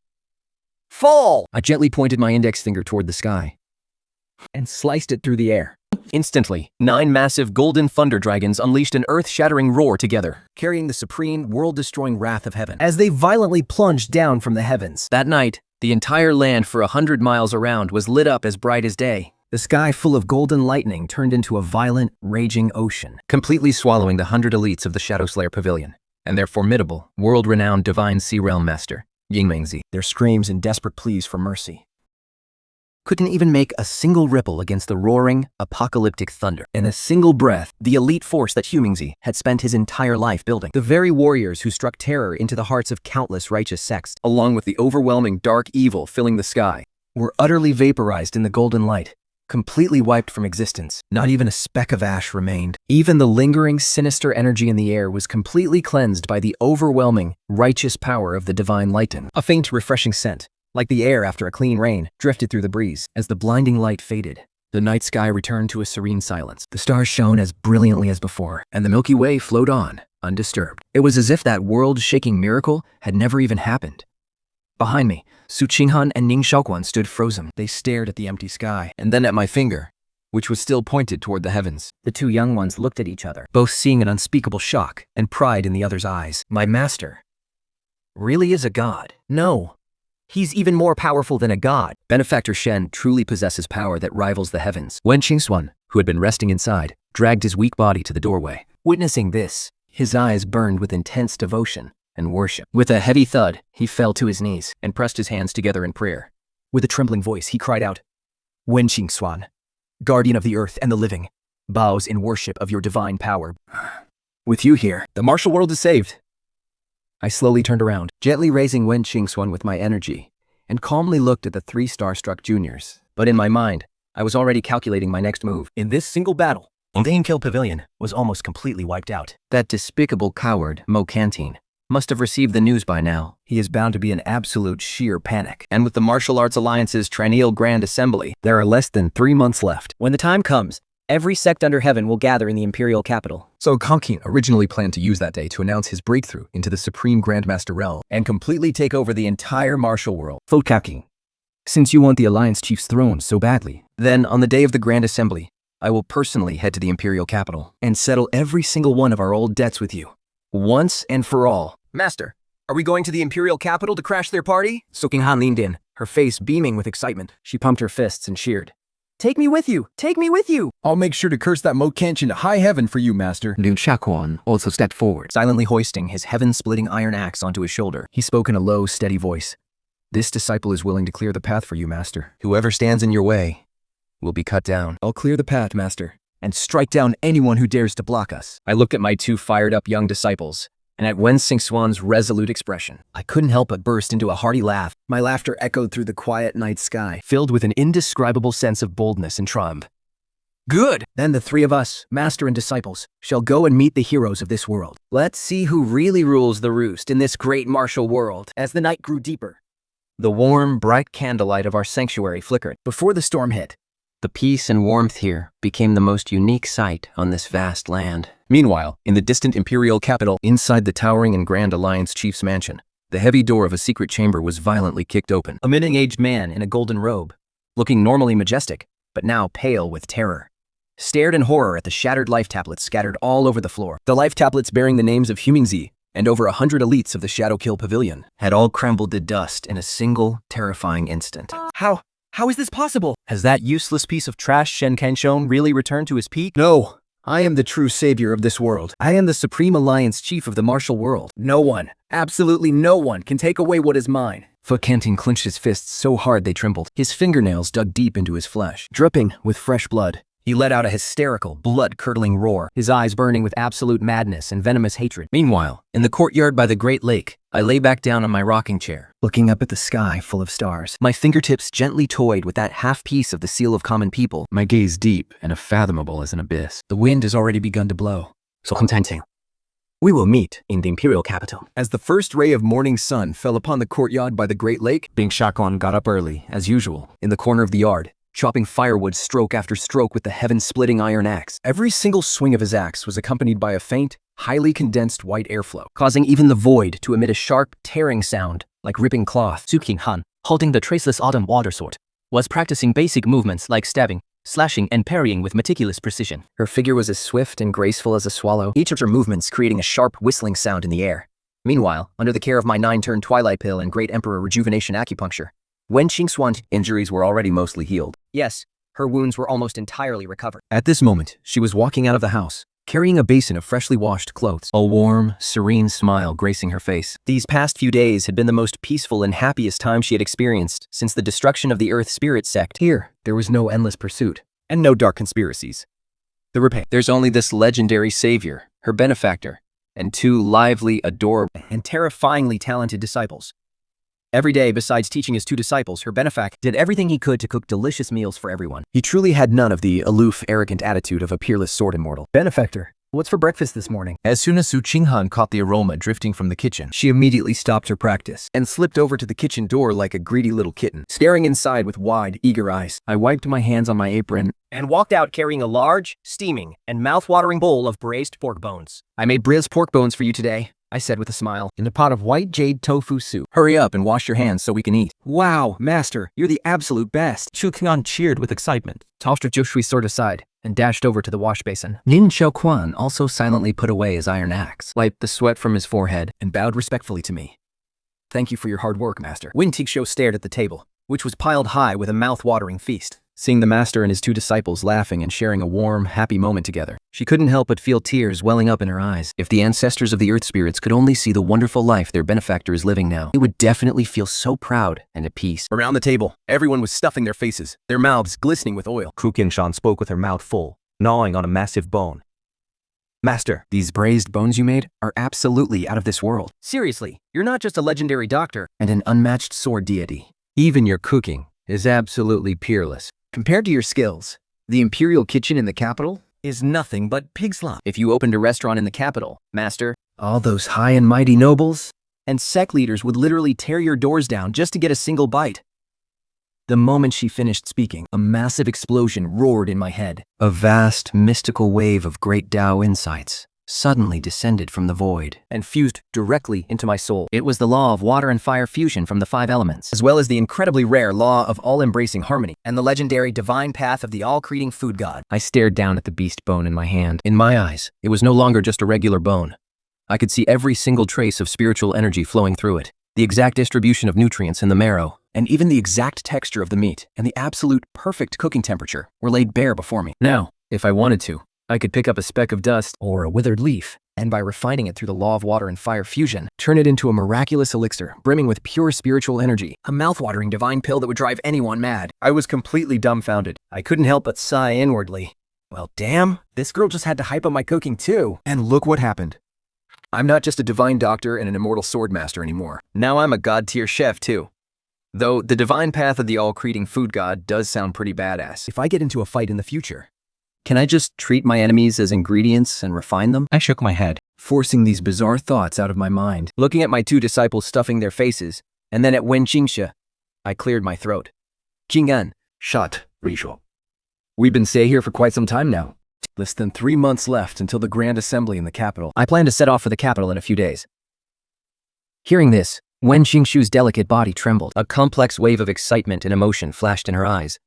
Fall! I gently pointed my index finger toward the sky and sliced it through the air.
Instantly, 9 massive golden thunder dragons unleashed an earth-shattering roar together,
Carrying the supreme, world-destroying wrath of heaven, as they violently plunged down from the heavens.
That night, the entire land for 100 miles around was lit up as bright as day.
The sky full of golden lightning turned into a violent, raging ocean, completely swallowing the 100 elites of the Shadow Slayer Pavilion and their formidable, world-renowned divine sea realm master, Yingmengzi. Their screams and desperate pleas for mercy couldn't even make a single ripple against the roaring, apocalyptic thunder. In a single breath, the elite force that Yingmengzi had spent his entire life building, the very warriors who struck terror into the hearts of countless righteous sects, along with the overwhelming dark evil filling the sky, were utterly vaporized in the golden light, completely wiped from existence. Not even a speck of ash remained. Even the lingering, sinister energy in the air was completely cleansed by the overwhelming, righteous power of the divine lighten. A faint, refreshing scent, like the air after a clean rain, drifted through the breeze. As the blinding light faded, the night sky returned to a serene silence. The stars shone as brilliantly as before, and the Milky Way flowed on, undisturbed. It was as if that world-shaking miracle had never even happened. Behind me, Su Qinghan and Ning Shaoquan stood frozen. They stared at the empty sky, and then at my finger, which was still pointed toward the heavens. The two young ones looked at each other, both seeing an unspeakable shock and pride in the other's eyes. My master really is a god. No. He's even more powerful than a god. Benefactor Shen truly possesses power that rivals the heavens. Wen Qingxuan, who had been resting inside, dragged his weak body to the doorway. Witnessing this, his eyes burned with intense devotion and worship. With a heavy thud, he fell to his knees and pressed his hands together in prayer. With a trembling voice, he cried out, Wen Qingxuan, guardian of the earth and the living, bows in worship of your divine power. With you here, the martial world is saved. I slowly turned around, gently raising Wen Qingxuan with my energy, and calmly looked at the three starstruck juniors. But in my mind, I was already calculating my next move. In this single battle, the Inkill Pavilion was almost completely wiped out. That despicable coward, Mo Canteen, must have received the news by now. He is bound to be in absolute sheer panic. And with the Martial Arts Alliance's Triennial Grand Assembly, there are less than 3 months left. When the time comes, every sect under heaven will gather in the imperial capital.
So Kankin originally planned to use that day to announce his breakthrough into the Supreme Grandmaster realm and completely take over the entire martial world.
Vote Kankin, since you want the Alliance Chief's throne so badly, then on the day of the Grand Assembly, I will personally head to the imperial capital and settle every single one of our old debts with you, once and for all. Master, are we going to the imperial capital to crash their party? Su Qinghan leaned in, her face beaming with excitement. She pumped her fists and cheered. Take me with you! Take me with you!
I'll make sure to curse that Mo Kenshin to high heaven for you, Master.
Liu Shakuan also stepped forward.
Silently hoisting his heaven-splitting iron axe onto his shoulder, he spoke in a low, steady voice. This disciple is willing to clear the path for you, Master. Whoever stands in your way will be cut down. I'll clear the path, Master, and strike down anyone who dares to block us. I looked at my two fired-up young disciples, and at Wen Xingxuan's resolute expression, I couldn't help but burst into a hearty laugh. My laughter echoed through the quiet night sky, filled with an indescribable sense of boldness and triumph. Good! Then the three of us, master and disciples, shall go and meet the heroes of this world. Let's see who really rules the roost in this great martial world. As the night grew deeper, the warm, bright candlelight of our sanctuary flickered. Before the storm hit, the peace and warmth here became the most unique sight on this vast land. Meanwhile, in the distant imperial capital, inside the towering and grand Alliance Chief's mansion, the heavy door of a secret chamber was violently kicked open. A middle-aged man in a golden robe, looking normally majestic, but now pale with terror, stared in horror at the shattered life tablets scattered all over the floor. The life tablets bearing the names of Yingmengzi and over 100 elites of the Shadowkill Pavilion had all crumbled to dust in a single, terrifying instant. How is this possible? Has that useless piece of trash Shen Kanshon really returned to his peak? No. I am the true savior of this world. I am the Supreme Alliance Chief of the martial world. No one, absolutely no one, can take away what is mine. Fu Canting clenched his fists so hard they trembled. His fingernails dug deep into his flesh, dripping with fresh blood. He let out a hysterical, blood-curdling roar, his eyes burning with absolute madness and venomous hatred. Meanwhile, in the courtyard by the Great Lake, I lay back down on my rocking chair, looking up at the sky full of stars. My fingertips gently toyed with that half-piece of the seal of common people, my gaze deep and unfathomable as an abyss. The wind has already begun to blow. So we will meet in the imperial capital. As the first ray of morning sun fell upon the courtyard by the Great Lake, Bing Shakon got up early, as usual, in the corner of the yard, chopping firewood stroke after stroke with the heaven-splitting iron axe. Every single swing of his axe was accompanied by a faint, highly condensed white airflow, causing even the void to emit a sharp, tearing sound like ripping cloth.
Su Qinghan, holding the traceless autumn water sword, was practicing basic movements like stabbing, slashing, and parrying with meticulous precision.
Her figure was as swift and graceful as a swallow, each of her movements creating a sharp, whistling sound in the air. Meanwhile, under the care of my 9-turn Twilight Pill and Great Emperor Rejuvenation Acupuncture, Wen Qingxuan's injuries were already mostly healed. Yes,
Her wounds were almost entirely recovered.
At this moment, she was walking out of the house, carrying a basin of freshly washed clothes,
A warm, serene smile gracing her face. These past few days had been the most peaceful and happiest time she had experienced since the destruction of the Earth Spirit sect.
Here, there was no endless pursuit, and no dark conspiracies.
There's only this legendary savior, her benefactor, and two lively, adorable,
and terrifyingly talented disciples. Every day, besides teaching his two disciples, her benefactor did everything he could to cook delicious meals for everyone. He truly had none of the aloof, arrogant attitude of a peerless sword immortal. Benefactor, what's for breakfast this morning?
As soon as Su Qinghan caught the aroma drifting from the kitchen,
She immediately stopped her practice and slipped over to the kitchen door like a greedy little kitten, staring inside with wide, eager eyes. I wiped my hands on my apron
And walked out carrying a large, steaming, and mouth-watering bowl of braised pork bones.
I made braised pork bones for you today, I said with a smile, in a pot of white jade tofu soup. Hurry up and wash your hands so we can eat. Wow, master, you're the absolute best.
Chu Qing'an cheered with excitement.
Tossed Joshui sword aside and dashed over to the wash basin.
Nin Xiaoquan also silently put away his iron axe, wiped the sweat from his forehead,
And bowed respectfully to me. Thank you for your hard work, master. Wen Tixio stared at the table, which was piled high with a mouth-watering feast. Seeing the master and his two disciples laughing and sharing a warm, happy moment together,
she couldn't help but feel tears welling up in her eyes. If the ancestors of the Earth Spirits could only see the wonderful life their benefactor is living now, they would definitely feel so proud and at peace.
around the table, everyone was stuffing their faces, their mouths glistening with oil.
Ku Qingshan spoke with her mouth full, gnawing on a massive bone. Master,
These braised bones you made are absolutely out of this world,
Seriously, you're not just a legendary doctor.
and an unmatched sword deity. Even your cooking is absolutely peerless.
Compared to your skills, the imperial kitchen in the capital is nothing but pig slop.
If you opened a restaurant in the capital, master,
All those high and mighty nobles and sect leaders would literally tear your doors down just to get a single bite. The moment she finished speaking, a massive explosion roared in my head.
a vast, mystical wave of great Tao insights suddenly descended from the void.
And fused directly into my soul,
It was the law of water and fire fusion from the 5 elements.
as well as the incredibly rare law of all-embracing harmony and the legendary divine path of the all-creating food god.
I stared down at the beast bone in my hand. In my eyes, it was no longer just a regular bone. I could see every single trace of spiritual energy flowing through it, the exact distribution of nutrients in the marrow,
And even the exact texture of the meat and the absolute perfect cooking temperature were laid bare before me. Now, if I wanted to, I could pick up a speck of dust or a withered leaf, and by refining it through the law of water and fire fusion, turn it into a miraculous elixir brimming with pure spiritual energy, a mouth-watering divine pill that would drive anyone mad. I was completely dumbfounded. I couldn't help but sigh inwardly. Well, damn, this girl just had to hype up my cooking too. And look what happened. I'm not just a divine doctor and an immortal sword master anymore. Now I'm a god-tier chef too. Though the divine path of the all-creating food god does sound pretty badass. If I get into a fight in the future,
Can I just treat my enemies as ingredients and refine them?
I shook my head.
forcing these bizarre thoughts out of my mind. Looking at my two disciples stuffing their faces, and then at Wen Qingxia, I cleared my throat. Qing'an,
Shut, Rachel.
we've been staying here for quite some time now. Less than 3 months left until the grand assembly in the capital. I plan to set off for the capital in a few days. Hearing this, Wen Xingshu's delicate body trembled.
A complex wave of excitement and emotion flashed in her eyes.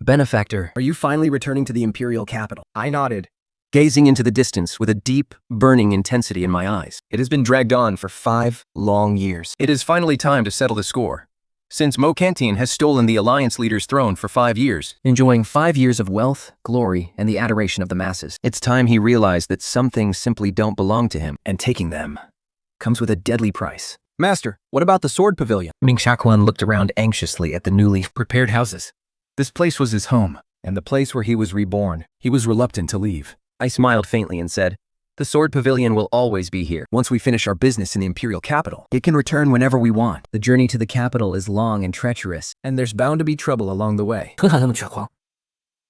Benefactor,
Are you finally returning to the imperial capital? I nodded,
gazing into the distance with a deep, burning intensity in my eyes.
It has been dragged on for 5 long years. It is finally time to settle the score. Since Mo Canteen has stolen the Alliance leader's throne for 5 years, enjoying 5 years of wealth, glory, and the adoration of the masses,
It's time he realized that some things simply don't belong to him.
and taking them comes with a deadly price. Master, what about the sword pavilion?
Ming Shakuan looked around anxiously at the newly
Prepared houses. This place was his home, and the place where he was reborn. He was reluctant to leave.
I smiled faintly and said, "The sword pavilion will always be here."
Once we finish our business in the imperial capital, it can return whenever we want. The journey to the capital is long and treacherous, and there's bound to be trouble along the way.
可卡他们抓狂，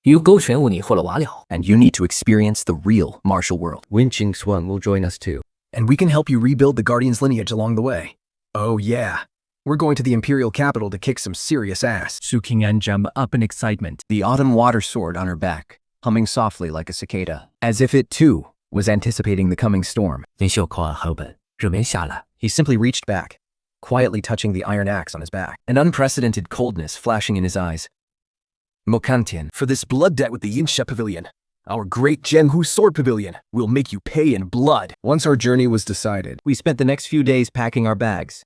要勾选我你或者瓦了。
And you need to experience the real martial world.
Wen Swan will join us too.
And we can help you rebuild the Guardian's lineage along the way. Oh yeah. We're going to the imperial capital to kick some serious ass.
Su Qing'an jumped up in excitement.
The autumn water sword on her back, humming softly like a cicada.
As if it too was anticipating the coming storm.
林秀扣耳后本，热门下来。
He simply reached back, quietly touching the iron axe on his back, an unprecedented coldness flashing in his eyes. Mokantian, for this blood debt with the Yinsha Pavilion, our great Zhenghu Sword Pavilion, will make you pay in blood. Once our journey was decided, we spent the next few days packing our bags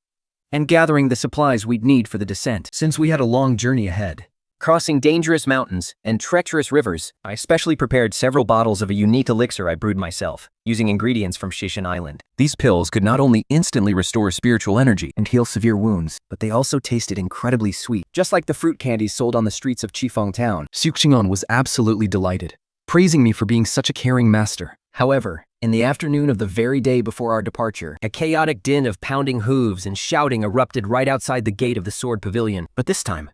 and gathering the supplies we'd need for the descent. Since we had a long journey ahead,
Crossing dangerous mountains and treacherous rivers, I specially prepared several bottles of a unique elixir I brewed myself, using ingredients from Shishan Island. These pills could not only instantly restore spiritual energy
and heal severe wounds, but they also tasted incredibly sweet, just like the fruit candies sold on the streets of Qifeng town. Su Qing'an was absolutely delighted, praising me for being such a caring master. However, in the afternoon of the very day before our departure,
a chaotic din of pounding hooves and shouting erupted right outside the gate of the Sword Pavilion.
but this time,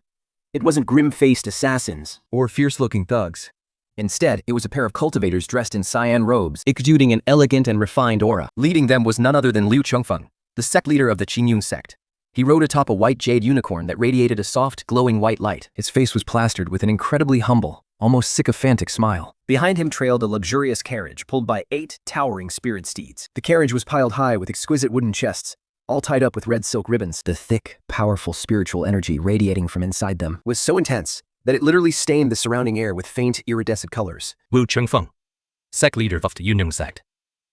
it wasn't grim-faced assassins
Or fierce-looking thugs.
Instead, it was a pair of cultivators dressed in cyan robes,
Exuding an elegant and refined aura.
Leading them was none other than Liu Chengfeng, the sect leader of the Qingyun sect. He rode atop a white jade unicorn that radiated a soft, glowing white light. His face was plastered with an incredibly humble, almost sycophantic smile.
Behind him trailed a luxurious carriage pulled by 8 towering spirit steeds.
The carriage was piled high with exquisite wooden chests, all tied up with red silk ribbons. The thick, powerful spiritual energy radiating from inside them was so intense that it literally stained the surrounding air with faint, iridescent colors.
Wu Chengfeng, sect leader of the Yunong sect,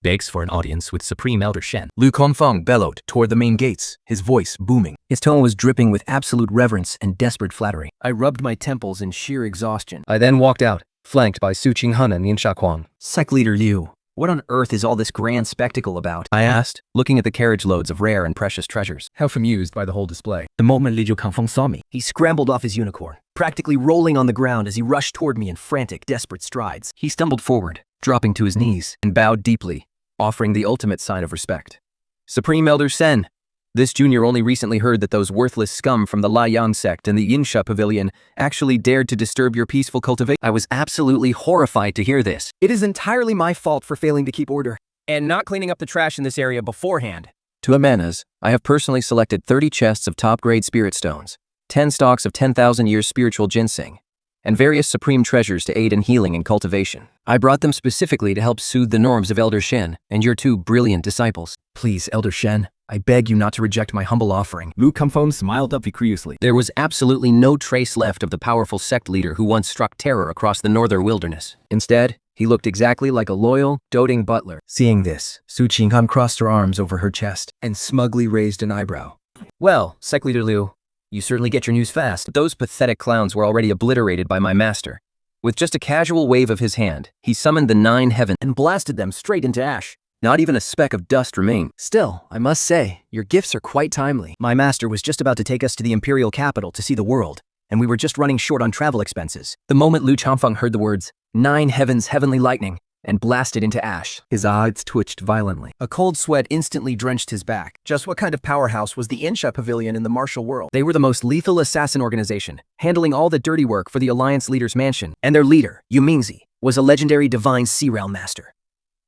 begs for an audience with Supreme Elder Shen.
Liu Confeng bellowed toward the main gates, his voice booming. His tone was dripping with absolute reverence and desperate flattery. I rubbed my temples in sheer exhaustion.
I then walked out, flanked by Su Qinghan and Yin Shakuang.
Sect leader Liu, what on earth is all this grand spectacle about? I asked, looking at the carriage loads of rare and precious treasures.
Half amused by the whole display.
The moment Liu Confeng saw me,
He scrambled off his unicorn, practically rolling on the ground as he rushed toward me in frantic, desperate strides.
He stumbled forward, dropping to his knees, and bowed deeply, offering the ultimate sign of respect. Supreme Elder Sen, this junior only recently heard that those worthless scum from the Laiyang sect and the Yinsha Pavilion actually dared to disturb your peaceful cultivation. I was absolutely horrified to hear this.
It is entirely my fault for failing to keep order.
And not cleaning up the trash in this area beforehand.
To Amanas, I have personally selected 30 chests of top-grade spirit stones, 10 stalks of 10,000 years spiritual ginseng, and various supreme treasures to aid in healing and cultivation. I brought them specifically to help soothe the norms of Elder Shen and your 2 brilliant disciples. Please, Elder Shen, I beg you not to reject my humble offering.
Liu Confeng smiled obsequiously.
There was absolutely no trace left of the powerful sect leader who once struck terror across the northern wilderness. Instead, he looked exactly like a loyal, doting butler. Seeing this, Su Qinghan crossed her arms over her chest and smugly raised an eyebrow. Well, Sect Leader Liu, you certainly get your news fast. Those pathetic clowns were already obliterated by my master. With just a casual wave of his hand, he summoned the 9 heavens
And blasted them straight into ash.
Not even a speck of dust remained. Still, I must say, your gifts are quite timely.
My master was just about to take us to the imperial capital to see the world, and we were just running short on travel expenses.
The moment Liu Changfeng heard the words, 9 heavens heavenly lightning, and blasted into ash, his eyes twitched violently.
A cold sweat instantly drenched his back. Just what kind of powerhouse was the Insha Pavilion in the martial world?
They were the most lethal assassin organization, handling all the dirty work for the Alliance leader's mansion.
And their leader, Yumingzi, was a legendary divine sea realm master.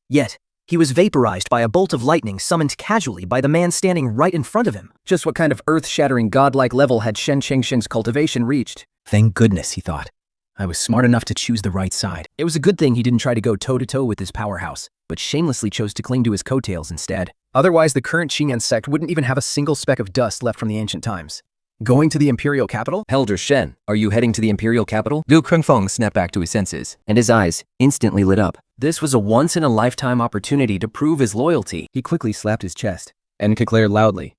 Yet, he was vaporized by a bolt of lightning summoned casually by the man standing right in front of him.
Just what kind of earth-shattering godlike level had Shen Chengshen's cultivation reached? Thank goodness, he thought. I was smart enough to choose the right side. It was a good thing he didn't try to go toe-to-toe with this powerhouse, but shamelessly chose to cling to his coattails instead. Otherwise, the current Qingyan sect wouldn't even have a single speck of dust left from the ancient times. Going to the imperial capital? Elder Shen, are you heading to the imperial capital? Liu Confeng snapped back to his senses, and his eyes instantly lit up. This was a once-in-a-lifetime opportunity to prove his loyalty. He quickly slapped his chest and declared loudly,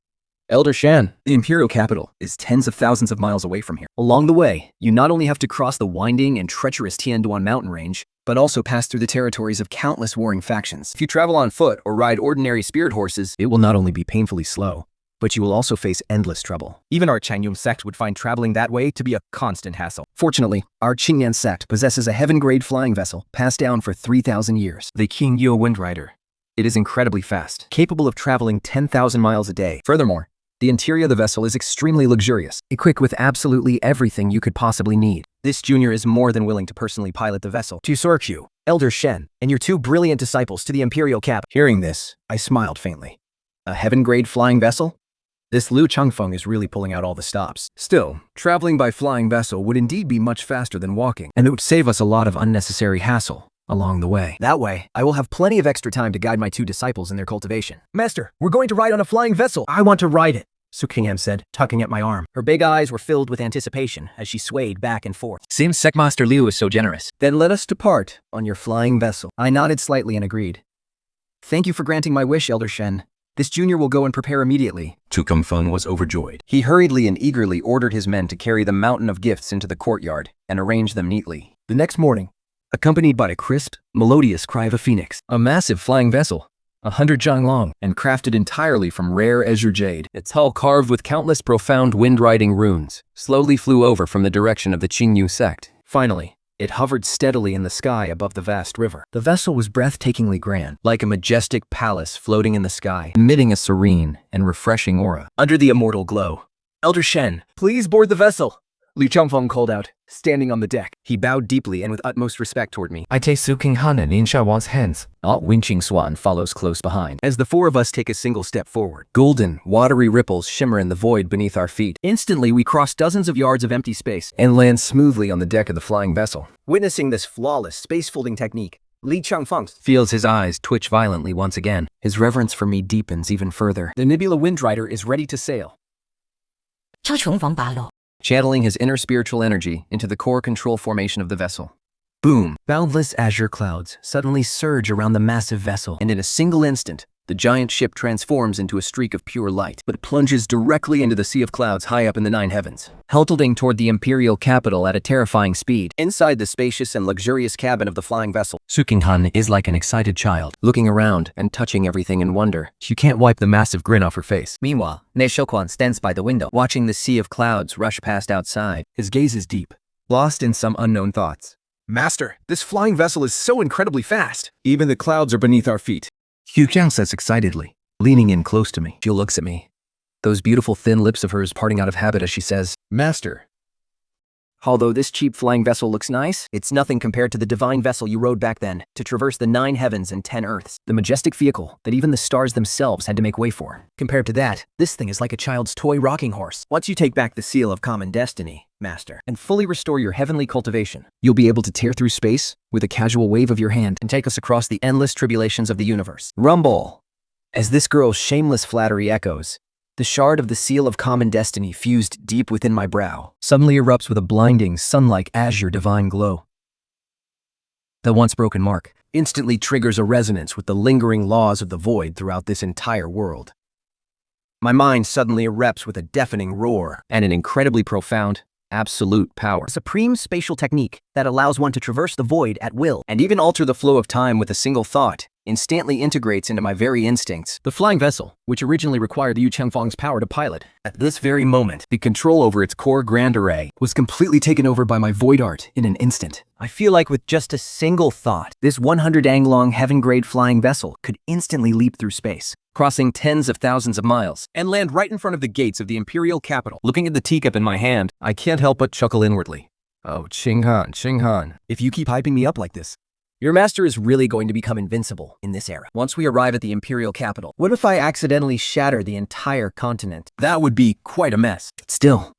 Elder Shen, the imperial capital is tens of thousands of miles away from here. Along the way, you not only have to cross the winding and treacherous Tianduan mountain range, but also pass through the territories of countless warring factions. If you travel on foot or ride ordinary spirit horses, it will not only be painfully slow, but you will also face endless trouble. Even our Changyum sect would find traveling that way to be a constant hassle. Fortunately, our Qingyan sect possesses a heaven-grade flying vessel passed down for 3,000 years, the Qingyu Windrider. It is incredibly fast, capable of traveling 10,000 miles a day. Furthermore, the interior of the vessel is extremely luxurious, equipped with absolutely everything you could possibly need. This junior is more than willing to personally pilot the vessel to Sorkyu, Elder Shen, and your 2 brilliant disciples to the imperial capital. Hearing this, I smiled faintly. A heaven-grade flying vessel? This Liu Changfeng is really pulling out all the stops. Still, traveling by flying vessel would indeed be much faster than walking, and it would save us a lot of unnecessary hassle along the way.
That way, I will have plenty of extra time to guide my 2 disciples in their cultivation. Master, we're going to ride on a flying vessel. I want to ride it, Su Qinghan said, tugging at my arm. Her big eyes were filled with anticipation as she swayed back and forth.
Seems Secmaster Liu is so generous. Then let us depart on your flying vessel. I nodded slightly and agreed. Thank you for granting my wish, Elder Shen. This junior will go and prepare immediately.
Chu Kengfeng was overjoyed.
He hurriedly and eagerly ordered his men to carry the mountain of gifts into the courtyard and arrange them neatly.
The next morning, accompanied by a crisp, melodious cry of a phoenix, a massive flying vessel, 100 zhang long,
and crafted entirely from rare azure jade, its hull carved with countless profound wind-riding runes, slowly flew over from the direction of the Qingyu sect.
Finally, it hovered steadily in the sky above the vast river. The vessel was breathtakingly grand,
Like a majestic palace floating in the sky, emitting a serene and refreshing aura.
under the immortal glow. Elder Shen, please board the vessel, Li Changfeng called out, standing on the deck.
He bowed deeply and with utmost respect toward me.
I take Su Qinghan and Insha Wang's hands.
Wing Swan follows close behind.
As the four of us take a single step forward, golden, watery ripples shimmer in the void beneath our feet.
Instantly, we cross dozens of yards of empty space
And land smoothly on the deck of the flying vessel.
Witnessing this flawless space-folding technique, Li Changfeng
Feels his eyes twitch violently once again. His reverence for me deepens even further.
The Nebula Windrider is ready to sail.
Channeling his inner spiritual energy into the core control formation of the vessel. Boom!
Boundless azure clouds suddenly surge around the massive vessel,
And in a single instant, the giant ship transforms into a streak of pure light, but plunges directly into the sea of clouds high up in the 9 heavens,
hurtling toward the imperial capital at a terrifying speed.
inside the spacious and luxurious cabin of the flying vessel.
Su Qinghan is like an excited child.
looking around and touching everything in wonder.
She can't wipe the massive grin off her face.
Meanwhile, Ne Shouquan stands by the window.
Watching the sea of clouds rush past outside,
His gaze is deep.
lost in some unknown thoughts.
Master, this flying vessel is so incredibly fast. Even the clouds are beneath our feet.
Hu Jiang says excitedly, leaning in close to me.
She looks at me, those beautiful thin lips of hers parting out of habit as she says,
Master,
Although this cheap flying vessel looks nice, it's nothing compared to the divine vessel you rode back then to traverse the 9 heavens and 10 earths.
The majestic vehicle that even the stars themselves had to make way for. Compared to that, this thing is like a child's toy rocking horse.
Once you take back the seal of common destiny, Master, and fully restore your heavenly cultivation,
You'll be able to tear through space with a casual wave of your hand
and take us across the endless tribulations of the universe. Rumble! As this girl's shameless flattery echoes, the shard of the seal of common destiny fused deep within my brow
suddenly erupts with a blinding, sun-like azure divine glow. The once broken mark
instantly triggers a resonance with the lingering laws of the void throughout this entire world. My mind suddenly erupts with a deafening roar
and an incredibly profound, absolute power.
a supreme spatial technique that allows one to traverse the void at will and even alter the flow of time with a single thought, instantly integrates into my very instincts.
The flying vessel, which originally required Yu Changfeng's power to pilot,
At this very moment,
The control over its core grand array
was completely taken over by my void art in an instant.
I feel like with just a single thought, this 100-ang-long heaven-grade flying vessel could instantly leap through space,
crossing tens of thousands of miles,
and land right in front of the gates of the imperial capital.
Looking at the teacup in my hand, I can't help but chuckle inwardly.
Oh, Qinghan, Qinghan.
If you keep hyping me up like this,
your master is really going to become invincible in this era. Once we arrive at the imperial capital, what if I accidentally shatter the entire continent?
That would be quite a mess.
Still,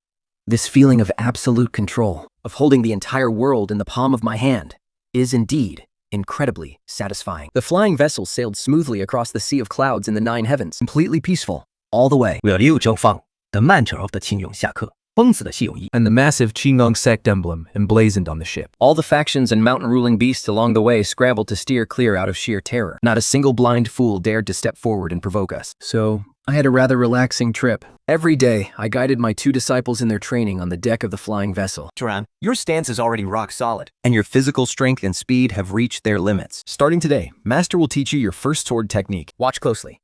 this feeling of absolute control, of holding the entire world in the palm of my hand, is indeed incredibly satisfying. The flying vessel sailed smoothly across the sea of clouds in the 9 heavens, completely peaceful, all the way.
我六周放的漫长 of the 亲勇下课，崩死的西游记。
And the massive Qingong sect emblem emblazoned on the ship.
All the factions and mountain-ruling beasts along the way scrambled to steer clear out of sheer terror. Not a single blind fool dared to step forward and provoke us.
so I had a rather relaxing trip. Every day, I guided my 2 disciples in their training on the deck of the flying vessel.
Turan, your stance is already rock solid.
And your physical strength and speed have reached their limits.
Starting today, Master will teach you your first sword technique.
Watch closely.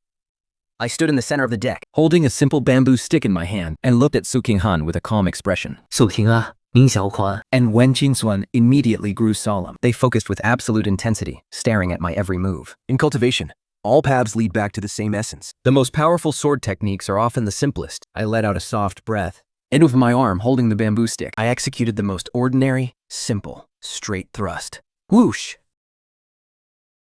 I stood in the center of the deck,
Holding a simple bamboo stick in my hand,
And looked at Su Qinghan with a calm expression.
素婷啊，宁小款。
and Wen Qingsuan immediately grew solemn.
They focused with absolute intensity, staring at my every move.
In cultivation, all paths lead back to the same essence.
The most powerful sword techniques are often the simplest.
I let out a soft breath, and with my arm holding the bamboo stick,
I executed the most ordinary, simple, straight thrust. Whoosh!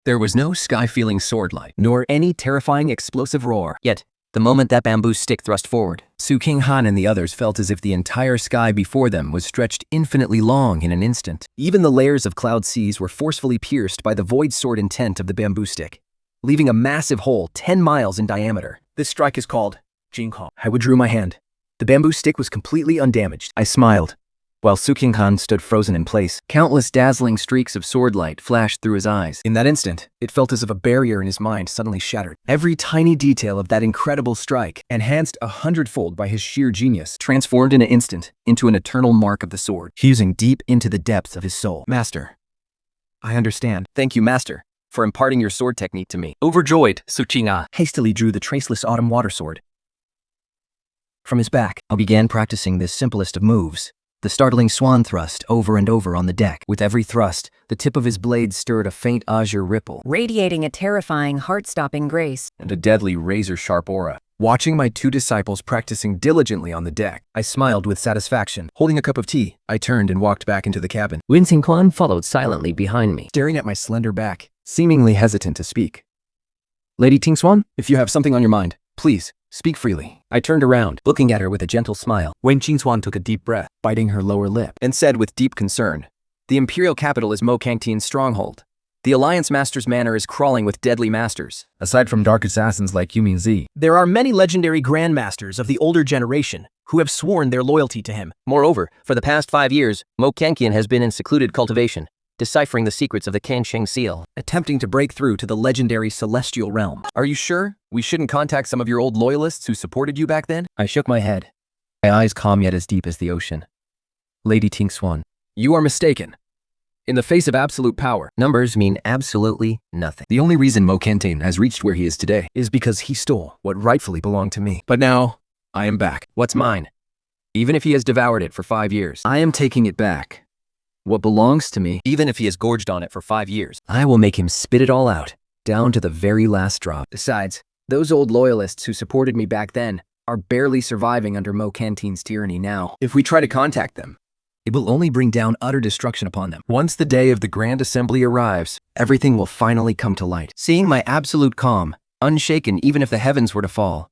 There was no sky-feeling sword light.
Nor any terrifying explosive roar.
Yet, the moment that bamboo stick thrust forward,
Su Qinghan and the others felt as if the entire sky before them was stretched infinitely long in an instant.
Even the layers of cloud seas were forcefully pierced by the void sword intent of the bamboo stick, leaving a massive hole 10 miles in diameter. This strike is called Jingkong. I withdrew my hand. The bamboo stick was completely undamaged.
I smiled, while Su Qinghan stood frozen in place. Countless dazzling streaks of sword light flashed through his eyes. In that instant, it felt as if a barrier in his mind suddenly shattered. Every tiny detail of that incredible strike, enhanced 100-fold by his sheer genius, transformed in an instant into an eternal mark of the sword, fusing deep into the depths of his soul. Master, I understand.
Thank you, Master, for imparting your sword technique to me. Overjoyed, Su Qing'an
Hastily drew the traceless autumn water sword from his back.
I began practicing this simplest of moves, the startling swan thrust, over and over on the deck. With every thrust, the tip of his blade stirred a faint azure ripple,
radiating a terrifying, heart-stopping grace.
and a deadly razor-sharp aura. Watching my two disciples practicing diligently on the deck, I smiled with satisfaction. Holding a cup of tea, I turned and walked back into the cabin,
Wen Qingquan followed silently behind me.
staring at my slender back, seemingly hesitant to speak. Lady Tingswan, if you have something on your mind, please, speak freely. I turned around, looking at her with a gentle smile,
Wen Qingzuan took a deep breath.
biting her lower lip, and said with deep concern, "The imperial capital is Mo Kangtian's stronghold. The Alliance Master's manor is crawling with deadly masters. Aside from dark assassins like Yu Mingzi,
There are many legendary grandmasters of the older generation who have sworn their loyalty to him.
Moreover, for the past 5 years, Mo Kangtian has been in secluded cultivation, deciphering the secrets of the Kansheng seal.
Attempting to break through to the legendary celestial realm.
Are you sure we shouldn't contact some of your old loyalists who supported you back then?"
I shook my head, my eyes calm yet as deep as the ocean. Lady Tingswan,
You are mistaken. In the face of absolute power,
Numbers mean absolutely nothing.
the only reason Mo Kangtian has reached where he is today is because he stole what rightfully belonged to me. But now, I am back. What's mine? Even if he has devoured it for 5 years.
I am taking it back. What belongs to me,
Even if he has gorged on it for 5 years.
I will make him spit it all out, down to the very last drop. Besides, those old loyalists who supported me back then are barely surviving under Mo Kangtian's tyranny now.
If we try to contact them,
It will only bring down utter destruction upon them.
once the day of the Grand Assembly arrives,
Everything will finally come to light.
Seeing my absolute calm, unshaken even if the heavens were to fall,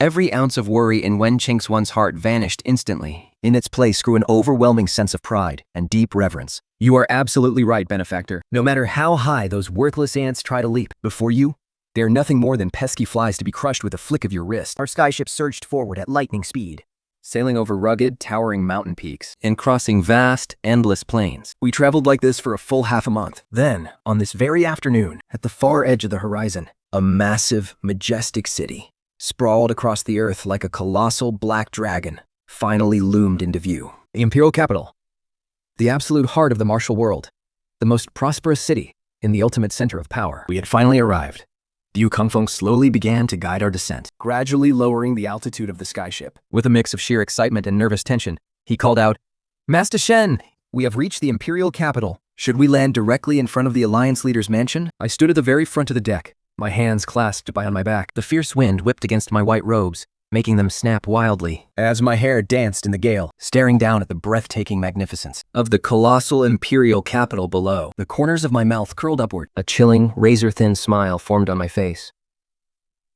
every ounce of worry in Wen Qingxuan's heart vanished instantly.
In its place grew an overwhelming sense of pride and deep reverence.
you are absolutely right, benefactor.
No matter how high those worthless ants try to leap,
Before you, they are nothing more than pesky flies to be crushed with a flick of your wrist.
our skyship surged forward at lightning speed.
Sailing over rugged, towering mountain peaks,
And crossing vast, endless plains.
we traveled like this for a full half a month.
Then, on this very afternoon,
At the far edge of the horizon, a massive, majestic city, sprawled across the earth like a colossal black dragon, finally loomed into view. The imperial capital, the absolute heart of the martial world, the most prosperous city in the ultimate center of power. We had finally arrived. Liu Kungfeng slowly began to guide our descent, gradually lowering the altitude of the skyship. With a mix of sheer excitement and nervous tension, he called out, "Master Shen, we have reached the imperial capital. Should we land directly in front of the Alliance leader's mansion?" I stood at the very front of the deck, my hands clasped on my back.
The fierce wind whipped against my white robes, making them snap wildly,
As my hair danced in the gale,
staring down at the breathtaking magnificence of the colossal imperial capital below.
the corners of my mouth curled upward.
A chilling, razor-thin smile formed on my face.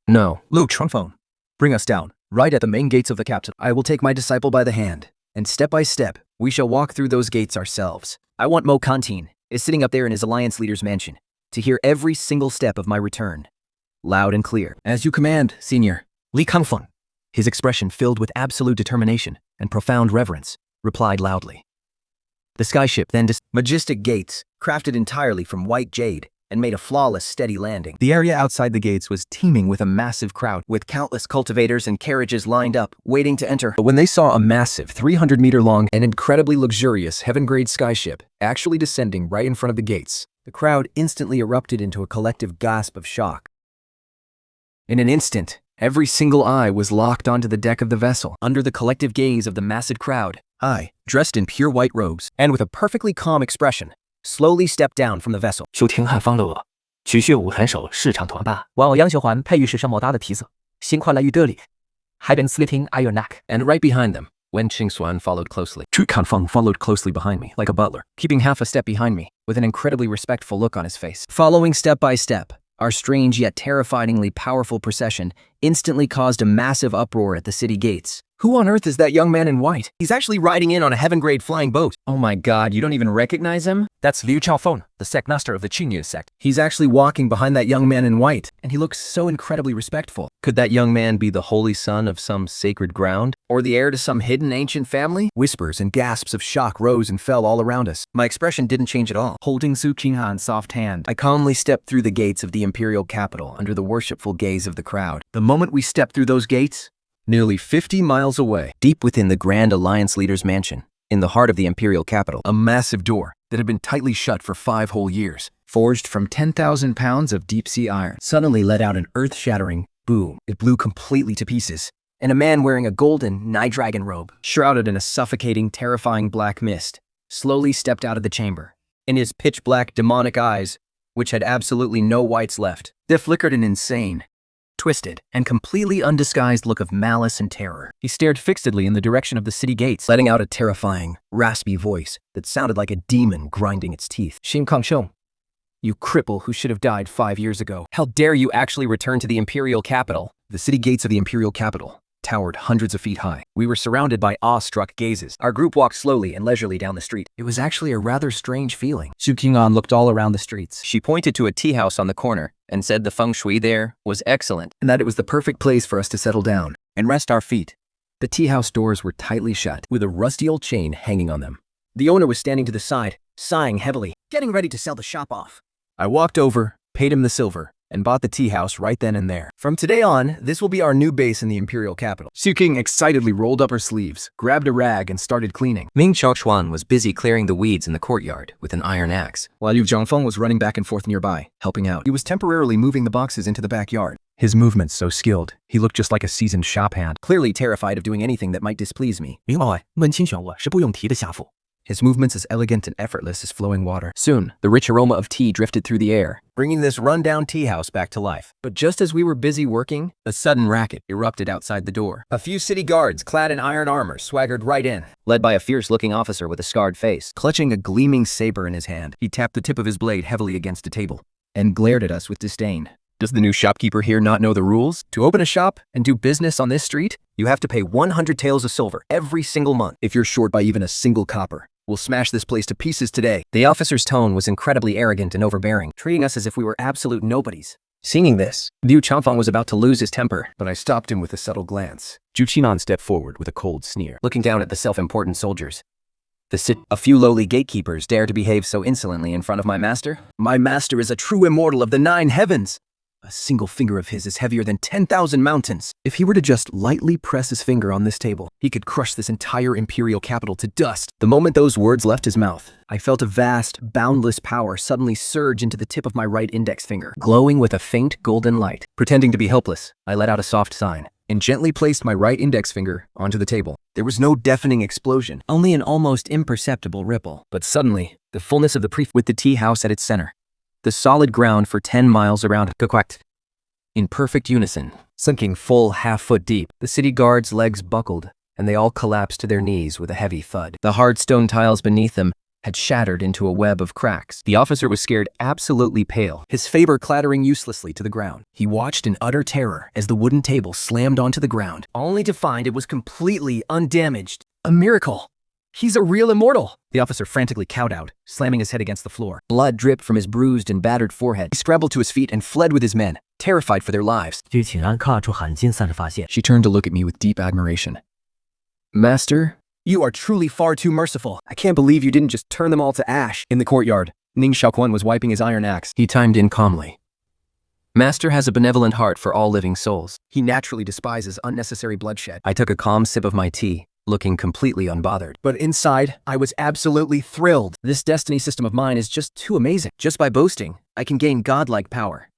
No,
Liu Kungfeng, bring us down, right at the main gates of the capital. I will take my disciple by the hand, and step by step, we shall walk through those gates ourselves. I want Mo Kangtian, is sitting up there in his Alliance leader's mansion, to hear every single step of my return. Loud and clear. As you command, Senior.
Li Kangfeng, his expression filled with absolute determination and profound reverence, replied loudly. The skyship then
Majestic gates, crafted entirely from white jade, and made a flawless, steady landing.
The area outside the gates was teeming with a massive crowd.
With countless cultivators and carriages lined up, waiting to enter. But when they saw a massive, 300-meter-long and incredibly luxurious heaven-grade skyship actually descending right in front of the gates, the crowd instantly erupted into a collective gasp of shock. In an instant, every single eye was locked onto the deck of the vessel. Under the collective gaze of the massive crowd, I, dressed in pure white robes, and with a perfectly calm expression, slowly stepped down from the vessel.
休听汉方的我，取血武狠手市场团霸。玩偶杨秀环配御史上莫大的蹄子，心快来于这里，还能 slitting at your neck。
and right behind them, Wen Qingxuan followed closely.
Chu Kanfeng followed closely behind me, like a butler, keeping half a step behind me, with an incredibly respectful look on his face. Following step by step, our strange yet terrifyingly powerful procession instantly caused a massive uproar at the city gates,
Who on earth is that young man in white? He's actually riding in on a heaven-grade flying boat.
Oh my god, you don't even recognize him?
That's Liu Chaofeng, the sect master of the Qingyu sect.
He's actually walking behind that young man in white, and he looks so incredibly respectful.
Could that young man be the holy son of some sacred ground?
Or the heir to some hidden ancient family? Whispers and gasps of shock rose and fell all around us. My expression didn't change at all.
Holding Su Qinghan's soft hand,
I calmly stepped through the gates of the imperial capital under the worshipful gaze of the crowd. The moment we stepped through those gates, nearly 50 miles away,
Deep within the Grand Alliance leader's mansion, in the heart of the imperial capital,
a massive door that had been tightly shut for 5 whole years,
forged from 10,000 pounds of deep-sea iron,
suddenly let out an earth-shattering boom. It blew completely to pieces, and a man wearing a golden night dragon robe, shrouded in a suffocating, terrifying black mist, slowly stepped out of the chamber. In his pitch-black, demonic eyes, which had absolutely no whites left, there flickered an insane, twisted, and completely undisguised look of malice and terror.
He stared fixedly in the direction of the city gates,
letting out a terrifying, raspy voice that sounded like a demon grinding its teeth.
Xin Kangsheng, you cripple who should have died 5 years ago.
how dare you actually return to the imperial capital?
The city gates of the imperial capital towered hundreds of feet high. We were surrounded by awe-struck gazes. Our group walked slowly and leisurely down the street. It was actually a rather strange feeling.
Su Qing'an looked all around the streets,
She pointed to a tea house on the corner and said the feng shui there was excellent.
And that it was the perfect place for us to settle down and rest our feet. The tea house doors were tightly shut, with a rusty old chain hanging on them. The owner was standing to the side, sighing heavily, getting ready to sell the shop off. I walked over, paid him the silver, and bought the tea house right then and there. From today on, this will be our new base in the imperial capital. Su King excitedly rolled up her sleeves, grabbed a rag, and started cleaning,
Ming Xiaochuan was busy clearing the weeds in the courtyard with an iron axe.
while Yu Zhongfeng was running back and forth nearby, helping out. He was temporarily moving the boxes into the backyard. His movements so skilled, he looked just like a seasoned shop hand, clearly terrified of doing anything that might displease me.
明白，问清选我是不用提的下妇。
His movements as elegant and effortless as flowing water.
Soon, the rich aroma of tea drifted through the air,
Bringing this run-down tea house back to life. But just as we were busy working, a sudden racket erupted outside the door. A few city guards clad in iron armor swaggered right in.
led by a fierce-looking officer with a scarred face.
Clutching a gleaming saber in his hand, he tapped the tip of his blade heavily against a table and glared at us with disdain. Does the new shopkeeper here not know the rules? To open a shop and do business on this street, you have to pay 100 taels of silver every single month. If you're short by even a single copper, we'll smash this place to pieces today.
The officer's tone was incredibly arrogant and overbearing,
Treating us as if we were absolute nobodies.
Seeing this, Liu Changfeng was about to lose his temper,
But I stopped him with a subtle glance. Zhu Qinan stepped forward with a cold sneer.
looking down at the self-important soldiers. A few lowly gatekeepers dare to behave so insolently in front of my master?
My master is a true immortal of the 9 heavens. A single finger of his is heavier than 10,000 mountains. If he were to just lightly press his finger on this table, he could crush this entire imperial capital to dust. The moment those words left his mouth, I felt a vast, boundless power suddenly surge into the tip of my right index finger,
Glowing with a faint golden light.
Pretending to be helpless, I let out a soft sign and gently placed my right index finger onto the table. There was no deafening explosion,
Only an almost imperceptible ripple.
but suddenly, the fullness of the with the tea house at its center.
The solid ground for 10 miles around quacked in perfect unison.
Sinking full half-foot deep, the city guards' legs buckled, and they all collapsed to their knees with a heavy thud.
The hard stone tiles beneath them had shattered into a web of cracks.
The officer was scared absolutely pale, his saber clattering uselessly to the ground. He watched in utter terror as the wooden table slammed onto the ground, only to find it was completely undamaged. A miracle! He's a real immortal! The officer frantically cowed out, slamming his head against the floor.
Blood dripped from his bruised and battered forehead.
He scrambled to his feet and fled with his men, terrified for their lives.
据请安看出罕见散的发现，
She turned to look at me with deep admiration.
Master?
You are truly far too merciful. I can't believe you didn't just turn them all to ash. In the courtyard, Ning Xiaoquan was wiping his iron axe.
He chimed in calmly. Master has a benevolent heart for all living souls.
He naturally despises unnecessary bloodshed.
I took a calm sip of my tea, looking completely unbothered.
But inside, I was absolutely thrilled. This destiny system of mine is just too amazing. Just by boasting, I can gain godlike power.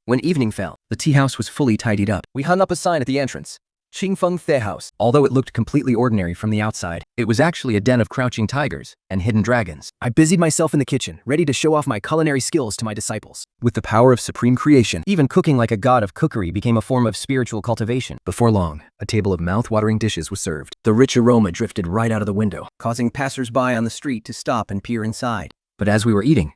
When evening fell, the tea house was fully tidied up. We hung up a sign at the entrance. Qingfeng The House. Although it looked completely ordinary from the outside, it was actually a den of crouching tigers and hidden dragons. I busied myself in the kitchen, ready to show off my culinary skills to my disciples. With the power of supreme creation, even cooking like a god of cookery became a form of spiritual cultivation. Before long, a table of mouth-watering dishes was served. The rich aroma drifted right out of the window, causing passers-by on the street to stop and peer inside. But as we were eating,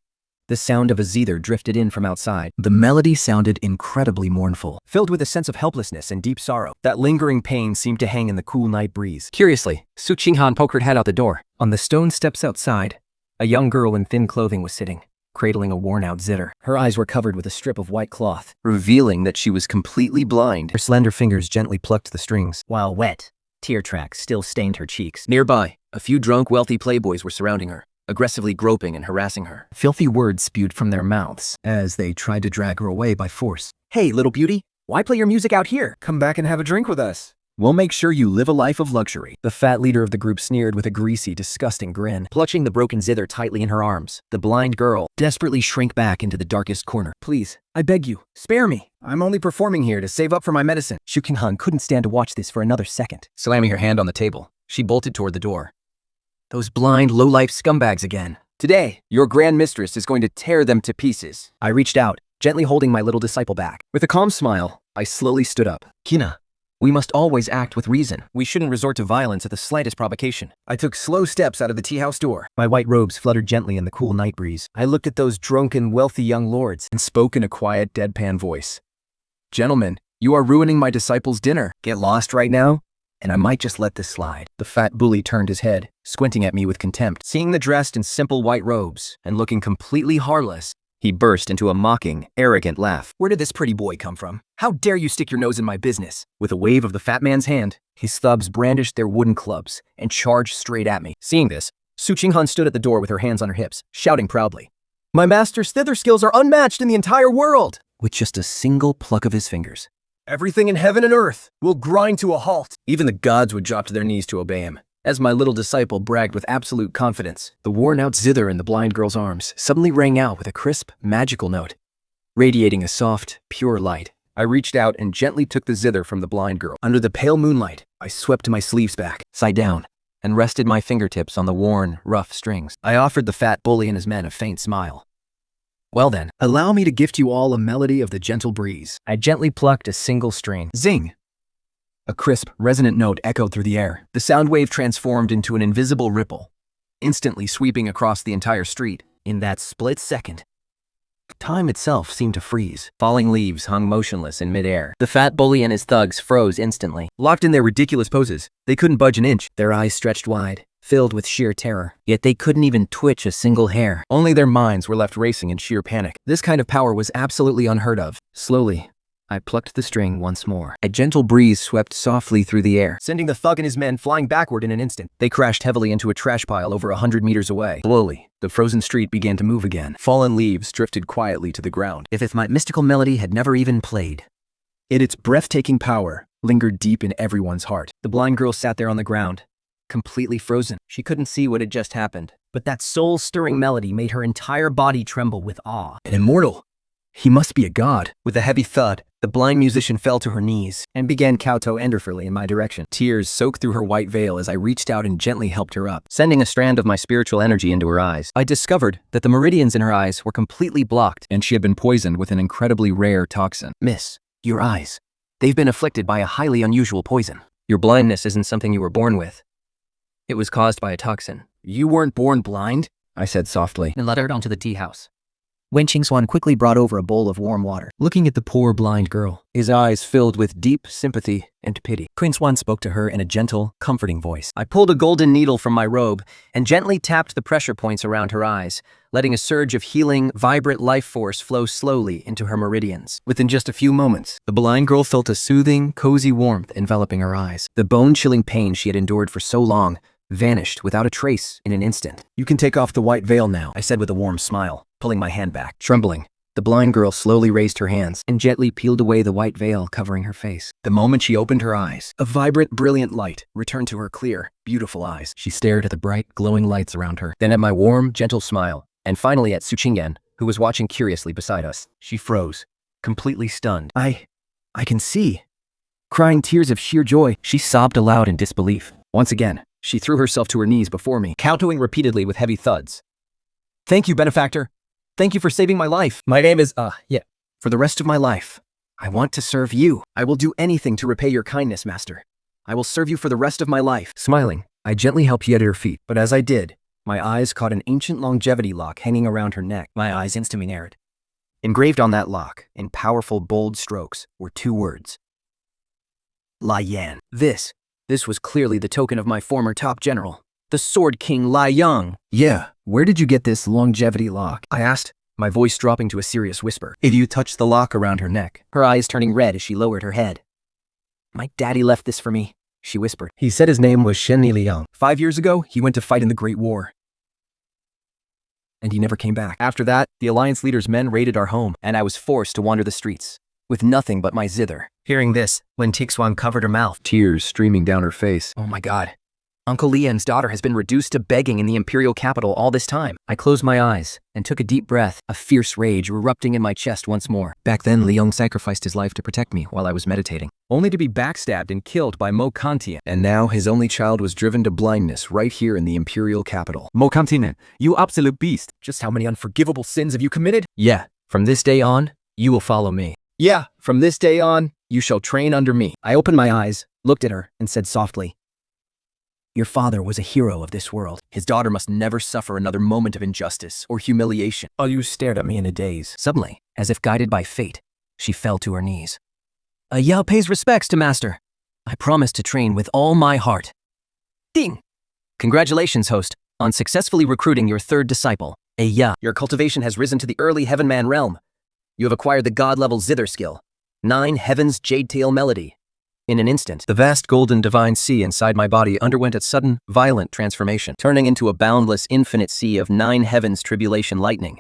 The sound of a zither drifted in from outside. The melody sounded incredibly mournful, filled with a sense of helplessness and deep sorrow. That lingering pain seemed to hang in the cool night breeze.
Curiously, Su Qinghan poked her head out the door.
On the stone steps outside, a young girl in thin clothing was sitting, cradling a worn-out zither. Her eyes were covered with a strip of white cloth,
revealing that she was completely blind.
Her slender fingers gently plucked the strings, while wet, tear tracks still stained her cheeks.
Nearby, a few drunk, wealthy playboys were surrounding her, aggressively groping and harassing her.
Filthy words spewed from their mouths as they tried to drag her away by force. "Hey, little beauty, why play your music out here? Come back and have a drink with us. We'll make sure you live a life of luxury." The fat leader of the group sneered with a greasy, disgusting grin, clutching the broken zither tightly in her arms. The blind girl desperately shrank back into the darkest corner. "Please, I beg you, spare me. I'm only performing here to save up for my medicine." Su Qinghan couldn't stand to watch this for another second.
Slamming her hand on the table, she bolted toward the door. Those blind, low-life scumbags again. Today, your grand mistress is going to tear them to pieces.
I reached out, gently holding my little disciple back. With a calm smile, I slowly stood up. "Kina, we must always act with reason. We shouldn't resort to violence at the slightest provocation." I took slow steps out of the tea house door. My white robes fluttered gently in the cool night breeze. I looked at those drunken, wealthy young lords and spoke in a quiet, deadpan voice. "Gentlemen, you are ruining my disciple's dinner. Get lost right now, and I might just let this slide." The fat bully turned his head, squinting at me with contempt. Seeing the dressed in simple white robes and looking completely harmless, he burst into a mocking, arrogant laugh. "Where did this pretty boy come from? How dare you stick your nose in my business?" With a wave of the fat man's hand, his thugs brandished their wooden clubs and charged straight at me. Seeing this, Su Qinghan stood at the door with her hands on her hips, shouting proudly, "My master's thither skills are unmatched in the entire world!" With just a single pluck of his fingers, everything in heaven and earth will grind to a halt. Even the gods would drop to their knees to obey him. As my little disciple bragged with absolute confidence, the worn-out zither in the blind girl's arms suddenly rang out with a crisp, magical note, radiating a soft, pure light. I reached out and gently took the zither from the blind girl. Under the pale moonlight, I swept my sleeves back, sat down, and rested my fingertips on the worn, rough strings. I offered the fat bully and his men a faint smile. "Well then, allow me to gift you all a melody of the gentle breeze." I gently plucked a single string. Zing! A crisp, resonant note echoed through the air. The sound wave transformed into an invisible ripple, instantly sweeping across the entire street. In that split second, time itself seemed to freeze. Falling leaves hung motionless in midair. The fat bully and his thugs froze instantly. Locked in their ridiculous poses, they couldn't budge an inch. Their eyes stretched wide, filled with sheer terror. Yet they couldn't even twitch a single hair. Only their minds were left racing in sheer panic. This kind of power was absolutely unheard of. Slowly, I plucked the string once more. A gentle breeze swept softly through the air, sending the thug and his men flying backward in an instant. They crashed heavily into a trash pile over 100 meters away. Slowly, the frozen street began to move again. Fallen leaves drifted quietly to the ground. If my mystical melody had never even played. Its breathtaking power lingered deep in everyone's heart. The blind girl sat there on the ground, completely frozen. She couldn't see what had just happened, but that soul-stirring melody made her entire body tremble with awe. An immortal! He must be a god. With a heavy thud, the blind musician fell to her knees and began kowtow enderfully in my direction. Tears soaked through her white veil as I reached out and gently helped her up, sending a strand of my spiritual energy into her eyes. I discovered that the meridians in her eyes were completely blocked, and she had been poisoned with an incredibly rare toxin. "Miss, your eyes. They've been afflicted by a highly unusual poison. Your blindness isn't something you were born with. It was caused by a toxin." "You weren't born blind?" I said softly, and led her onto the tea house. Wen Qingxuan quickly brought over a bowl of warm water. Looking at the poor blind girl, his eyes filled with deep sympathy and pity. Qingxuan spoke to her in a gentle, comforting voice. I pulled a golden needle from my robe and gently tapped the pressure points around her eyes, letting a surge of healing, vibrant life force flow slowly into her meridians. Within just a few moments, the blind girl felt a soothing, cozy warmth enveloping her eyes. The bone-chilling pain she had endured for so long vanished without a trace in an instant. "You can take off the white veil now," I said with a warm smile, pulling my hand back. Trembling, the blind girl slowly raised her hands and gently peeled away the white veil covering her face. The moment she opened her eyes, a vibrant, brilliant light returned to her clear, beautiful eyes. She stared at the bright, glowing lights around her, then at my warm, gentle smile, and finally at Su Qingyan, who was watching curiously beside us. She froze, completely stunned. I can see." Crying tears of sheer joy, she sobbed aloud in disbelief. Once again, she threw herself to her knees before me, kowtowing repeatedly with heavy thuds. "Thank you, benefactor. Thank you for saving my life. My name is, For the rest of my life, I want to serve you. I will do anything to repay your kindness, master. I will serve you for the rest of my life." Smiling, I gently helped Yet at her feet, but as I did, My eyes caught an ancient longevity lock hanging around her neck. My eyes instantly narrowed. Engraved on that lock, in powerful, bold strokes, were 2 words. Lai Yan. This was clearly the token of my former top general, the Sword King Lai Yang.
Yeah, where did you get this longevity lock?
I asked, my voice dropping to a serious whisper.
If you touched the lock around her neck.
Her eyes turning red as she lowered her head. My daddy left this for me, she whispered.
He said his name was Shen Liang. 5 years ago, he went to fight in the Great War. And he never came back.
After that, the Alliance leader's men raided our home, and I was forced to wander the streets, with nothing but my zither. Hearing this, Lin Tixuan covered her mouth.
Tears streaming down her face.
Oh my god. Uncle Lian's daughter has been reduced to begging in the imperial capital all this time. I closed my eyes and took a deep breath, a fierce rage erupting in my chest once more.
Back then, Liang sacrificed his life to protect me while I was meditating.
Only to be backstabbed and killed by Mo Kantian. And now his only child was driven to blindness right here in the imperial capital.
Mo Kantian, you absolute beast.
Just how many unforgivable sins have you committed?
Yeah, from this day on, you will follow me. Yeah, from this day on, you shall train under me.
I opened my eyes, looked at her, and said softly, your father was a hero of this world. His daughter must never suffer another moment of injustice or humiliation.
You stared at me in a daze.
Suddenly, as if guided by fate, she fell to her knees. Yao pays respects to master. I promise to train with all my heart. Ding! Congratulations, host, on successfully recruiting your 3rd disciple, Ya. Your cultivation has risen to the early Heaven Man realm. You have acquired the god-level zither skill, 9 Heaven's Jade Tail Melody. In an instant,
The vast golden divine sea inside my body underwent a sudden, violent transformation, turning into a boundless infinite sea of 9 heavens tribulation lightning.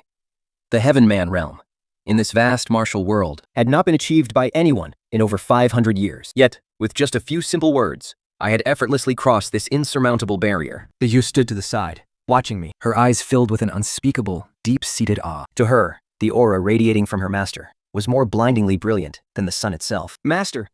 The Heaven Man realm, in this vast martial world,
had not been achieved by anyone in over 500 years.
Yet, with just a few simple words, I had effortlessly crossed this insurmountable barrier.
The youth stood to the side, watching me, her eyes filled with an unspeakable, deep-seated awe.
To her, the aura radiating from her master was more blindingly brilliant than the sun itself. Master,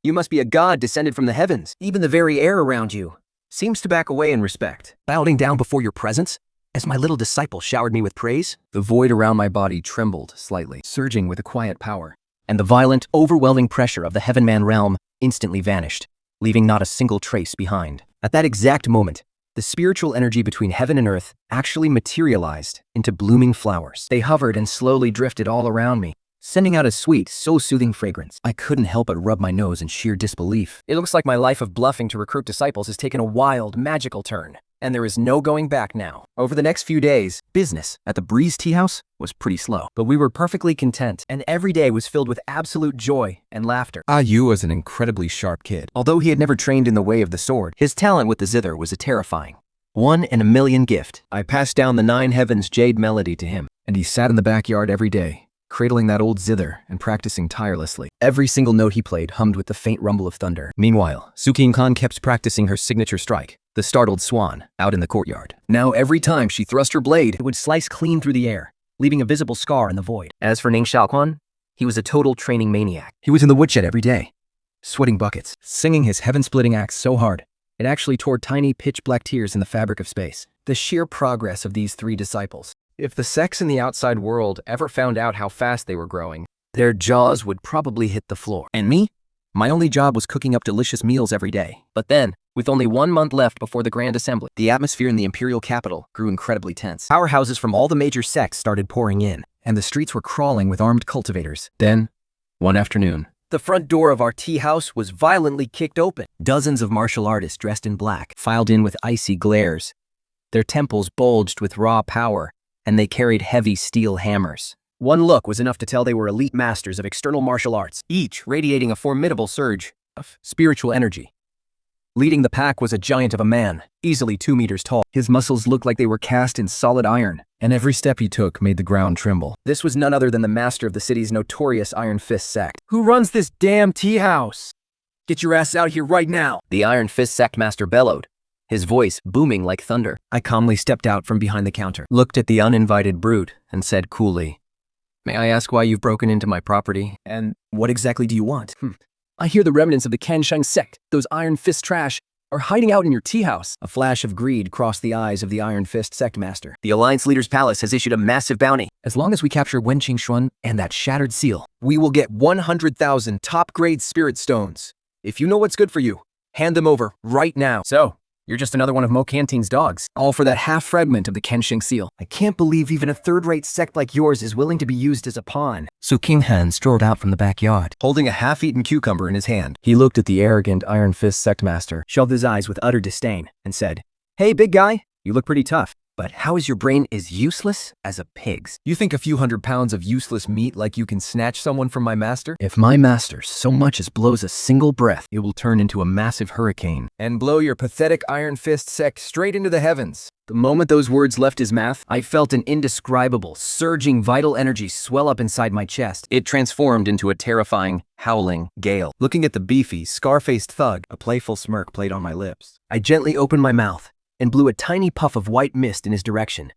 you must be a god descended from the heavens. Even the very air around you seems to back away in respect. Bowing down before your presence, as my little disciple showered me with praise,
The void around my body trembled slightly,
surging with a quiet power, and the violent, overwhelming pressure of the Heaven Man realm instantly vanished, leaving not a single trace behind. At that exact moment, the spiritual energy between heaven and earth actually materialized into blooming flowers. They hovered and slowly drifted all around me, sending out a sweet, so soothing fragrance. I couldn't help but rub my nose in sheer disbelief. It looks like my life of bluffing to recruit disciples has taken a wild, magical turn, and there is no going back now. Over the next few days, business at the Breeze Tea House was pretty slow, but we were perfectly content, and every day was filled with absolute joy and laughter.
Yu was an incredibly sharp kid.
Although he had never trained in the way of the sword, his talent with the zither was a terrifying 1 in a million gift.
I passed down the 9 heavens jade melody to him, and he sat in the backyard every day, cradling that old zither and practicing tirelessly.
Every single note he played hummed with the faint rumble of thunder.
Meanwhile, Sukin Khan kept practicing her signature strike, the startled swan, out in the courtyard.
Now every time she thrust her blade, it would slice clean through the air, leaving a visible scar in the void. As for Ning Xiaoquan, he was a total training maniac.
He was in the woodshed every day, sweating buckets, singing his heaven-splitting axe so hard, it actually tore tiny pitch-black tears in the fabric of space.
The sheer progress of these 3 disciples.
If the sex in the outside world ever found out how fast they were growing,
their jaws would probably hit the floor.
And me? My only job was cooking up delicious meals every day. But then, with only 1 month left before the Grand Assembly, the atmosphere in the imperial capital grew incredibly tense.
Powerhouses from all the major sects started pouring in,
and the streets were crawling with armed cultivators. Then, one afternoon,
the front door of our tea house was violently kicked open. Dozens of martial artists dressed in black filed in with icy glares. Their temples bulged with raw power, and they carried heavy steel hammers. One look was enough to tell they were elite masters of external martial arts, each radiating a formidable surge of spiritual energy. Leading the pack was a giant of a man, easily 2 meters tall.
His muscles looked like they were cast in solid iron, and every step he took made the ground tremble.
This was none other than the master of the city's notorious Iron Fist sect. Who runs this damn tea house? Get your ass out here right now! The Iron Fist sect master bellowed, his voice booming like thunder. I calmly stepped out from behind the counter, looked at the uninvited brute, and said coolly,
"May I ask why you've broken into my property?
And what exactly do you want? I hear the remnants of the Kanshang sect, those Iron Fist trash, are hiding out in your tea house." A flash of greed crossed the eyes of the Iron Fist sect master. "The Alliance Leader's Palace has issued a massive bounty.
As long as we capture Wen Qingxuan and that shattered seal,
we will get 100,000 top-grade spirit stones. If you know what's good for you, hand them over right now." "So, You're just another one of Mo Canting's dogs. All for that half fragment of the Kenshing seal. I can't believe even a third-rate sect like yours is willing to be used as a pawn.
Su Qinghan strolled out from the backyard,
Holding a half-eaten cucumber in his hand.
He looked at the arrogant Iron Fist sect master, shoved his eyes with utter disdain, and said, "Hey, big guy, you look pretty tough.
but how is your brain as useless as a pig's?
You think a few 100 pounds of useless meat like you can snatch someone from my master?
If my master so much as blows a single breath, it will turn into a massive hurricane
And blow your pathetic Iron Fist sect straight into the heavens."
The moment those words left his mouth, I felt an indescribable, surging vital energy swell up inside my chest.
It transformed into a terrifying, howling gale.
Looking at the beefy, scar-faced thug, a playful smirk played on my lips.
I gently opened my mouth and blew a tiny puff of white mist in his direction.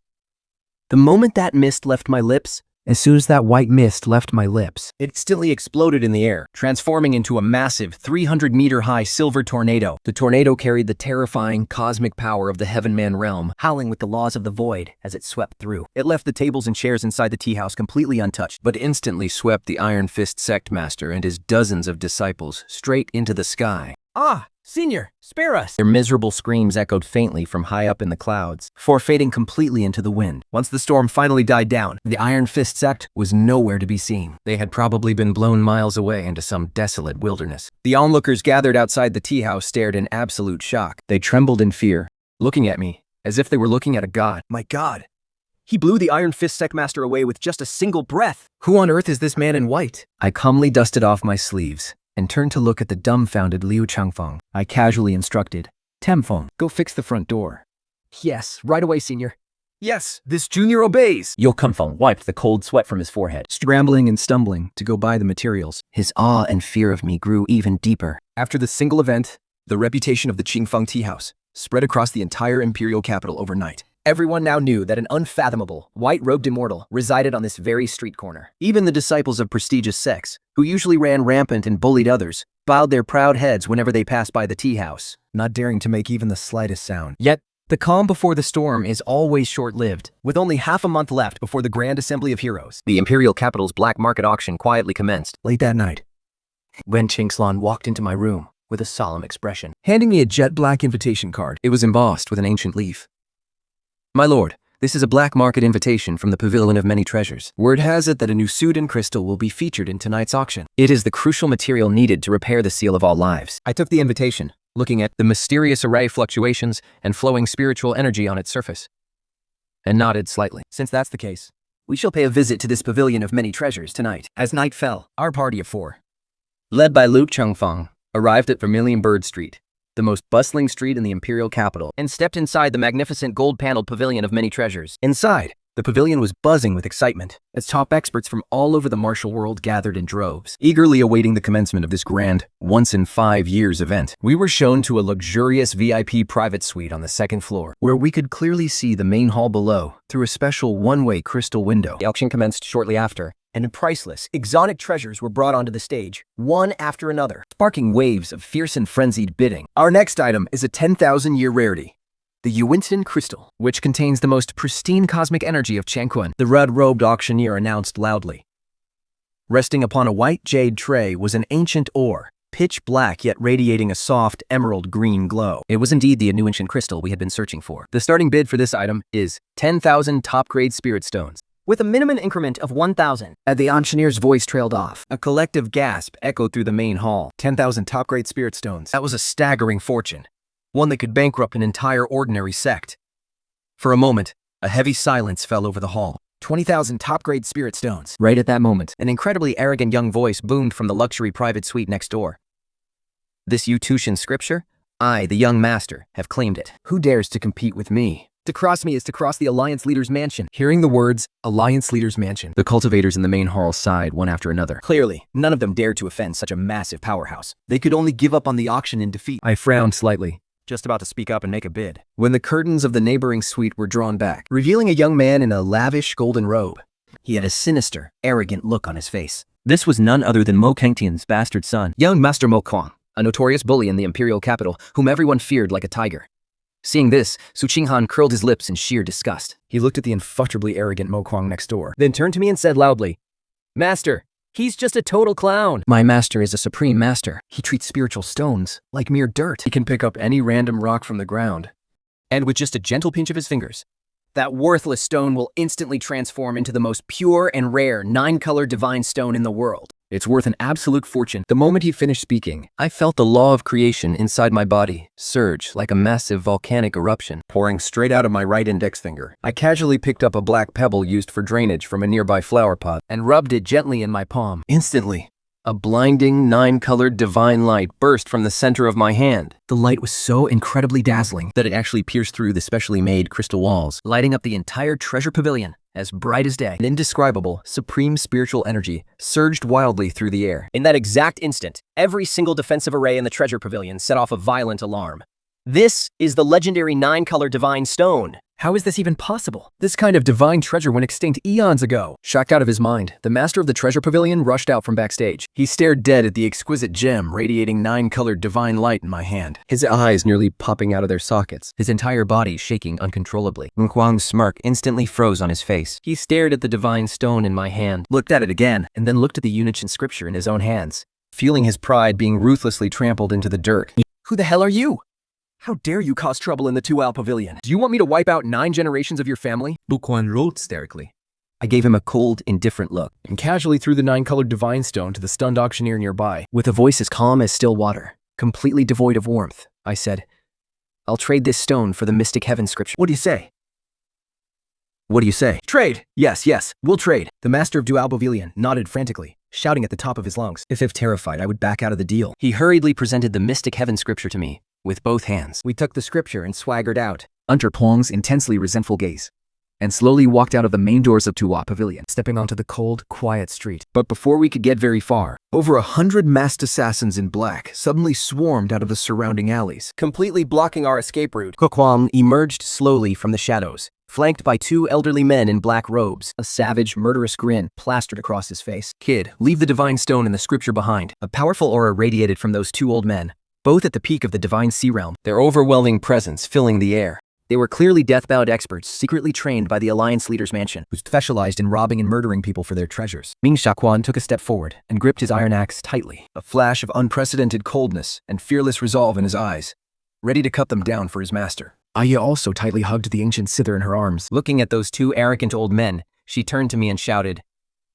The moment that mist left my lips,
As soon as that white mist left my lips,
it instantly exploded in the air, transforming into a massive 300-meter-high silver tornado.
The tornado carried the terrifying cosmic power of the Heavenman realm.
Howling with the laws of the void as it swept through. It left the tables and chairs inside the tea house completely untouched.
But instantly swept the Iron Fist sect master and his dozens of disciples straight into the sky.
"Ah, Senior, spare us!"
Their miserable screams echoed faintly from high up in the clouds,
before fading completely into the wind. Once the storm finally died down, the Iron Fist sect was nowhere to be seen.
They had probably been blown miles away into some desolate wilderness.
The onlookers gathered outside the tea house stared in absolute shock.
They trembled in fear, looking at me as if they were looking at a god.
My God, he blew the Iron Fist sect master away with just a single breath.
Who on earth is this man in white?
I calmly dusted off my sleeves and turned to look at the dumbfounded Liu Changfeng. I casually instructed, Temfeng,
Go fix the front door. Yes, right away, Senior.
Yes, this junior obeys.
Yo Kunfeng wiped the cold sweat from his forehead.
scrambling and stumbling to go buy the materials. His awe and fear of me grew even deeper.
After this single event, the reputation of the Qingfeng Tea House spread across the entire imperial capital overnight.
Everyone now knew that an unfathomable, white-robed immortal resided on this very street corner. Even the disciples of prestigious sects, who usually ran rampant and bullied others, bowed their proud heads whenever they passed by the tea house.
Not daring to make even the slightest sound.
Yet, the calm before the storm is always short-lived. With only half a month left before the Grand Assembly of Heroes,
The imperial capital's black market auction quietly commenced.
Late that night,
Wen Qingxuan walked into my room with a solemn expression.
handing me a jet-black invitation card.
It was embossed with an ancient leaf. My lord, this is a black market invitation from the Pavilion of Many Treasures.
Word has it that a new Sudan crystal will be featured in tonight's auction.
It is the crucial material needed to repair the seal of all lives.
I took the invitation, looking at
The mysterious array fluctuations and flowing spiritual energy on its surface, and nodded slightly.
Since that's the case, we shall pay a visit to this Pavilion of Many Treasures tonight. As night fell, our party of 4,
Led by Liu Chengfeng, arrived at Vermilion Bird Street, the most bustling street in the imperial capital,
and stepped inside the magnificent gold-paneled Pavilion of Many Treasures.
Inside, the pavilion was buzzing with excitement as top experts from all over the martial world gathered in droves, eagerly awaiting the commencement of this grand, once-in-5 years event. We were shown to a luxurious VIP private suite on the second floor, where we could clearly see the main hall below through a special one-way crystal window.
The auction commenced shortly after.
And priceless, exotic treasures were brought onto the stage, one after another,
Sparking waves of fierce and frenzied bidding. Our next item is a 10,000-year rarity, the Yuwinston Crystal, which contains the most pristine cosmic energy of Changquan,
the red-robed auctioneer announced loudly.
Resting upon a white jade tray was an ancient ore, pitch black yet radiating a soft emerald green glow.
It was indeed the Anuncian crystal we had been searching for. The starting bid for this item is 10,000 top-grade spirit stones.
With a minimum increment of 1,000.
The auctioneer's voice trailed off.
A collective gasp echoed through the main hall. 10,000 top-grade spirit stones. That was a staggering fortune, one that could bankrupt an entire ordinary sect. For a moment, a heavy silence fell over the hall. 20,000 top-grade spirit stones.
Right at that moment,
An incredibly arrogant young voice boomed from the luxury private suite next door. This Yutushan scripture? I, the young master, have claimed it.
Who dares to compete with me?
To cross me is to cross the Alliance Leader's mansion.
Hearing the words, Alliance Leader's Mansion,
The cultivators in the main hall sighed one after another.
Clearly, none of them dared to offend such a massive powerhouse. They could only give up on the auction in defeat.
I frowned slightly,
Just about to speak up and make a bid,
when the curtains of the neighboring suite were drawn back, revealing a young man in a lavish golden robe.
he had a sinister, arrogant look on his face.
This was none other than Mo Kangtian's bastard son.
Young Master Mo Kuang, a notorious bully in the imperial capital, whom everyone feared like a tiger. Seeing this, Su Qinghan curled his lips in sheer disgust.
He looked at the uncomfortably arrogant Mo Kuang next door.
Then turned to me and said loudly, "Master, He's just a total clown.
My master is a supreme master. He treats spiritual stones like mere dirt.
He can pick up any random rock from the ground,
And with just a gentle pinch of his fingers, that worthless stone will instantly transform into the most pure and rare 9-color divine stone in the world.
it's worth an absolute fortune. The moment he finished speaking,
I felt the law of creation inside my body surge like a massive volcanic eruption,
pouring straight out of my right index finger. I casually picked up a black pebble used for drainage from a nearby flower pot
And rubbed it gently in my palm.
Instantly, a blinding 9-colored divine light burst from the center of my hand.
The light was so incredibly dazzling
That it actually pierced through the specially made crystal walls.
lighting up the entire treasure pavilion as bright as day.
An indescribable, supreme spiritual energy surged wildly through the air.
In that exact instant, every single defensive array in the treasure pavilion set off a violent alarm. This is the legendary 9-color divine stone. How is this even possible?
This kind of divine treasure went extinct eons ago. Shocked out of his mind, the master of the treasure pavilion rushed out from backstage. He stared dead at the exquisite gem radiating 9-colored divine light in my hand, his eyes nearly popping out of their sockets,
His entire body shaking uncontrollably.
Huang's smirk instantly froze on his face. He stared at the divine stone in my hand.
Looked at it again, and then looked at the unit inscription in his own hands.
feeling his pride being ruthlessly trampled into the dirt.
Who the hell are you? How dare you cause trouble in the 2-Owl Pavilion?
Do you want me to wipe out 9 generations of your family?
Luquan roared hysterically.
I gave him a cold, indifferent look.
And casually threw the 9-colored divine stone to the stunned auctioneer nearby.
With a voice as calm as still water, completely devoid of warmth, I said, I'll trade this stone for the Mystic Heaven scripture.
What do you say?
What do you say?
Trade! Yes, we'll trade. The master of 2-Owl Pavilion nodded frantically, shouting at the top of his lungs.
If terrified, I would back out of the deal.
He hurriedly presented the Mystic Heaven scripture to me, with both hands.
We took the scripture and swaggered out.
Under Plong's intensely resentful gaze, and slowly walked out of the main doors of 2-Owl Pavilion.
Stepping onto the cold, quiet street.
But before we could get very far, over 100 masked assassins in black suddenly swarmed out of the surrounding alleys,
Completely blocking our escape route, Kukwam emerged slowly from the shadows, flanked by 2 elderly men in black robes, a savage, murderous grin plastered across his face.
Kid, leave the divine stone and the scripture behind.
A powerful aura radiated from those 2 old men, both at the peak of the divine sea realm.
Their overwhelming presence filling the air.
They were clearly deathbound experts secretly trained by the Alliance leader's mansion, who specialized in robbing and murdering people for their treasures. Ming Shaquan took a step forward and gripped his iron axe tightly.
A flash of unprecedented coldness and fearless resolve in his eyes, ready to cut them down for his master.
Aya also tightly hugged the ancient cither in her arms.
Looking at those 2 arrogant old men, she turned to me and shouted,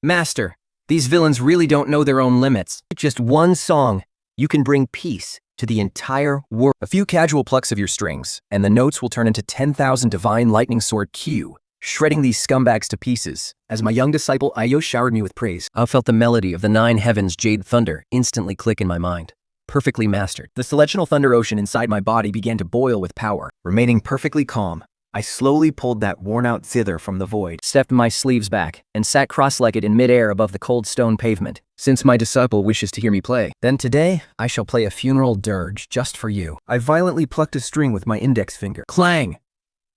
Master, these villains really don't know their own limits. Just one song, you can bring peace to the entire world.
A few casual plucks of your strings, and the notes will turn into 10,000 divine lightning sword Q, shredding these scumbags to pieces. As my young disciple Ayo showered me with praise,
I felt the melody of the 9 heavens jade thunder instantly click in my mind. Perfectly mastered.
The celestial thunder ocean inside my body began to boil with power.
Remaining perfectly calm, I slowly pulled that worn-out zither from the void.
Stepped my sleeves back, and sat cross-legged in midair above the cold stone pavement.
since my disciple wishes to hear me play.
Then today, I shall play a funeral dirge just for you.
I violently plucked a string with my index finger.
Clang!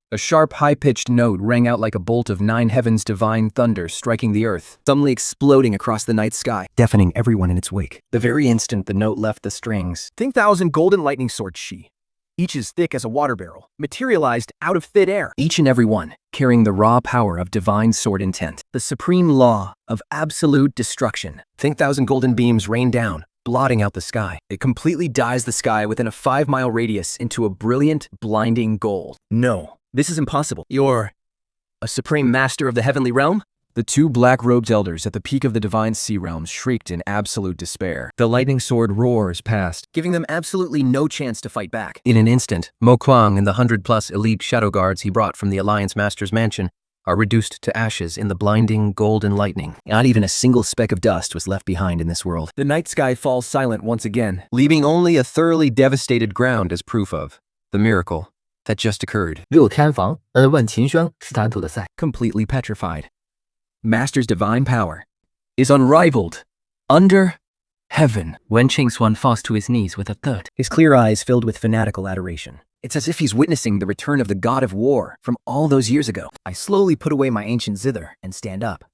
A sharp, high-pitched note rang out like a bolt of 9 heavens' divine thunder striking the earth, suddenly exploding across the night sky,
deafening everyone in its wake.
the very instant the note left the strings. 10,000 golden lightning swords she, each as thick as a water barrel, materialized out of thin air.
Each and every one carrying the raw power of divine sword intent, the supreme law of absolute destruction.
10,000 golden beams rain down, blotting out the sky. It completely dyes the sky within a 5-mile radius into a brilliant, blinding gold.
No, this is impossible. You're a supreme master of the heavenly realm?
The 2 black-robed elders at the peak of the divine sea realms shrieked in absolute despair. The lightning sword roars past,
Giving them absolutely no chance to fight back.
In an instant, Mo Kuang and the 100+ elite shadow guards he brought from the Alliance Master's mansion are reduced to ashes in the blinding golden lightning.
Not even a single speck of dust was left behind in this world.
The night sky falls silent once again,
leaving only a thoroughly devastated ground as proof of the miracle that just occurred.
6天房恩问秦宣斯坦土的赛。
Completely petrified. Master's divine power is unrivaled under heaven.
Wen Qingxuan falls to his knees with a thud.
His clear eyes filled with fanatical adoration. It's as if he's witnessing the return of the god of war from all those years ago. I slowly put away my ancient zither and stand up.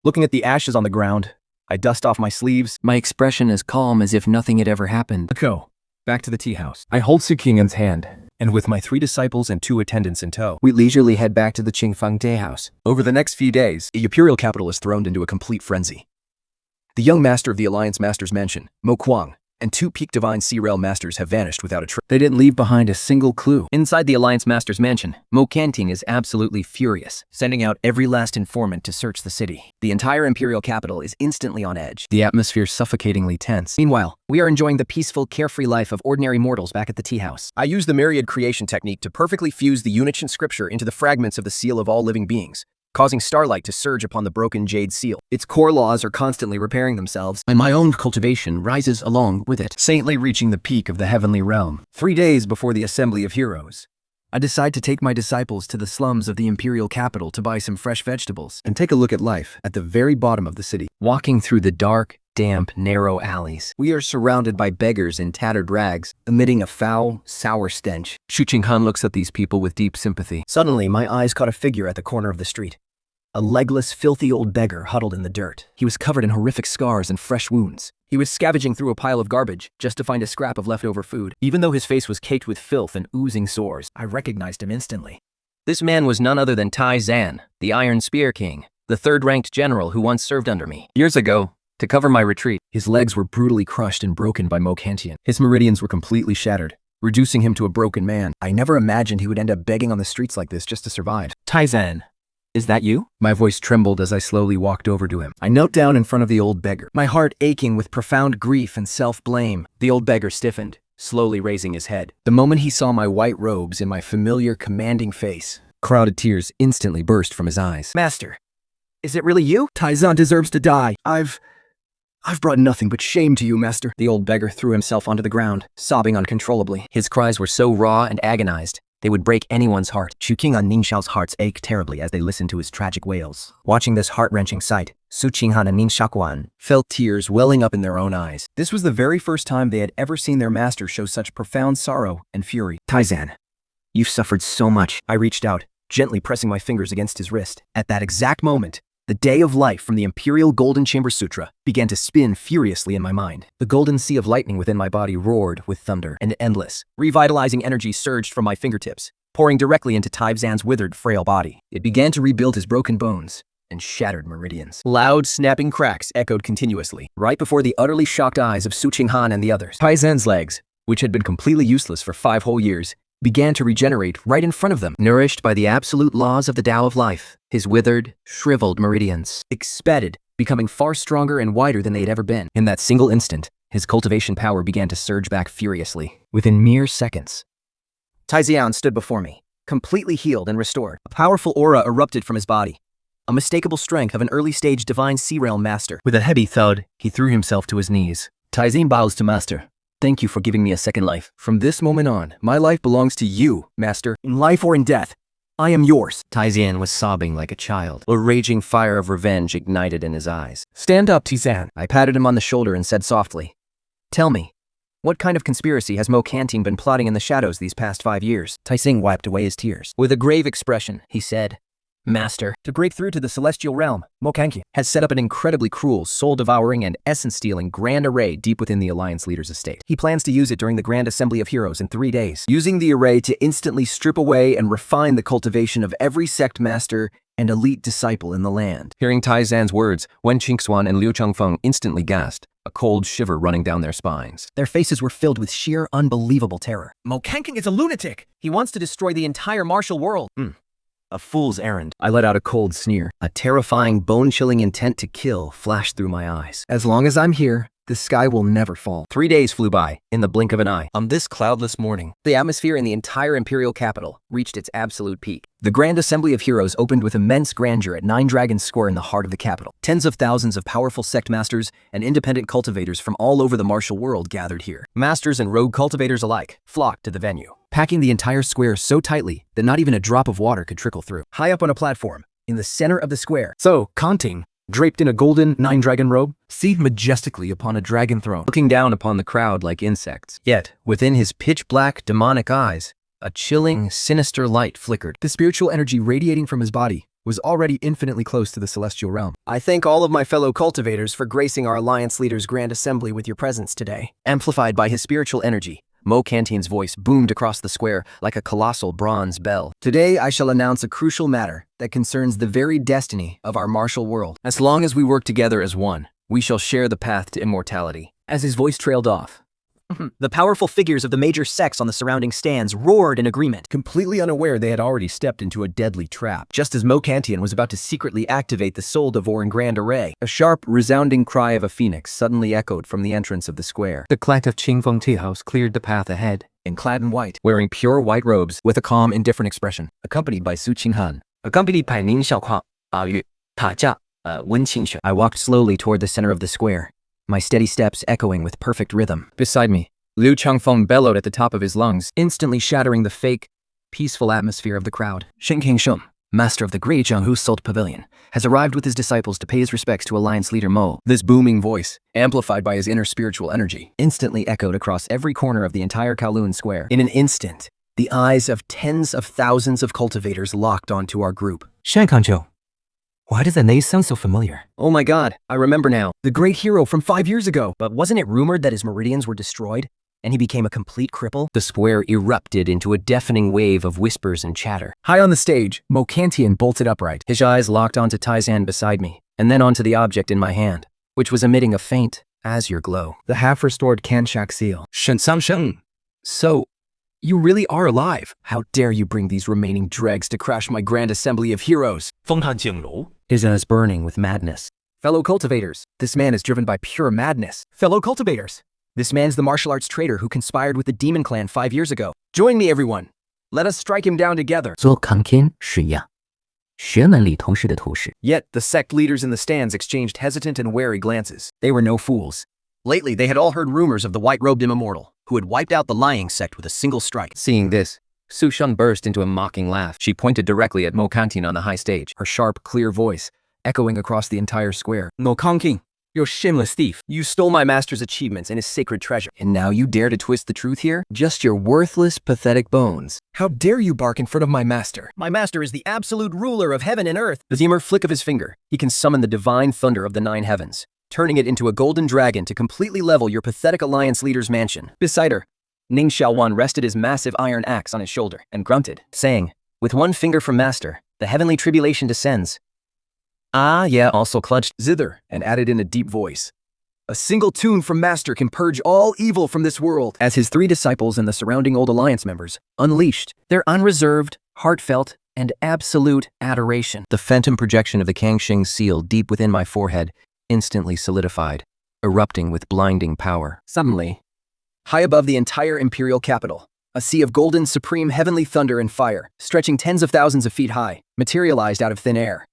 looking at the ashes on the ground. I dust off my sleeves.
My expression as calm as if nothing had ever happened.
Go back to the tea house. I hold Su Qing'an's hand, and with my 3 disciples and 2 attendants in tow,
We leisurely head back to the Qingfang Day House.
over the next few days, the imperial capital is thrown into a complete frenzy. The young master of the Alliance Master's Mansion, Mo Kuang, and 2 peak Divine Sea Realm Masters have vanished without a trace. They didn't leave behind a single clue.
Inside the Alliance Master's mansion, Mo Kanting is absolutely furious, sending out every last informant to search the city. The entire Imperial capital is instantly on edge,
The atmosphere suffocatingly tense.
Meanwhile, we are enjoying the peaceful, carefree life of ordinary mortals back at the tea house.
I used the myriad creation technique to perfectly fuse the Unitarian scripture into the fragments of the seal of all living beings, causing starlight to surge upon the broken jade seal. Its core laws are constantly repairing themselves,
And my own cultivation rises along with it.
saintly reaching the peak of the heavenly realm. 3 days before the assembly of heroes, I decide to take my disciples to the slums of the imperial capital to buy some fresh vegetables and take a look at life at the very bottom of the city.
Walking through the dark, damp, narrow alleys,
We are surrounded by beggars in tattered rags, emitting a foul, sour stench.
Xu Qinghan looks at these people with deep sympathy.
Suddenly, my eyes caught a figure at the corner of the street. A legless, filthy old beggar huddled in the dirt.
He was covered in horrific scars and fresh wounds. He was scavenging through a pile of garbage just to find a scrap of leftover food. Even though his face was caked with filth and oozing sores, I recognized him instantly.
This man was none other than Tai Zan, the Iron Spear King, the 3rd-ranked general who once served under me. Years ago, to cover my retreat,
His legs were brutally crushed and broken by Mo Kantian. His meridians were completely shattered, reducing him to a broken man. I never imagined he would end up begging on the streets like this just to survive.
Tai Zan, is that you?
My voice trembled as I slowly walked over to him. I knelt down in front of the old beggar, my heart aching with profound grief and self-blame. The old beggar stiffened, slowly raising his head. The moment he saw my white robes and my familiar, commanding face, crowded tears instantly burst from his eyes.
Master, is it really you?
Taizan deserves to die. I've brought nothing but shame to you, master. The old beggar threw himself onto the ground, sobbing uncontrollably.
his cries were so raw and agonized, they would break anyone's heart.
Chu King and Ning Xiao's hearts ached terribly as they listened to his tragic wails. Watching this heart-wrenching sight, Su Qinghan and Ning Shakuan
Felt tears welling up in their own eyes. This was the very first time they had ever seen their master show such profound sorrow and fury.
Taizan, you've suffered so much. I reached out, gently pressing my fingers against his wrist. At that exact moment, the Day of Life from the Imperial Golden Chamber Sutra began to spin furiously in my mind.
The golden sea of lightning within my body roared with thunder, and endless, revitalizing energy surged from my fingertips, pouring directly into Taizan's withered, frail body. It began to rebuild his broken bones and shattered meridians. Loud, snapping cracks echoed continuously, right before the utterly shocked eyes of Su Qinghan and the others. Taizan's legs, which had been completely useless for 5 whole years, began to regenerate right in front of them.
Nourished by the absolute laws of the Tao of life, his withered, shriveled meridians
Expanded, becoming far stronger and wider than they had ever been. In that single instant, his cultivation power began to surge back furiously. Within mere seconds,
Taizian stood before me, completely healed and restored. A powerful aura erupted from his body, a mistakable strength of an early-stage divine sea realm master.
with a heavy thud, he threw himself to his knees. Taizin bows to master. Thank you for giving me a second life. From this moment on, my life belongs to you, master.
In life or in death, I am yours.
Taizian was sobbing like a child. A raging fire of revenge ignited in his eyes.
Stand up, Taizan.
I patted him on the shoulder and said softly, "Tell me, what kind of conspiracy has Mo Kanting been plotting in the shadows these past 5 years?" Taising wiped away his tears. With a grave expression, he said, "Master, to break through to the celestial realm, Mo Kanting has set up an incredibly cruel, soul-devouring, and essence-stealing grand array deep within the Alliance leader's estate. He plans to use it during the Grand Assembly of Heroes in 3 days, using the array to instantly strip away and refine the cultivation of every sect master and elite disciple in the land." Hearing Taizan's words, Wen Qingxuan and Liu Changfeng instantly gasped, a cold shiver running down their spines.
Their faces were filled with sheer, unbelievable terror.
Mo Kanking is a lunatic.
He wants to destroy the entire martial world.
A fool's errand.
I let out a cold sneer. A terrifying, bone-chilling intent to kill flashed through my eyes. As long as I'm here, the sky will never fall. 3 days flew by, in the blink of an eye. On this cloudless morning, the atmosphere in the entire imperial capital reached its absolute peak. The Grand Assembly of Heroes opened with immense grandeur at 9 Dragons Square in the heart of the capital. Tens of thousands of powerful sect masters and independent cultivators from all over the martial world gathered here. Masters and rogue cultivators alike flocked to the venue, packing the entire square so tightly that not even a drop of water could trickle through. High up on a platform, in the center of the square,
So, Kanting,
draped in a golden 9-dragon robe,
seated majestically upon a dragon throne.
looking down upon the crowd like insects. Yet, within his pitch-black, demonic eyes, a chilling, sinister light flickered. The spiritual energy radiating from his body was already infinitely close to the celestial realm.
I thank all of my fellow cultivators for gracing our Alliance Leaders' Grand Assembly with your presence today.
Amplified by his spiritual energy, Mo Kanting's voice boomed across the square like a colossal bronze bell. Today, I shall announce a crucial matter that concerns the very destiny of our martial world. As long as we work together as one,
We shall share the path to immortality. As his voice trailed off,
The powerful figures of the major sects on the surrounding stands roared in agreement.
completely unaware they had already stepped into a deadly trap, just as Mokantian was about to secretly activate the Soul Devore in grand array. A sharp, resounding cry of a phoenix suddenly echoed from the entrance of the square.
The collective Qingfeng tea house cleared the path ahead.
And clad in white, wearing pure white robes, with a calm, indifferent expression, accompanied by Su Qinghan.
Accompanied by Ning Xiaokuang, Yu, Ta Jia, Wen Qingxue.
I walked slowly toward the center of the square, my steady steps echoing with perfect rhythm.
beside me, Liu Changfeng bellowed at the top of his lungs, instantly shattering the fake, peaceful atmosphere of the crowd.
Shen Qingsheng, master of the Great Jianghu Salt Pavilion, has arrived with his disciples to pay his respects to Alliance leader Mo.
This booming voice, amplified by his inner spiritual energy,
Instantly echoed across every corner of the entire Kowloon Square. In an instant, the eyes of tens of thousands of cultivators locked onto our group.
Shankanzhou, why does that name sound so familiar?
Oh my god, I remember now.
The great hero from 5 years ago. But wasn't it rumored that his meridians were destroyed, and he became a complete cripple?
The square erupted into a deafening wave of whispers and chatter.
High on the stage, Mokantian bolted upright.
His eyes locked onto Taizan beside me, and then onto the object in my hand, which was emitting a faint, azure glow.
The half-restored Kanshak seal.
Shen Sheng.
So, you really are alive. How dare you bring these remaining dregs to crash my grand assembly of heroes?
His eyes burning with madness.
Fellow cultivators, this man is driven by pure madness. Fellow cultivators, this man's the martial arts traitor who conspired with the Demon Clan 5 years ago. Join me, everyone. Let us strike him down together.
做康天是一样，学门里同事的图示。
Yet, the sect leaders in the stands exchanged hesitant and wary glances. They were no fools. Lately, they had all heard rumors of the white-robed immortal, who had wiped out the lying sect with a single strike.
Seeing this, Su Shun burst into a mocking laugh. She pointed directly at Mo Kantian on the high stage,
Her sharp, clear voice echoing across the entire square.
Mo Kanking,
You shameless thief. You stole my master's achievements and his sacred treasure.
and now you dare to twist the truth here? Just your worthless, pathetic bones.
How dare you bark in front of my master?
My master is the absolute ruler of heaven and earth.
With the mere flick of his finger, he can summon the divine thunder of the 9 heavens, turning it into a golden dragon to completely level your pathetic alliance leader's mansion. Beside her, Ning Xiaowan rested his massive iron axe on his shoulder and grunted, saying, with one finger from master, the heavenly tribulation descends. Ah, yeah, also clutched
Zither, and added in a deep voice. A single tune from master can purge all evil from this world.
as his 3 disciples and the surrounding old alliance members unleashed their unreserved, heartfelt, and absolute adoration. The phantom projection of the Kangxing seal deep within my forehead instantly solidified, erupting with blinding power. Suddenly,
High above the entire imperial capital, a sea of golden, supreme heavenly thunder and fire, stretching tens of thousands of feet high, materialized out of thin air.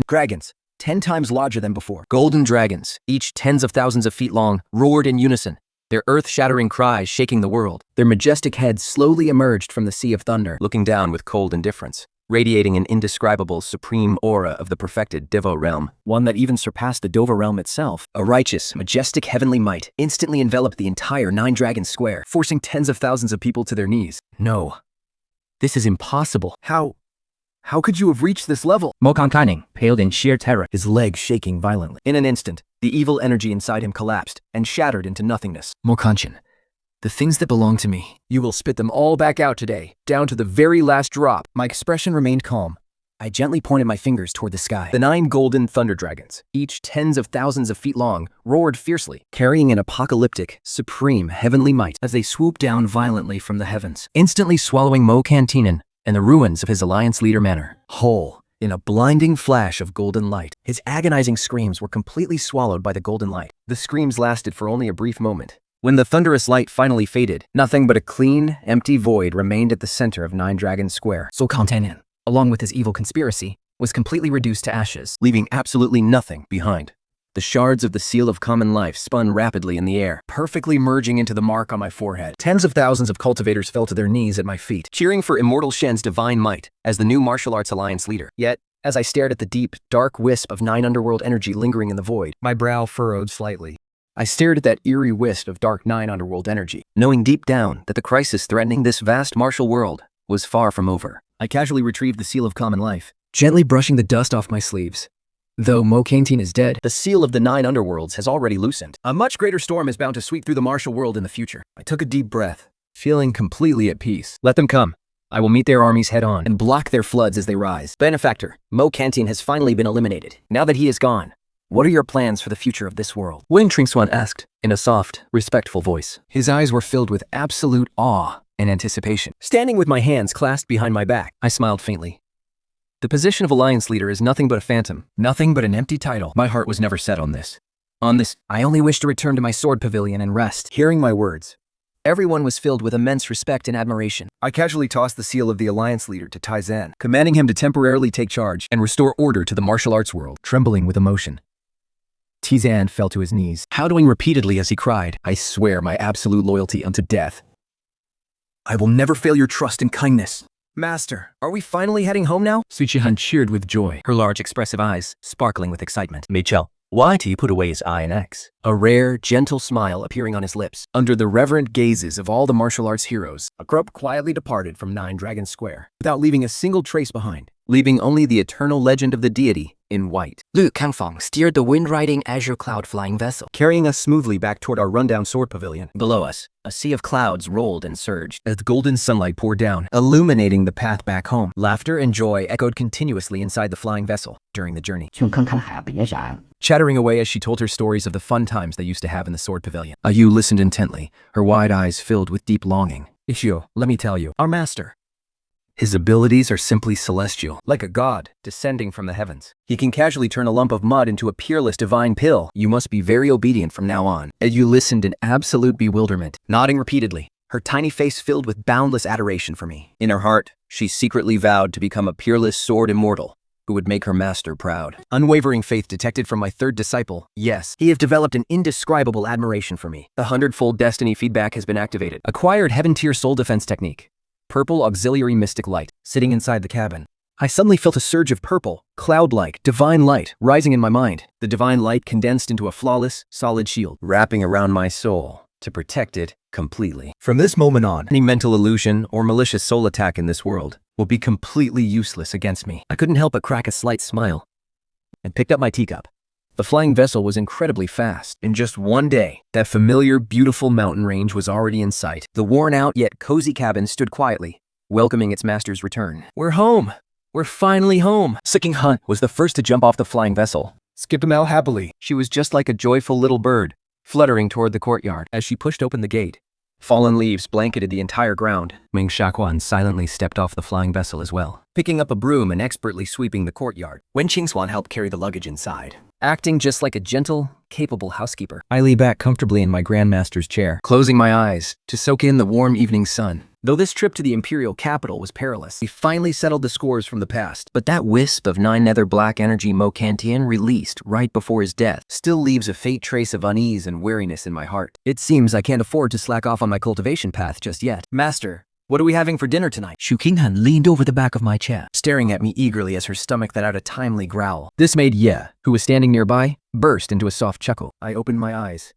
Dragons, 10 times larger than before.
golden dragons, each tens of thousands of feet long, roared in unison, their earth-shattering cries shaking the world.
Their majestic heads slowly emerged from the sea of thunder.
Looking down with cold indifference, radiating an indescribable supreme aura of the perfected Devo realm.
One that even surpassed the Dova realm itself.
A righteous, majestic heavenly might instantly enveloped the entire 9-dragon square, forcing tens of thousands of people to their knees.
No. This is impossible.
How could you have reached this level?
Mo Kankaning paled in sheer terror.
His legs shaking violently.
In an instant, the evil energy inside him collapsed and shattered into nothingness.
Mokanchin, the things that belong to me.
You will spit them all back out today, down to the very last drop. My expression remained calm.
I gently pointed my fingers toward the sky.
The 9 golden thunder dragons, each tens of thousands of feet long, roared fiercely, carrying an apocalyptic, supreme heavenly might
as they swooped down violently from the heavens.
Instantly swallowing Mo Kantinen and the ruins of his alliance leader manor.
Whole, in a blinding flash of golden light. His agonizing screams were completely swallowed by the golden light. The screams lasted for only a brief moment. When the thunderous light finally faded, nothing but a clean, empty void remained at the center of 9-Dragon Square.
So Kantanen, along with his evil conspiracy, was completely reduced to ashes,
leaving absolutely nothing behind. The shards of the seal of common life spun rapidly in the air,
perfectly merging into the mark on my forehead. Tens of thousands of cultivators fell to their knees at my feet,
cheering for Immortal Shen's divine might as the new martial arts alliance leader.
Yet, as I stared at the deep, dark wisp of 9 underworld energy lingering in the void, my brow furrowed slightly. I stared at that eerie wisp of dark 9 underworld energy,
knowing deep down that the crisis threatening this vast martial world was far from over.
I casually retrieved the seal of common life, gently brushing the dust off my sleeves. Though Mo Kantine is dead, the seal of the 9 underworlds has already loosened. A much greater storm is bound to sweep through the martial world in the future. I took a deep breath, feeling completely at peace.
Let them come. I will meet their armies head on
and block their floods as they rise. Benefactor, Mo Kantine has finally been eliminated. Now that he is gone,
What are your plans for the future of this world?
Wen Tringswan asked, in a soft, respectful voice. His eyes were filled with absolute awe and anticipation.
Standing with my hands clasped behind my back,
I smiled faintly. The position of alliance leader is nothing but a phantom, nothing but an empty title. My heart was never set on this.
I only wish to return to my sword pavilion and rest.
Hearing my words,
Everyone was filled with immense respect and admiration.
I casually tossed the seal of the alliance leader to Taizan, commanding him to temporarily take charge and restore order to the martial arts world. Trembling with emotion, Tizan fell to his knees, howling repeatedly as he cried, "I swear my absolute loyalty unto death. I will never fail your trust and kindness."
Master, are we finally heading home now?
Sui Chihan cheered with joy,
Her large expressive eyes sparkling with excitement.
Mitchell, why did he put away his eye and axe?
A rare, gentle smile appearing on his lips.
Under the reverent gazes of all the martial arts heroes, a group quietly departed from 9 Dragon Square, without leaving a single trace behind,
leaving only the eternal legend of the deity in white.
Lu Kangfang steered the wind-riding azure cloud flying vessel,
carrying us smoothly back toward our rundown sword pavilion.
Below us, a sea of clouds rolled and surged
As the golden sunlight poured down,
illuminating the path back home. Laughter and joy echoed continuously inside the flying vessel during the journey.
就看看海别啥。
chattering away as she told her stories of the fun times they used to have in the sword pavilion.
Ayu listened intently, her wide eyes filled with deep longing.
Ishio, let me tell you,
Our master,
His abilities are simply celestial.
like a god descending from the heavens, he can casually turn a lump of mud into a peerless divine pill.
You must be very obedient from now on. Ayu listened in absolute bewilderment.
nodding repeatedly, her tiny face filled with boundless adoration for me.
In her heart, she secretly vowed to become a peerless sword immortal who would make her master proud.
Unwavering faith detected from my third disciple. Yes, he have developed an indescribable admiration for me.
The 100-fold destiny feedback has been activated.
Acquired heaven-tier soul defense technique. Purple auxiliary mystic light. Sitting inside the cabin, I suddenly felt a surge of purple, cloud-like, divine light rising in my mind. The divine light condensed into a flawless, solid shield,
wrapping around my soul to protect it completely.
From this moment on,
Any mental illusion or malicious soul attack in this world
will be completely useless against me. I couldn't help but crack a slight smile and picked up my teacup. The flying vessel was incredibly fast. In just one day, that familiar, beautiful mountain range was already in sight.
The worn-out yet cozy cabin stood quietly, welcoming its master's return.
We're home! We're finally home! Sicking Hunt was the first to jump off the flying vessel. Skipped him out happily.
She was just like a joyful little bird, fluttering toward the courtyard.
As she pushed open the gate,
Fallen leaves blanketed the entire ground.
Ming Shaquan silently stepped off the flying vessel as well,
Picking up a broom and expertly sweeping the courtyard.
Wen Qingswan helped carry the luggage inside.
Acting just like a gentle, capable housekeeper.
I lay back comfortably in my grandmaster's chair,
Closing my eyes to soak in the warm evening sun.
Though this trip to the imperial capital was perilous, we finally settled the scores from the past.
But that wisp of 9 nether black energy Mo Kantian released right before his death still leaves a faint trace of unease and weariness in my heart.
It seems I can't afford to slack off on my cultivation path just yet. Master, what are we having for dinner tonight?
Shu Qinghan leaned over the back of my chair.
Staring at me eagerly as her stomach let out a timely growl.
This made Ye, who was standing nearby, burst into a soft chuckle. I opened my eyes,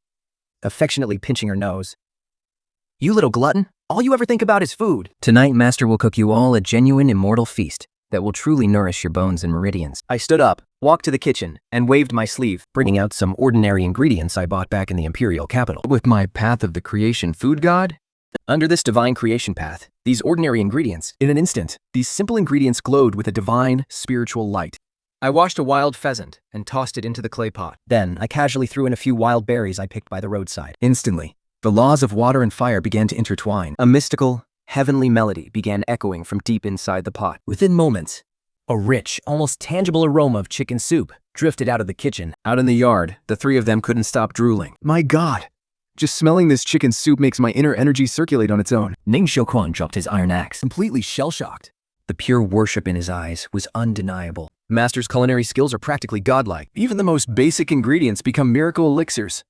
Affectionately pinching her nose. You little glutton, all you ever think about is food.
Tonight, Master will cook you all a genuine immortal feast that will truly nourish your bones and meridians.
I stood up, walked to the kitchen, and waved my sleeve, bringing out some ordinary ingredients I bought back in the imperial capital.
With my path of the creation food god?
Under this divine creation path, these ordinary ingredients, in an instant, these simple ingredients glowed with a divine, spiritual light. I washed a wild pheasant and tossed it into the clay pot. Then, I casually threw in a few wild berries I picked by the roadside.
Instantly, the laws of water and fire began to intertwine.
A mystical, heavenly melody began echoing from deep inside the pot. Within moments, a rich, almost tangible aroma of chicken soup drifted out of the kitchen.
Out in the yard, the 3 of them couldn't stop drooling. My God! Just smelling this chicken soup makes my inner energy circulate on its own.
Ning Xiuquan dropped his iron axe,
Completely shell-shocked.
the pure worship in his eyes was undeniable.
Master's culinary skills are practically godlike. Even the most basic ingredients become miracle elixirs.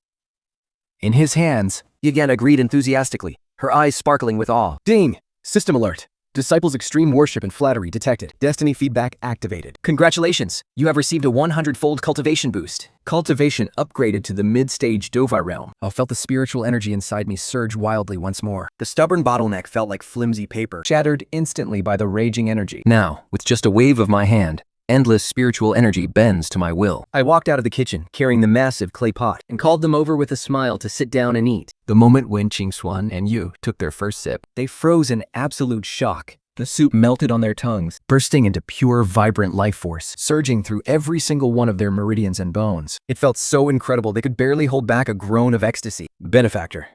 In his hands,
Yagan agreed enthusiastically, her eyes sparkling with awe.
ding! System alert. Disciples' extreme worship and flattery detected. Destiny feedback activated.
Congratulations, you have received a 100-fold cultivation boost.
Cultivation upgraded to the mid-stage Dova realm. I felt the spiritual energy inside me surge wildly once more.
The stubborn bottleneck felt like flimsy paper.
Shattered instantly by the raging energy.
Now, with just a wave of my hand, endless spiritual energy bends to my will.
I walked out of the kitchen, carrying the massive clay pot, and called them over with a smile to sit down and eat.
The moment when Qingswan and Yu took their first sip,
They froze in absolute shock,
The soup melted on their tongues, bursting into pure, vibrant life force, surging through every single one of their meridians and bones. It felt so incredible they could barely hold back a groan of ecstasy. Benefactor,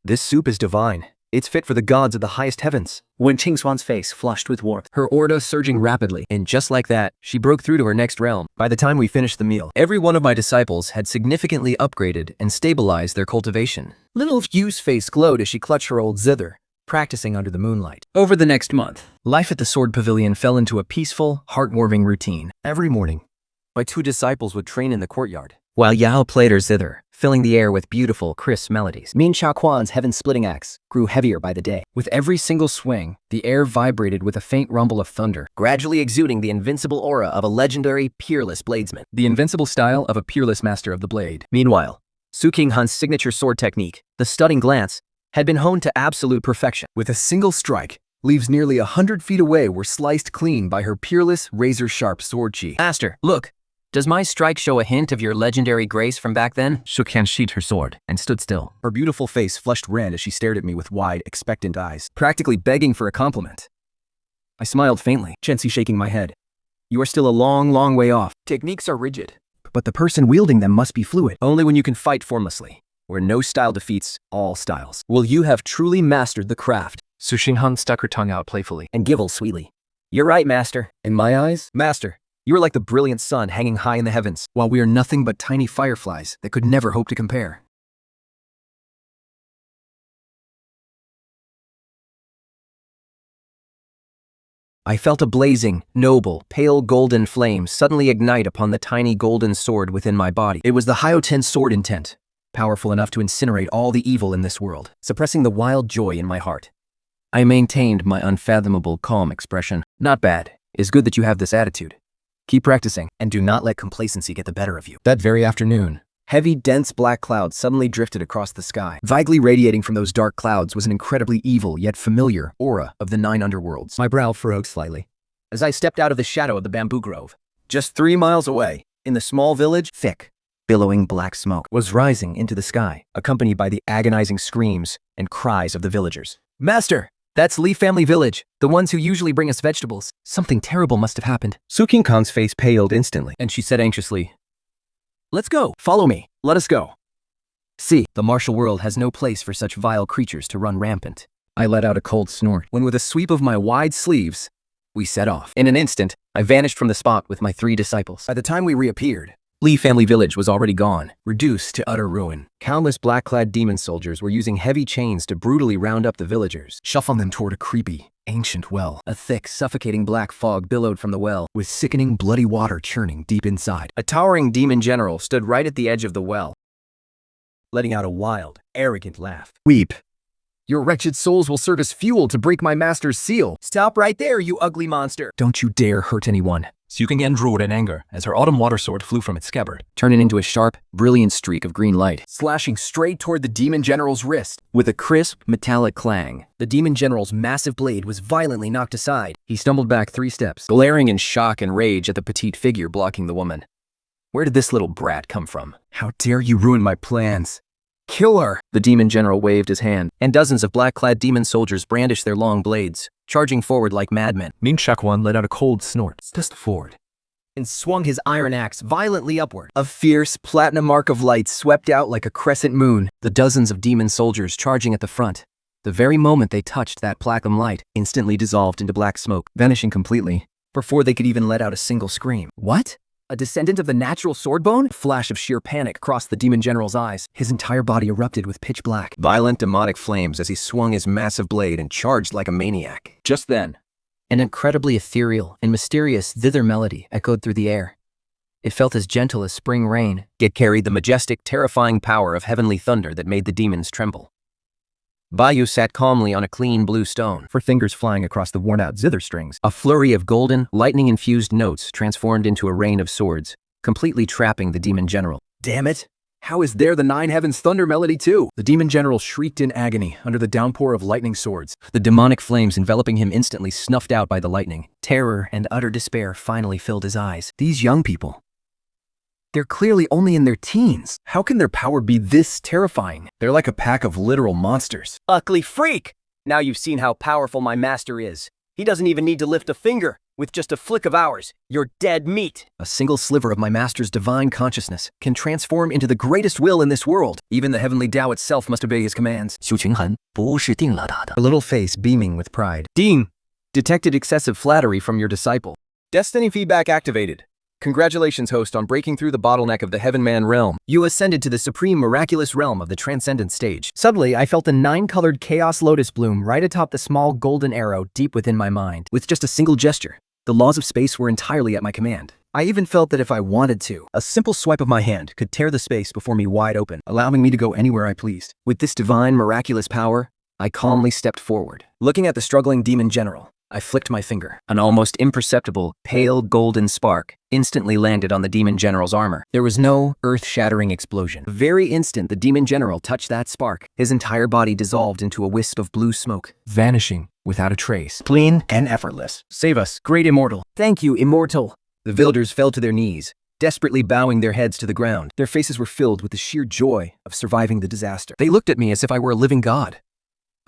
this soup is divine. It's fit for the gods of the highest heavens.
Wen Qingxuan's face flushed with warmth,
Her aura surging rapidly, and just like that, she broke through to her next realm. By the time we finished the meal, every one of my disciples had significantly upgraded and stabilized their cultivation. Little Yu's face glowed as she clutched her old zither, practicing under the moonlight. Over the next month, life at the Sword Pavilion fell into a peaceful, heartwarming routine. Every morning, my 2 disciples would train in the courtyard, while Yao played her zither, filling the air with beautiful, crisp melodies.
Min Shaoquan's heaven-splitting axe grew heavier by the day,
With every single swing, the air vibrated with a faint rumble of thunder,
gradually exuding the invincible aura of a legendary, peerless bladesman.
the invincible style of a peerless master of the blade.
Meanwhile, Su Qinghan's signature sword technique, the stunning glance, had been honed to absolute perfection.
With a single strike, leaves nearly 100 feet away were sliced clean by her peerless, razor-sharp sword chi.
Master, look. Does my strike show a hint of your legendary grace from back then?
Shukhan sheathed her sword and stood still.
Her beautiful face flushed red as she stared at me with wide, expectant eyes, practically begging for a compliment. I smiled faintly, gently shaking my head. You are still a long, long way off. Techniques are rigid, but the person wielding them must be fluid. Only when you can fight formlessly, where no style defeats all styles, will you have truly mastered the craft.
Su Qinghan stuck her tongue out playfully
And giggled sweetly. You're right, Master.
In my eyes, Master, you are like the brilliant sun hanging high in the heavens, while we are nothing but tiny fireflies that could never hope to compare. I felt a blazing, noble, pale golden flame suddenly ignite upon the tiny golden sword within my body. It was the Hyoten sword intent, powerful enough to incinerate all the evil in this world, suppressing the wild joy in my heart. I maintained my unfathomable calm expression. Not bad. It's good that you have this attitude. Keep practicing, and do not let complacency get the better of you. That very afternoon, heavy, dense black clouds suddenly drifted across the sky. Vaguely radiating from those dark clouds was an incredibly evil yet familiar aura of the 9 underworlds. My brow furrowed slightly as I stepped out of the shadow of the bamboo grove. Just 3 miles away, in the small village, thick, billowing black smoke was rising into the sky, accompanied by the agonizing screams and cries of the villagers. Master! That's Li family village, the ones who usually bring us vegetables. Something terrible must have happened.
Su Qinghan's face paled instantly.
And she said anxiously, Let's go. Follow me. Let us go. See, the martial world has no place for such vile creatures to run rampant. I let out a cold snort when with a sweep of my wide sleeves, we set off. In an instant, I vanished from the spot with my 3 disciples. By the time we reappeared, Li family village was already gone, reduced to utter ruin. Countless black-clad demon soldiers were using heavy chains to brutally round up the villagers, shuffling them toward a creepy, ancient well. A thick, suffocating black fog billowed from the well, with sickening, bloody water churning deep inside. A towering demon general stood right at the edge of the well, letting out a wild, arrogant laugh. Weep. Your wretched souls will serve as fuel to break my master's seal. Stop right there, you ugly monster. Don't you dare hurt anyone.
Su Qinghan roared in anger as her autumn water sword flew from its scabbard,
turning into a sharp, brilliant streak of green light, slashing straight toward the demon general's wrist. With a crisp, metallic clang, the demon general's massive blade was violently knocked aside. He stumbled back 3 steps, glaring in shock and rage at the petite figure blocking the woman. Where did this little brat come from? How dare you ruin my plans? Kill her! The demon general waved his hand, and dozens of black-clad demon soldiers brandished their long blades, charging forward like madmen.
Min Shaoquan let out a cold snort,
Stepped forward, and swung his iron axe violently upward. A fierce, platinum arc of light swept out like a crescent moon, the dozens of demon soldiers charging at the front. The very moment they touched that platinum light, instantly dissolved into black smoke, vanishing completely, before they could even let out a single scream. What? A descendant of the natural swordbone? A flash of sheer panic crossed the demon general's eyes. His entire body erupted with pitch black, violent demonic flames as he swung his massive blade and charged like a maniac. Just then, an incredibly ethereal and mysterious zither melody echoed through the air. It felt as gentle as spring rain. It carried the majestic, terrifying power of heavenly thunder that made the demons tremble. Bayu sat calmly on a clean blue stone, her fingers flying across the worn-out zither strings. A flurry of golden, lightning-infused notes transformed into a rain of swords, completely trapping the demon general. Damn it! How is there the 9 heavens thunder melody too? The demon general shrieked in agony under the downpour of lightning swords, the demonic flames enveloping him instantly snuffed out by the lightning. Terror and utter despair finally filled his eyes. These young people, they're clearly only in their teens. How can their power be this terrifying? They're like a pack of literal monsters. Ugly freak! Now you've seen how powerful my master is.
He doesn't even need to lift a finger. With just a flick of ours, you're dead meat.
A single sliver of my master's divine consciousness can transform into the greatest will in this world. Even the heavenly Tao itself must obey his commands.
修群衡不是定了他的。
Her little face beaming with pride. Dean, detected excessive flattery from your disciple. Destiny feedback activated. Congratulations, host, on breaking through the bottleneck of the Heaven-Man realm. You ascended to the supreme miraculous realm of the transcendent stage.
Suddenly, I felt a 9-colored chaos lotus bloom right atop the small golden arrow deep within my mind.
With just a single gesture, the laws of space were entirely at my command. I even felt that if I wanted to, a simple swipe of my hand could tear the space before me wide open, allowing me to go anywhere I pleased. With this divine, miraculous power, I calmly stepped forward. Looking at the struggling demon general, I flicked my finger. An almost imperceptible, pale golden spark instantly landed on the demon general's armor. There was no earth-shattering explosion. The very instant the demon general touched that spark, his entire body dissolved into a wisp of blue smoke, vanishing without a trace.
Clean and effortless.
Save us, great immortal.
Thank you, immortal.
The villagers fell to their knees, desperately bowing their heads to the ground. Their faces were filled with the sheer joy of surviving the disaster. They looked at me as if I were a living god.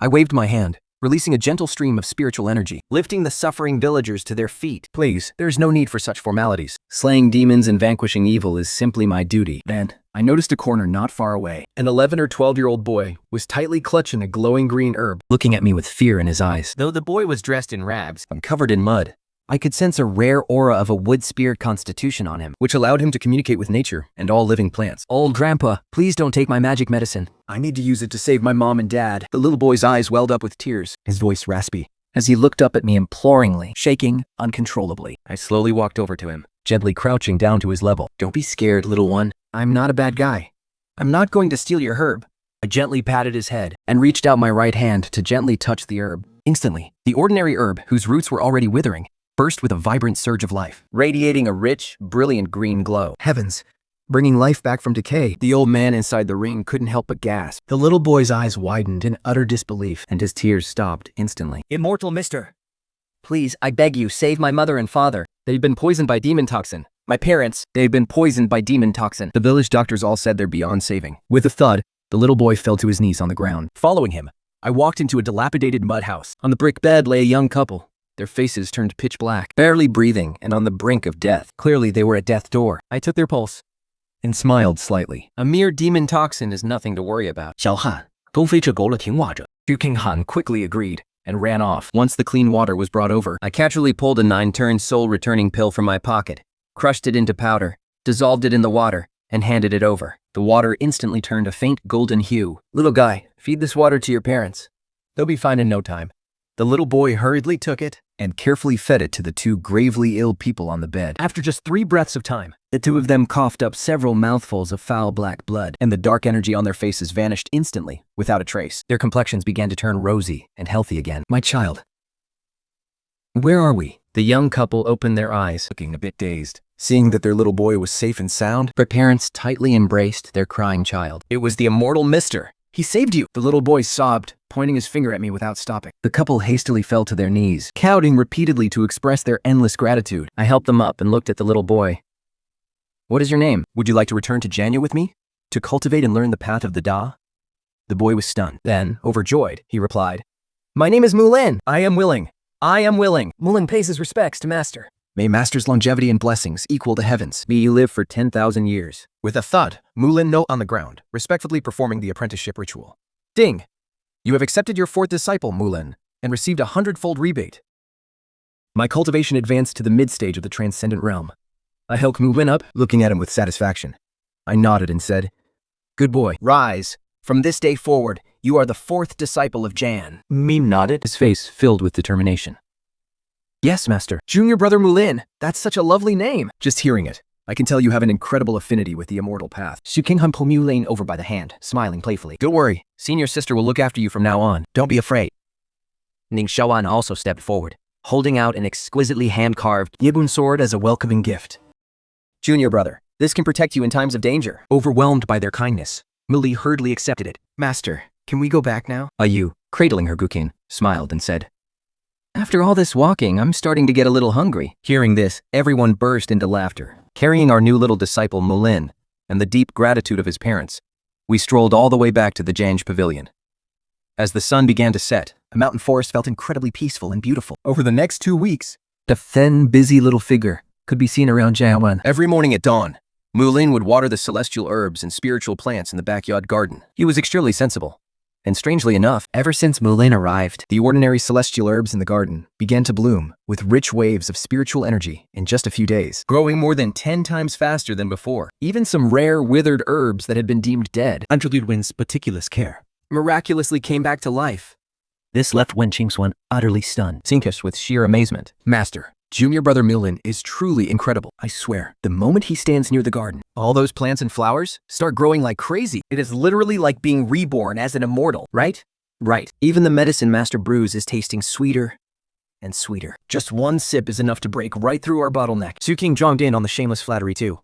I waved my hand, releasing a gentle stream of spiritual energy, lifting the suffering villagers to their feet. Please, there is no need for such formalities. Slaying demons and vanquishing evil is simply my duty. Then, I noticed a corner not far away. An 11 or 12-year-old boy was tightly clutching a glowing green herb, looking at me with fear in his eyes.
Though the boy was dressed in rags
I'm covered in mud. I could sense a rare aura of a wood spirit constitution on him, which allowed him to communicate with nature and all living plants.
Old grandpa, please don't take my magic medicine.
I need to use it to save my mom and dad. The little boy's eyes welled up with tears, his voice raspy, as he looked up at me imploringly, shaking uncontrollably. I slowly walked over to him, gently crouching down to his level. Don't be scared, little one. I'm not a bad guy. I'm not going to steal your herb. I gently patted his head and reached out my right hand to gently touch the herb. Instantly, the ordinary herb, whose roots were already withering, burst with a vibrant surge of life, radiating a rich, brilliant green glow. Heavens, bringing life back from decay. The old man inside the ring couldn't help but gasp. The little boy's eyes widened in utter disbelief, and his tears stopped instantly.
Immortal mister.
Please, I beg you, save my mother and father. They've been poisoned by demon toxin. My parents, they've been poisoned by demon toxin. The village doctors all said they're beyond saving. With a thud, the little boy fell to his knees on the ground. Following him, I walked into a dilapidated mud house. On the brick bed lay a young couple, their faces turned pitch black, barely breathing and on the brink of death. Clearly, they were at death's door. I took their pulse and smiled slightly. A mere demon toxin is nothing to worry about.
小汉，东非这狗了挺瓦着。
Xu King Han quickly agreed and ran off. Once the clean water was brought over, I casually pulled a 9-turn soul-returning pill from my pocket, crushed it into powder, dissolved it in the water, and handed it over. The water instantly turned a faint golden hue. Little guy, feed this water to your parents. They'll be fine in no time. The little boy hurriedly took it and carefully fed it to the two gravely ill people on the bed. After just 3 breaths of time, the two of them coughed up several mouthfuls of foul black blood, and the dark energy on their faces vanished instantly, without a trace. Their complexions began to turn rosy and healthy again. My child. Where are we? The young couple opened their eyes, looking a bit dazed, seeing that their little boy was safe and sound. Their parents tightly embraced their crying child. It was the immortal Mister. He saved you! The little boy sobbed, pointing his finger at me without stopping. The couple hastily fell to their knees, kowing repeatedly to express their endless gratitude. I helped them up and looked at the little boy. What is your name? Would you like to return to Janya with me? To cultivate and learn the path of the Da? The boy was stunned. Then, overjoyed, he replied, My name is Mulin. I am willing. I am willing.
Mulin pays his respects to Master.
May Master's longevity and blessings equal the heavens. May you live for 10,000 years. With a thud, Mulin knelt on the ground, respectfully performing the apprenticeship ritual. Ding! You have accepted your 4th disciple, Mulin, and received a 100-fold rebate. My cultivation advanced to the mid-stage of the transcendent realm. I helped Mulin up, looking at him with satisfaction. I nodded and said, Good boy. Rise. From this day forward, you are the 4th disciple of Jan.
Meme nodded,
His face filled with determination. Yes, Master. Junior Brother Mulin. That's such a lovely name. Just hearing it, I can tell you have an incredible affinity with the immortal path. Xu King Han pulled Mulin over by the hand, smiling playfully. Don't worry. Senior sister will look after you from now on. Don't be afraid.
Ning Shaoan also stepped forward, holding out an exquisitely hand-carved
Yibun sword as a welcoming gift. Junior Brother, this can protect you in times of danger. Overwhelmed by their kindness, Muli hurriedly accepted it. Master, can we go back now? Ayu, cradling her Gukin, smiled and said, After all this walking, I'm starting to get a little hungry. Hearing this, everyone burst into laughter. Carrying our new little disciple Mulin, and the deep gratitude of his parents, we strolled all the way back to the Janj Pavilion. As the sun began to set, a mountain forest felt incredibly peaceful and beautiful. Over the next 2 weeks,
The thin, busy little figure could be seen around Jiawan.
every morning at dawn, Mulin would water the celestial herbs and spiritual plants in the backyard garden. He was extremely sensible. And strangely enough,
Ever since Mulin arrived,
the ordinary celestial herbs in the garden began to bloom with rich waves of spiritual energy in just a few days, growing more than 10 times faster than before. Even some rare, withered herbs that had been deemed dead
under Ludwin's meticulous care,
miraculously came back to life.
This left Wen Qingxuan utterly stunned.
Sinkish with sheer amazement. Master, junior brother Mulin is truly incredible. I swear, the moment he stands near the garden, all those plants and flowers start growing like crazy. It is literally like being reborn as an immortal, right? Right. Even the medicine Master brews is tasting sweeter and sweeter. Just one sip is enough to break right through our bottleneck.
Su King joined in on the shameless flattery too.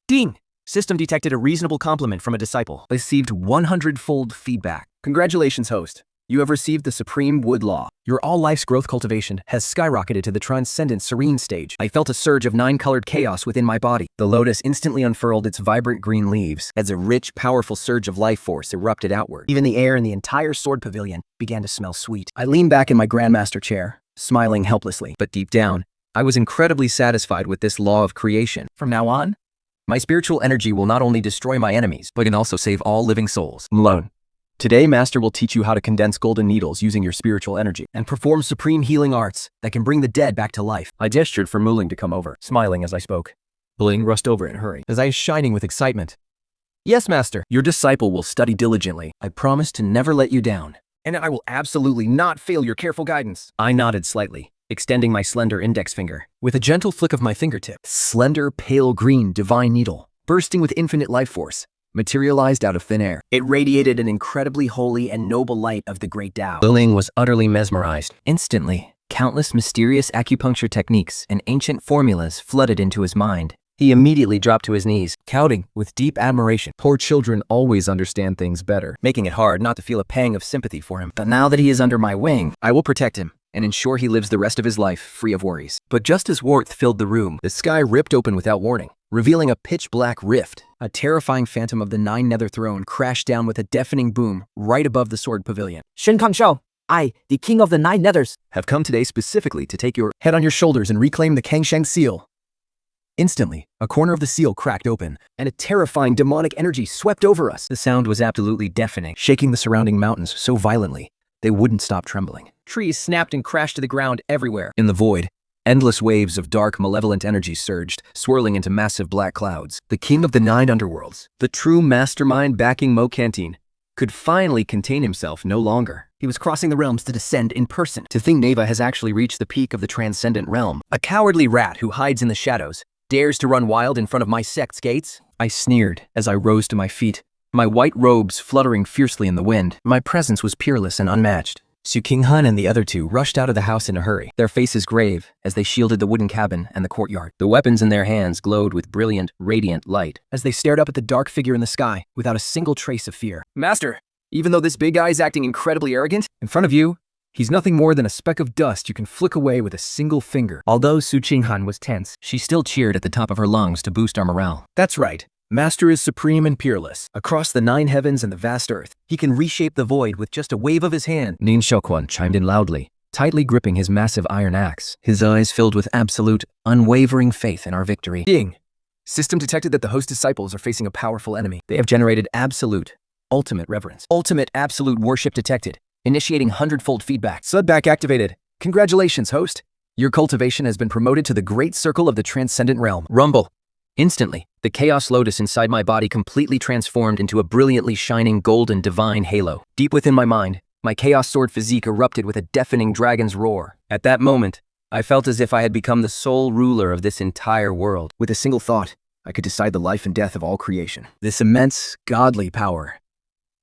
Ding! System detected a reasonable compliment from a disciple.
Received 100-fold feedback. Congratulations, host. You have received the Supreme Wood Law. Your all-life's growth cultivation has skyrocketed to the transcendent serene stage. I felt a surge of 9-colored chaos within my body. The lotus instantly unfurled its vibrant green leaves as a rich, powerful surge of life force erupted outward. Even the air in the entire sword pavilion began to smell sweet. I leaned back in my Grandmaster chair, smiling helplessly. But deep down, I was incredibly satisfied with this law of creation. From now on, my spiritual energy will not only destroy my enemies, but can also save all living souls. Malone. Today, Master will teach you how to condense golden needles using your spiritual energy and perform supreme healing arts that can bring the dead back to life. I gestured for Muling to come over, smiling as I spoke. Muling rushed over in a hurry, his eyes shining with excitement. Yes, Master. Your disciple will study diligently. I promise to never let you down. And I will absolutely not fail your careful guidance. I nodded slightly, extending my slender index finger. With a gentle flick of my fingertip, slender, pale green divine needle, bursting with infinite life force, materialized out of thin air. It radiated an incredibly holy and noble light of the great Tao. Liling was utterly mesmerized. Instantly, countless mysterious acupuncture techniques and ancient formulas flooded into his mind. He immediately dropped to his knees, counting with deep admiration. Poor children always understand things better, making it hard not to feel a pang of sympathy for him. But now that he is under my wing, I will protect him and ensure he lives the rest of his life free of worries. But just as warmth filled the room, the sky ripped open without warning, revealing a pitch-black rift. A terrifying phantom of the 9 Nether Throne crashed down with a deafening boom right above the sword pavilion.
Shen Kangshao, I, the king of the 9 Nethers,
have come today specifically to take your head on your shoulders and reclaim the Kangsheng seal. Instantly, a corner of the seal cracked open, and a terrifying demonic energy swept over us. The sound was absolutely deafening, shaking the surrounding mountains so violently they wouldn't stop trembling. Trees snapped and crashed to the ground everywhere. In the void, endless waves of dark, malevolent energy surged, swirling into massive black clouds. The king of the 9 underworlds, the true mastermind backing Mo Canteen, could finally contain himself no longer. He was crossing the realms to descend in person. To think Neva has actually reached the peak of the transcendent realm. A cowardly rat who hides in the shadows dares to run wild in front of my sect's gates? I sneered as I rose to my feet, my white robes fluttering fiercely in the wind. My presence was peerless and unmatched. Su Qinghan and the other two rushed out of the house in a hurry, their faces grave as they shielded the wooden cabin and the courtyard. The weapons in their hands glowed with brilliant, radiant light as they stared up at the dark figure in the sky without a single trace of fear. Master, even though this big guy is acting incredibly arrogant, in front of you, he's nothing more than a speck of dust you can flick away with a single finger.
Although Su Qinghan was tense,
she still cheered at the top of her lungs to boost our morale.
That's right. Master is supreme and peerless. Across the 9 heavens and the vast earth, he can reshape the void with just a wave of his hand. Nin Xiaoquan chimed in loudly, tightly gripping his massive iron axe, his eyes filled with absolute, unwavering faith in our victory. Ding! System detected that the host disciples are facing a powerful enemy. They have generated absolute, ultimate reverence. Ultimate absolute worship detected, initiating 100-fold feedback. Sudback activated. Congratulations, host. Your cultivation has been promoted to the great circle of the transcendent realm. Rumble. Instantly, the chaos lotus inside my body completely transformed into a brilliantly shining golden divine halo. Deep within my mind, my chaos sword physique erupted with a deafening dragon's roar. At that moment, I felt as if I had become the sole ruler of this entire world. With a single thought, I could decide the life and death of all creation. This immense, godly power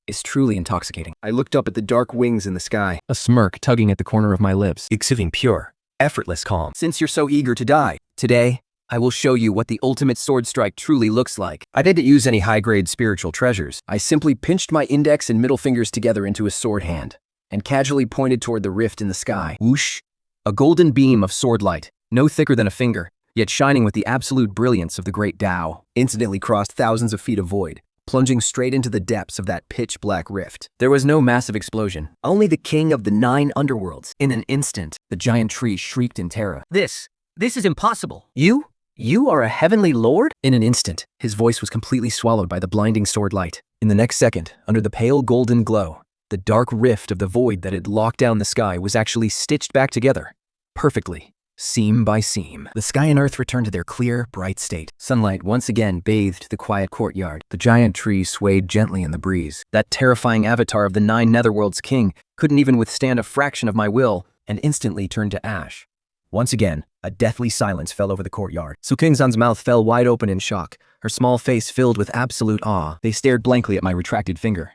is truly intoxicating. I looked up at the dark wings in the sky, a smirk tugging at the corner of my lips, exuding pure, effortless calm. Since you're so eager to die, today, I will show you what the ultimate sword strike truly looks like. I didn't use any high-grade spiritual treasures. I simply pinched my index and middle fingers together into a sword hand and casually pointed toward the rift in the sky. Whoosh! A golden beam of sword light, no thicker than a finger, yet shining with the absolute brilliance of the great Tao, instantly crossed thousands of feet of void,
plunging straight into the depths of that pitch-black rift. There was no massive explosion, only the king of the 9 underworlds. In an instant, the giant tree shrieked in terror.
This is impossible.
You are a heavenly lord? In an instant, his voice was completely swallowed by the blinding sword light. In the next second, under the pale golden glow, the dark rift of the void that had locked down the sky was actually stitched back together, perfectly, seam by seam. The sky and earth returned to their clear, bright state. Sunlight once again bathed the quiet courtyard. The giant tree swayed gently in the breeze. That terrifying avatar of the 9 netherworlds king couldn't even withstand a fraction of my will and instantly turned to ash. Once again, a deathly silence fell over the courtyard. Su Kingzan's mouth fell wide open in shock, her small face filled with absolute awe. They stared blankly at my retracted finger.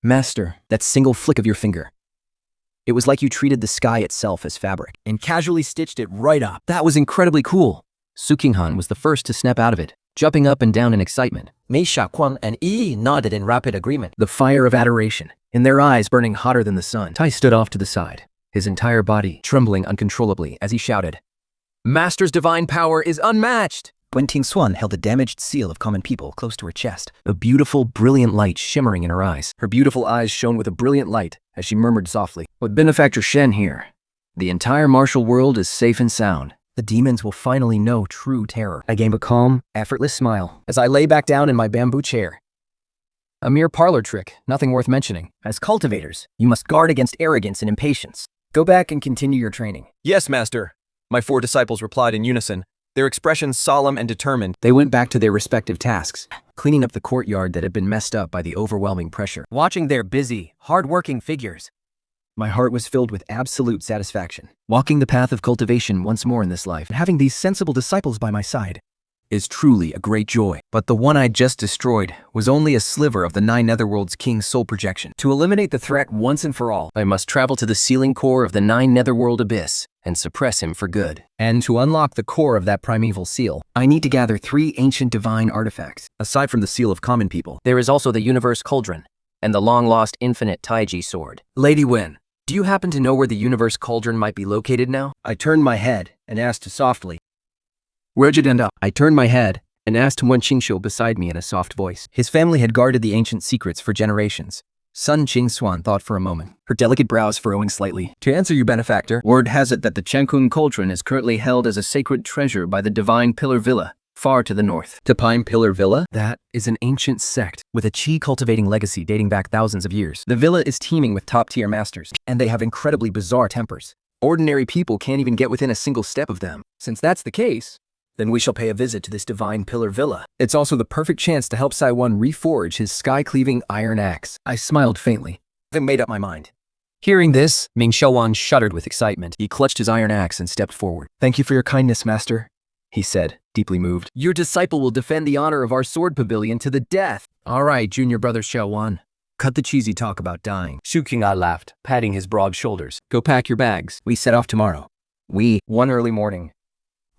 Master, that single flick of your finger. It was like you treated the sky itself as fabric and casually stitched it right up. That was incredibly cool. Su Qinghan was the first to snap out of it, jumping up and down in excitement.
Mei Shaquan and Yi nodded in rapid agreement.
The fire of adoration, in their eyes burning hotter than the sun. Tai stood off to the side, his entire body trembling uncontrollably as he shouted, "Master's divine power is unmatched!"
Wen Tingshuan held the damaged seal of common people close to her chest,
a beautiful, brilliant light shimmering in her eyes. Her beautiful eyes shone with a brilliant light as she murmured softly, "With Benefactor Shen here, the entire martial world is safe and sound.
The demons will finally know true terror."
I gave a calm, effortless smile as I lay back down in my bamboo chair. A mere parlor trick, nothing worth mentioning.
As cultivators, you must guard against arrogance and impatience. Go back and continue your training.
"Yes, Master," my 4 disciples replied in unison, their expressions solemn and determined.
They went back to their respective tasks, cleaning up the courtyard that had been messed up by the overwhelming pressure.
Watching their busy, hard-working figures,
my heart was filled with absolute satisfaction. Walking the path of cultivation once more in this life, and having these sensible disciples by my side, is truly a great joy. But the one I just destroyed was only a sliver of the 9 netherworlds king's soul projection. To eliminate the threat once and for all, I must travel to the sealing core of the 9 netherworld abyss and suppress him for good. And to unlock the core of that primeval seal, I need to gather 3 ancient divine artifacts. Aside from the seal of common people,
There is also the universe cauldron and the long-lost infinite Taiji sword.
Lady Wen, do you happen to know where the universe cauldron might be located now? I turned my head and asked softly, "Where'd you end up?" I turned my head and asked Wen Qingshu beside me in a soft voice. His family had guarded the ancient secrets for generations. Sun Qingxuan thought for a moment, her delicate brows furrowing slightly. "To answer you, Benefactor, word has it that the Chenkun Cauldron is currently held as a sacred treasure by the Divine Pillar Villa, far to the north." Divine Pillar Villa? That is an ancient sect with a qi cultivating legacy dating back thousands of years. The villa is teeming with top-tier masters, and they have incredibly bizarre tempers. Ordinary people can't even get within a single step of them. Since that's the case, then we shall pay a visit to this Divine Pillar Villa. It's also the perfect chance to help Saiwan reforge his sky-cleaving iron axe. I smiled faintly. I made up my mind. Hearing this, Ming Xiaowan shuddered with excitement. He clutched his iron axe and stepped forward. "Thank you for your kindness, Master," he said, deeply moved. "Your disciple will defend the honor of our sword pavilion to the death." "All right, junior brother Xiaowan. Cut the cheesy talk about dying."
Su Qing'an laughed, patting his broad shoulders.
"Go pack your bags. We set off tomorrow." One early morning,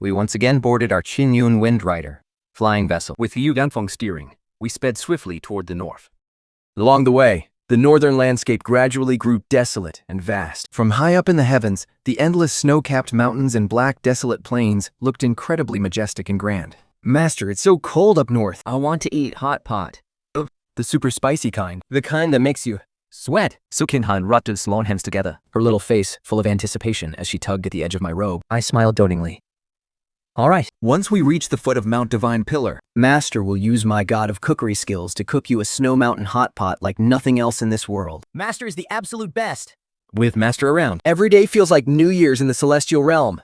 we once again boarded our Qinyun Wind Rider flying vessel. With Yu Danfeng steering, we sped swiftly toward the north. Along the way, the northern landscape gradually grew desolate and vast. From high up in the heavens, the endless snow-capped mountains and black desolate plains looked incredibly majestic and grand. "Master, it's so cold up north."
I want to eat hot pot.
The super spicy kind. The kind that makes you sweat.
Su Qing'an rubbed his long hands together,
Her little face full of anticipation as she tugged at the edge of my robe.
I smiled dotingly. "All right."
"Once we reach the foot of Mount Divine Pillar, Master will use my god of cookery skills to cook you a snow mountain hot pot like nothing else in this world."
Master is the absolute best.
With Master around, every day feels like New Year's in the celestial realm.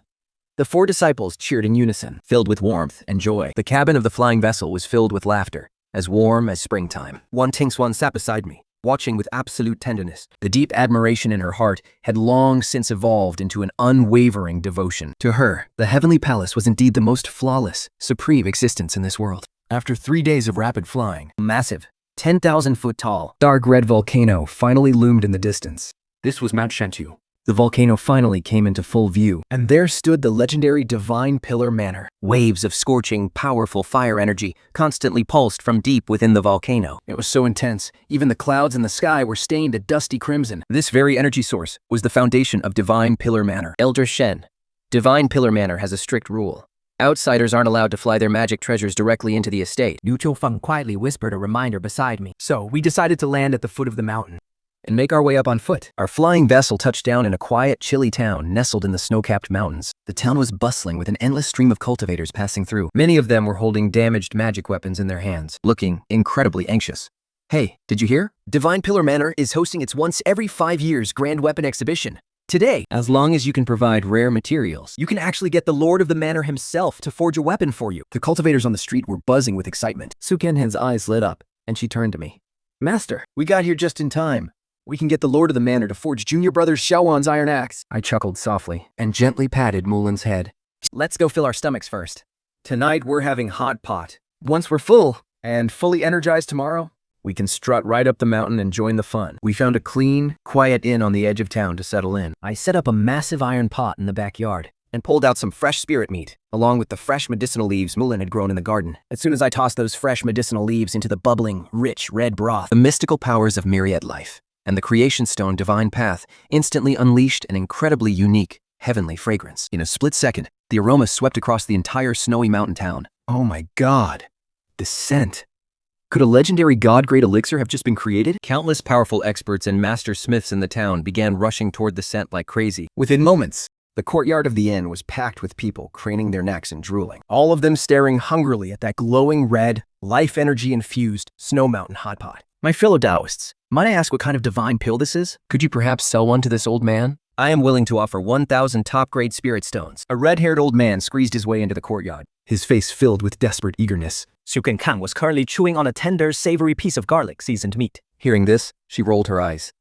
The 4 disciples cheered in unison, filled with warmth and joy. The cabin of the flying vessel was filled with laughter, as warm as springtime. Wan Tingshuan sat beside me, watching with absolute tenderness. The deep admiration in her heart had long since evolved into an unwavering devotion. To her, the heavenly palace was indeed the most flawless, supreme existence in this world. After 3 days of rapid flying, a massive, 10,000 foot tall, dark red volcano finally loomed in the distance.
This was Mount Shantu.
The volcano finally came into full view, and there stood the legendary Divine Pillar Manor.
Waves of scorching, powerful fire energy constantly pulsed from deep within the volcano.
It was so intense, even the clouds in the sky were stained a dusty crimson. This very energy source was the foundation of Divine Pillar Manor.
Elder Shen, Divine Pillar Manor has a strict rule.
Outsiders aren't allowed to fly their magic treasures directly into the estate.
Liu Qiufeng quietly whispered a reminder beside me.
So, we decided to land at the foot of the mountain
and make our way up on foot. Our flying vessel touched down in a quiet, chilly town nestled in the snow-capped mountains. The town was bustling with an endless stream of cultivators passing through. Many of them were holding damaged magic weapons in their hands, looking incredibly anxious. Hey, did you hear? Divine Pillar Manor is hosting its once every 5 years grand weapon exhibition. Today, as long as you can provide rare materials, you can actually get the Lord of the Manor himself to forge a weapon for you. The cultivators on the street were buzzing with excitement. Su Kenhen's eyes lit up, and she turned to me. Master, we got here just in time. We can get the Lord of the Manor to forge Junior Brothers Xiaowan's iron axe. I chuckled softly and gently patted Mulan's head. Let's go fill our stomachs first. Tonight we're having hot pot. Once we're full and fully energized tomorrow, we can strut right up the mountain and join the fun. We found a clean, quiet inn on the edge of town to settle in. I set up a massive iron pot in the backyard and pulled out some fresh spirit meat, along with the fresh medicinal leaves Mulan had grown in the garden. As soon as I tossed those fresh medicinal leaves into the bubbling, rich red broth, the mystical powers of myriad life and the creation stone divine path instantly unleashed an incredibly unique, heavenly fragrance. In a split second, the aroma swept across the entire snowy mountain town. Oh my god, the scent. Could a legendary god-grade elixir have just been created?
Countless powerful experts and master smiths in the town began rushing toward the scent like crazy.
Within moments, the courtyard of the inn was packed with people craning their necks and drooling, all of them staring hungrily at that glowing red, life energy-infused snow mountain hot pot. My fellow Taoists, might I ask what kind of divine pill this is?
Could you perhaps sell one to this old man?
I am willing to offer 1,000 top-grade spirit stones. A red-haired old man squeezed his way into the courtyard, his face filled with desperate eagerness.
Su Kenkang was currently chewing on a tender, savory piece of garlic-seasoned meat.
Hearing this, she rolled her eyes.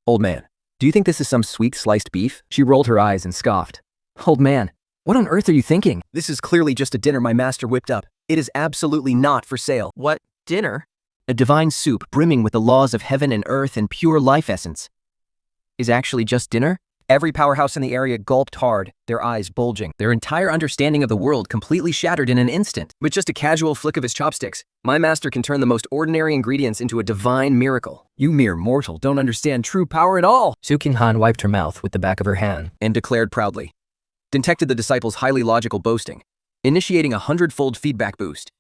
Old man, do you think this is some sweet sliced beef? She rolled her eyes and scoffed. Old man, what on earth are you thinking? This is clearly just a dinner my master whipped up. It is absolutely not for sale.
What dinner?
A divine soup brimming with the laws of heaven and earth and pure life essence.
Is actually just dinner?
Every powerhouse in the area gulped hard, their eyes bulging, their entire understanding of the world completely shattered in an instant. With just a casual flick of his chopsticks, my master can turn the most ordinary ingredients into a divine miracle. You mere mortal don't understand true power at all.
Su Qinghan wiped her mouth with the back of her hand
and declared proudly. Detected the disciples' highly logical boasting, initiating a 100-fold feedback boost.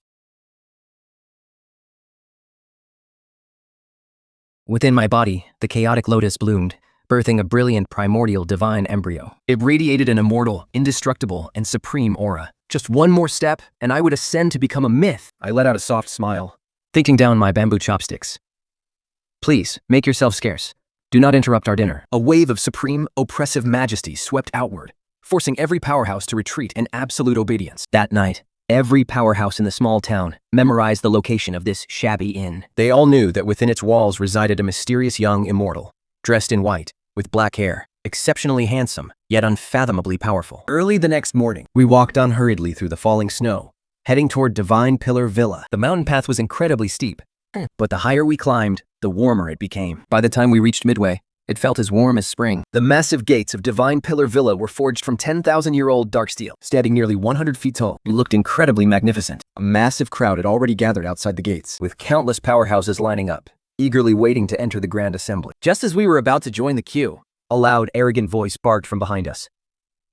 Within my body, the chaotic lotus bloomed, birthing a brilliant primordial divine embryo. It radiated an immortal, indestructible, and supreme aura. Just one more step, and I would ascend to become a myth. I let out a soft smile, thinking down my bamboo chopsticks. Please, make yourself scarce. Do not interrupt our dinner. A wave of supreme, oppressive majesty swept outward, forcing every powerhouse to retreat in absolute obedience. That night, every powerhouse in the small town memorized the location of this shabby inn. They all knew that within its walls resided a mysterious young immortal, dressed in white, with black hair, exceptionally handsome, yet unfathomably powerful. Early the next morning, we walked unhurriedly through the falling snow, heading toward Divine Pillar Villa. The mountain path was incredibly steep, but the higher we climbed, the warmer it became. By the time we reached midway, it felt as warm as spring. The massive gates of Divine Pillar Villa were forged from 10,000-year-old dark steel, standing nearly 100 feet tall. It looked incredibly magnificent. A massive crowd had already gathered outside the gates, with countless powerhouses lining up, eagerly waiting to enter the grand assembly. Just as we were about to join the queue, a loud, arrogant voice barked from behind us.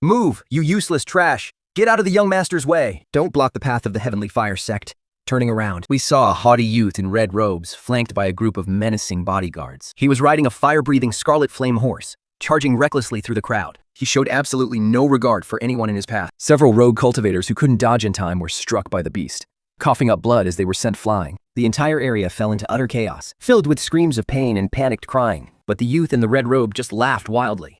Move, you useless trash! Get out of the young master's way! Don't block the path of the Heavenly Fire sect. Turning around, we saw a haughty youth in red robes, flanked by a group of menacing bodyguards. He was riding a fire-breathing scarlet flame horse, charging recklessly through the crowd. He showed absolutely no regard for anyone in his path. Several rogue cultivators who couldn't dodge in time were struck by the beast, coughing up blood as they were sent flying. The entire area fell into utter chaos, filled with screams of pain and panicked crying, but the youth in the red robe just laughed wildly.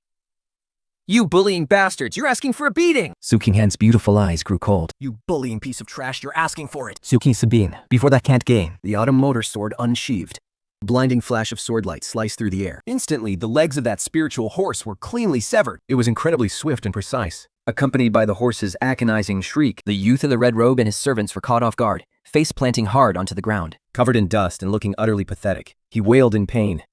You bullying bastards, you're asking for a beating! Su Qinghan's beautiful eyes grew cold. You bullying piece of trash, you're asking for it!
Su King Sabine, before that can't gain.
The autumn motor sword unsheathed. A blinding flash of swordlight sliced through the air. Instantly, the legs of that spiritual horse were cleanly severed. It was incredibly swift and precise. Accompanied by the horse's agonizing shriek, the youth in the red robe and his servants were caught off guard, face planting hard onto the ground. Covered in dust and looking utterly pathetic, he wailed in pain.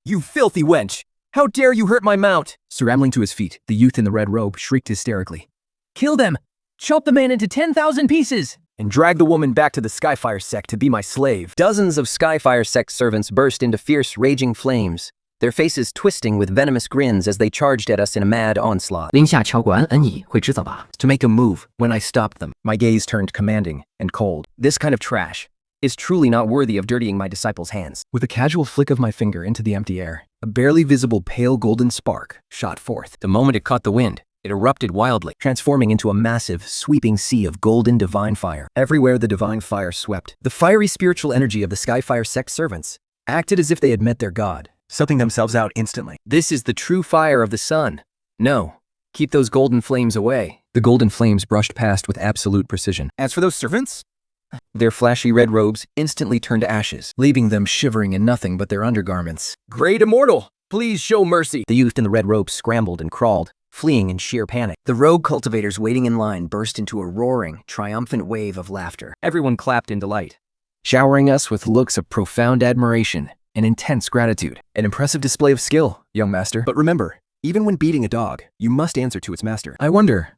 You filthy wench! How dare you hurt my mount! Scrambling to his feet, the youth in the red robe shrieked hysterically. Kill them! Chop the man into 10,000 pieces! And drag the woman back to the Skyfire sect to be my slave. Dozens of Skyfire sect servants burst into fierce, raging flames,
their faces twisting with venomous grins as they charged at us in a mad onslaught.
林下乔果安恩乙会知道吧
To make a move when I stopped them. My gaze turned commanding and cold.
This kind of trash is truly not worthy of dirtying my disciples' hands.
With a casual flick of my finger into the empty air, a barely visible pale golden spark shot forth.
The moment it caught the wind, it erupted wildly,
transforming into a massive, sweeping sea of golden divine fire. Everywhere the divine fire swept, the fiery spiritual energy of the Skyfire sect servants acted as if they had met their god, sucking themselves out instantly.
This is the true fire of the sun. No, keep those golden flames away.
The golden flames brushed past with absolute precision.
As for those servants,
their flashy red robes instantly turned to ashes, leaving them shivering in nothing but their undergarments.
Great Immortal, please show mercy.
The youth in the red robe scrambled and crawled, fleeing in sheer panic.
The rogue cultivators waiting in line burst into a roaring, triumphant wave of laughter.
Everyone clapped in delight,
showering us with looks of profound admiration and intense gratitude. An impressive display of skill, young master. But remember, even when beating a dog, you must answer to its master. I wonder,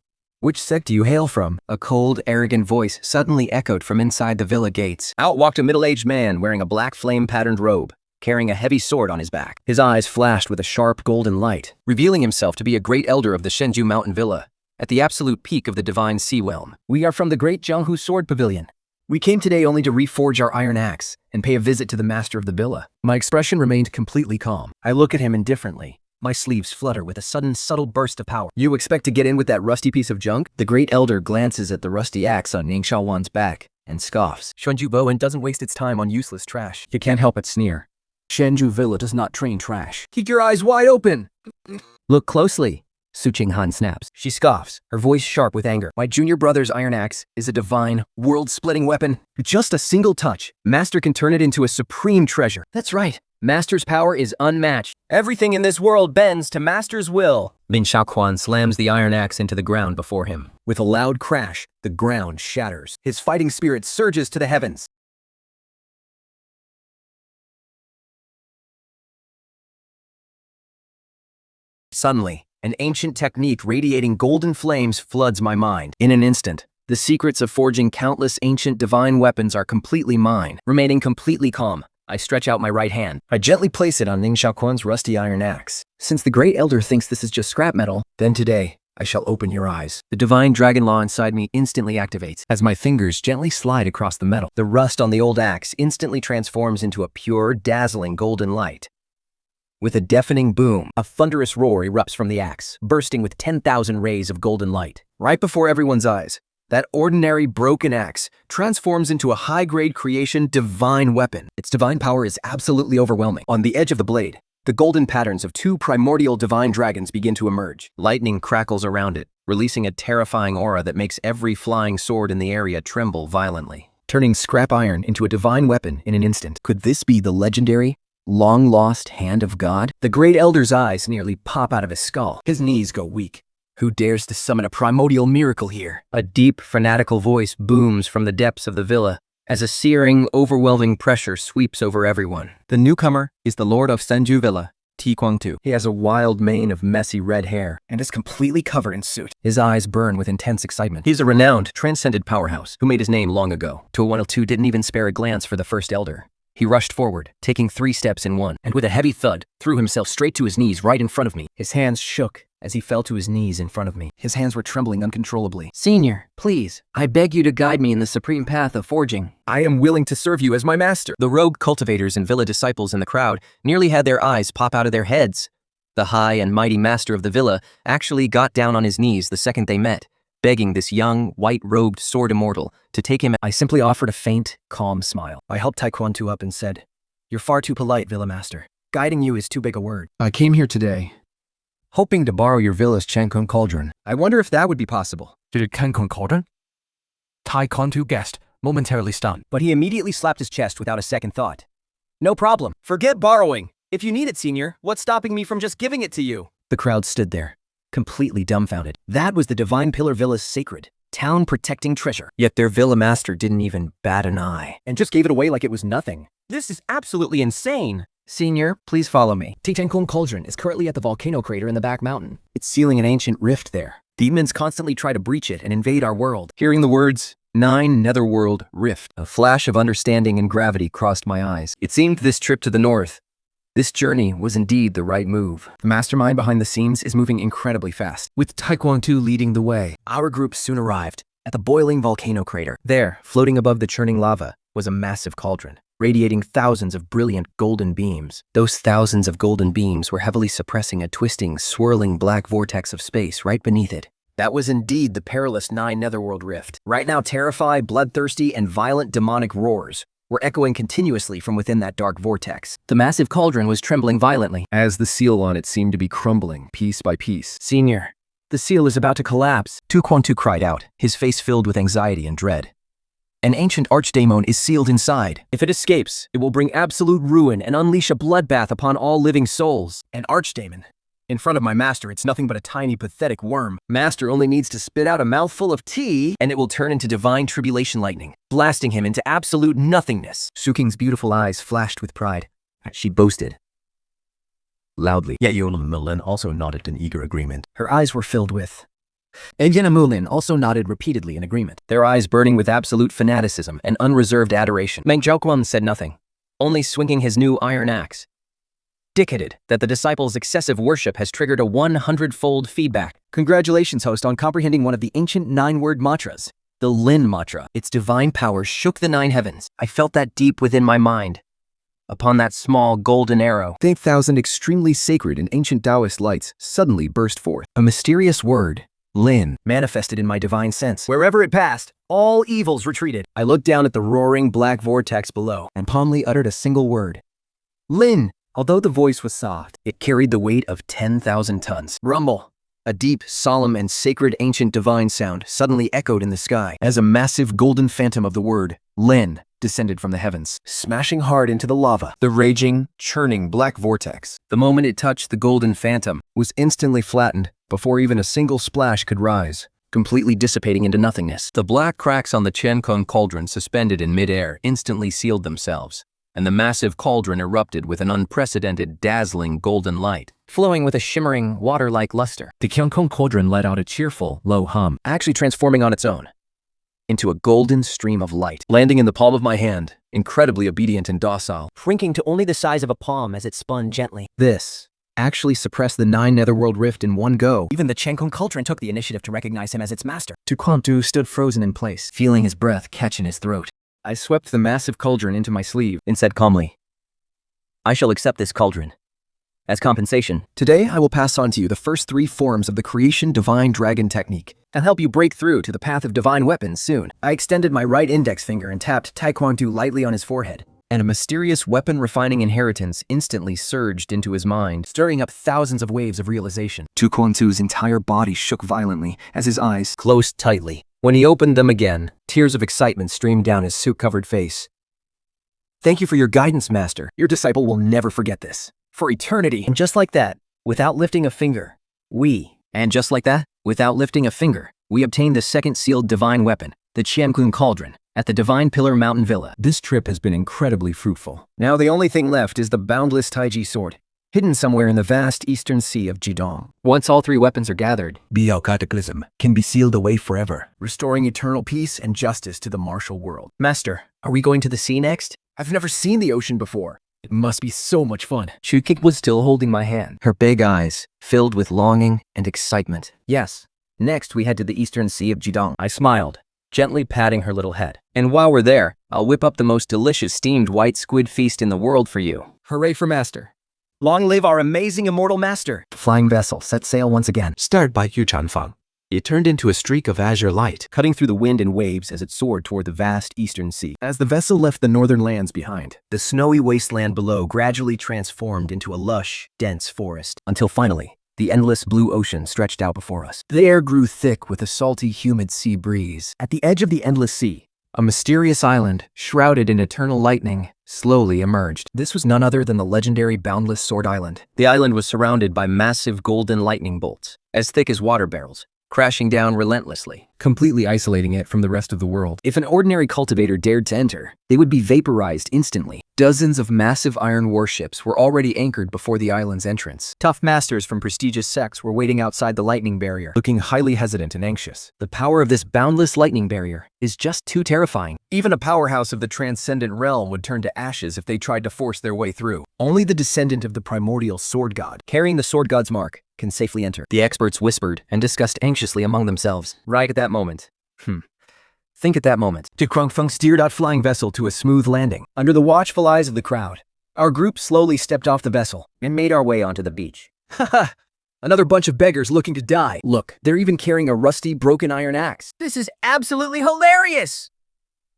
which sect do you hail from?
A cold, arrogant voice suddenly echoed from inside the villa gates.
Out walked a middle-aged man wearing a black flame-patterned robe, carrying a heavy sword on his back.
His eyes flashed with a sharp golden light,
revealing himself to be a great elder of the Shenju Mountain Villa, at the absolute peak of the divine sea realm.
We are from the great Jianghu Sword Pavilion. We came today only to reforge our iron axe and pay a visit to the master of the villa. My expression remained completely calm. I look at him indifferently. My sleeves flutter with a sudden subtle burst of power.
You expect to get in with that rusty piece of junk?
The great elder glances at the rusty axe on Ning Shaowan's back and scoffs.
Shenju Bowen doesn't waste its time on useless trash.
You can't help but sneer. Shenju Villa does not train trash.
Keep your eyes wide open.
Look closely, Su Qinghan snaps.
She scoffs, her voice sharp with anger. My junior brother's iron axe is a divine, world-splitting weapon. Just a single touch, Master can turn it into a supreme treasure.
That's right. Master's power is unmatched.
Everything in this world bends to Master's will.
Lin Shaoquan slams the iron axe into the ground before him.
With a loud crash, the ground shatters. His fighting spirit surges to the heavens. Suddenly, an ancient technique radiating golden flames floods my mind. In an instant, the secrets of forging countless ancient divine weapons are completely mine. Remaining completely calm, I stretch out my right hand.
I gently place it on Ning Shaoquan's rusty iron axe.
Since the great elder thinks this is just scrap metal,
then today, I shall open your eyes.
The divine dragon law inside me instantly activates.
As my fingers gently slide across the metal,
the rust on the old axe instantly transforms into a pure, dazzling golden light. With a deafening boom, a thunderous roar erupts from the axe, bursting with 10,000 rays of golden light. Right before everyone's eyes, that ordinary broken axe transforms into a high-grade creation divine weapon. Its divine power is absolutely overwhelming. On the edge of the blade, the golden patterns of two primordial divine dragons begin to emerge. Lightning crackles around it, releasing a terrifying aura that makes every flying sword in the area tremble violently,
turning scrap iron into a divine weapon in an instant. Could this be the legendary, long-lost hand of God?
The great elder's eyes nearly pop out of his skull. His knees go weak. Who dares to summon a primordial miracle here? A deep, fanatical voice booms from the depths of the villa as a searing, overwhelming pressure sweeps over everyone.
The newcomer is the Lord of Senju Villa, Ti Kwang-tu.
He has a wild mane of messy red hair and is completely covered in soot. His eyes burn with intense excitement. He's a renowned, transcended powerhouse who made his name long ago. To didn't even spare a glance for the first elder. He rushed forward, taking 3 steps in one, and with a heavy thud, threw himself straight to his knees right in front of me. His hands shook as he fell to his knees in front of me. His hands were trembling uncontrollably.
Senior, please, I beg you to guide me in the supreme path of forging.
I am willing to serve you as my master. The rogue cultivators and villa disciples in the crowd nearly had their eyes pop out of their heads. The high and mighty master of the villa actually got down on his knees the second they met, begging this young, white-robed sword immortal to take him. I simply offered a faint, calm smile. I helped Taekwondo up and said, "You're far too polite, Villa Master. Guiding you is too big a word.
I came here today, hoping to borrow your villa's Chankung cauldron.
I wonder if that would be possible."
Did it Chankung cauldron? Taekwondo guessed, momentarily stunned.
But he immediately slapped his chest without a second thought. "No problem. Forget borrowing. If you need it, Senior, what's stopping me from just giving it to you?" The crowd stood there, completely dumbfounded. That was the Divine Pillar Villa's sacred, town-protecting treasure. Yet their Villa Master didn't even bat an eye, and just gave it away like it was nothing. This is absolutely insane. Senior, please follow me. Tichankung Cauldron is currently at the volcano crater in the back mountain. It's sealing an ancient rift there. Demons constantly try to breach it and invade our world. Hearing the words, 9 Netherworld Rift, a flash of understanding and gravity crossed my eyes. It seemed this trip to the north
This journey was indeed the right move. The mastermind behind the scenes is moving incredibly fast, with Taekwondo leading the way. Our group soon arrived at the boiling volcano crater. There, floating above the churning lava, was a massive cauldron, radiating thousands of brilliant golden beams. Those thousands of golden beams were heavily suppressing a twisting, swirling black vortex of space right beneath it. That was indeed the perilous Nine Netherworld Rift. Right now, terrified, bloodthirsty, and violent demonic roars were echoing continuously from within that dark vortex. The massive cauldron was trembling violently
as the seal on it seemed to be crumbling piece by piece.
Senior, the seal is about to collapse. Taekwondo cried out, his face filled with anxiety and dread. An ancient archdemon is sealed inside. If it escapes, it will bring absolute ruin and unleash a bloodbath upon all living souls. An archdemon? In front of my master, it's nothing but a tiny, pathetic worm. Master only needs to spit out a mouthful of tea, and it will turn into divine tribulation lightning, blasting him into absolute nothingness. Suking's beautiful eyes flashed with pride. She boasted loudly.
Mulin also nodded in eager agreement.
Her eyes were filled with... Mulin also nodded repeatedly in agreement, their eyes burning with absolute fanaticism and unreserved adoration. Meng Zhaoquan said nothing, only swinging his new iron axe. Indicated that the disciples' excessive worship has triggered a 100-fold feedback. Congratulations, host, on comprehending one of the ancient 9-word mantras, the Lin mantra. Its divine power shook the 9 heavens. I felt that deep within my mind. Upon that small golden arrow,
8,000 extremely sacred and ancient Taoist lights suddenly burst forth.
A mysterious word, Lin, manifested in my divine sense. Wherever it passed, all evils retreated. I looked down at the roaring black vortex below and calmly uttered a single word, Lin. Although the voice was soft, it carried the weight of 10,000 tons. Rumble! A deep, solemn, and sacred ancient divine sound suddenly echoed in the sky as a massive golden phantom of the word, Lin, descended from the heavens, smashing hard into the lava.
The raging, churning black vortex,
The moment it touched the golden phantom,
was instantly flattened before even a single splash could rise,
completely dissipating into nothingness.
The black cracks on the Qiankun cauldron suspended in midair instantly sealed themselves, and the massive cauldron erupted with an unprecedented, dazzling golden light,
flowing with a shimmering, water-like luster.
The Qiankun cauldron let out a cheerful, low hum,
actually transforming on its own into a golden stream of light, landing in the palm of my hand, incredibly obedient and docile, shrinking to only the size of a palm as it spun gently. This actually suppressed the 9 Netherworld Rift in one go. Even the Qiankun cauldron took the initiative to recognize him as its master. Taekwondo stood frozen in place, feeling his breath catch in his throat. I swept the massive cauldron into my sleeve and said calmly, I shall accept this cauldron. As compensation, today I will pass on to you the first 3 forms of the creation divine dragon technique and help you break through to the path of divine weapons soon. I extended my right index finger and tapped Taekwondo lightly on his forehead, and a mysterious weapon-refining inheritance instantly surged into his mind, stirring up thousands of waves of realization.
Taekwondo's entire body shook violently as his eyes
closed tightly. When he opened them again, tears of excitement streamed down his soot-covered face. Thank you for your guidance, Master. Your disciple will never forget this. For eternity. And just like that, without lifting a finger, we obtained the second sealed divine weapon, the Qiankun Cauldron, at the Divine Pillar Mountain Villa.
This trip has been incredibly fruitful.
Now the only thing left is the boundless Taiji sword, hidden somewhere in the vast eastern sea of Jidong. Once all 3 weapons are gathered,
Biao Cataclysm can be sealed away forever,
restoring eternal peace and justice to the martial world. Master, are we going to the sea next? I've never seen the ocean before. It must be so much fun. Chukik was still holding my hand, her big eyes filled with longing and excitement. Yes. Next, we head to the eastern sea of Jidong. I smiled, gently patting her little head. And while we're there, I'll whip up the most delicious steamed white squid feast in the world for you.
Hooray for Master.
Long live our amazing immortal master! The flying vessel set sail once again.
Started by Yu Chanfang. It turned into a streak of azure light,
cutting through the wind and waves as it soared toward the vast eastern sea. As the vessel left the northern lands behind, the snowy wasteland below gradually transformed into a lush, dense forest, until finally, the endless blue ocean stretched out before us. The air grew thick with a salty, humid sea breeze. At the edge of the endless sea, a mysterious island, shrouded in eternal lightning, slowly emerged. This was none other than the legendary Boundless Sword Island. The island was surrounded by massive golden lightning bolts, as thick as water barrels, crashing down relentlessly,
completely isolating it from the rest of the world.
If an ordinary cultivator dared to enter, they would be vaporized instantly. Dozens of massive iron warships were already anchored before the island's entrance.
Tough masters from prestigious sects were waiting outside the lightning barrier,
looking highly hesitant and anxious.
The power of this boundless lightning barrier is just too terrifying.
Even a powerhouse of the transcendent realm would turn to ashes if they tried to force their way through. Only the descendant of the primordial sword god,
carrying the sword god's mark, can safely enter.
The experts whispered and discussed anxiously among themselves.
Right at that moment. Think at that moment.
Feng steered our flying vessel to a smooth landing.
Under the watchful eyes of the crowd, our group slowly stepped off the vessel and made our way onto the beach.
Haha! Another bunch of beggars looking to die. Look, they're even carrying a rusty, broken iron axe.
This is absolutely hilarious!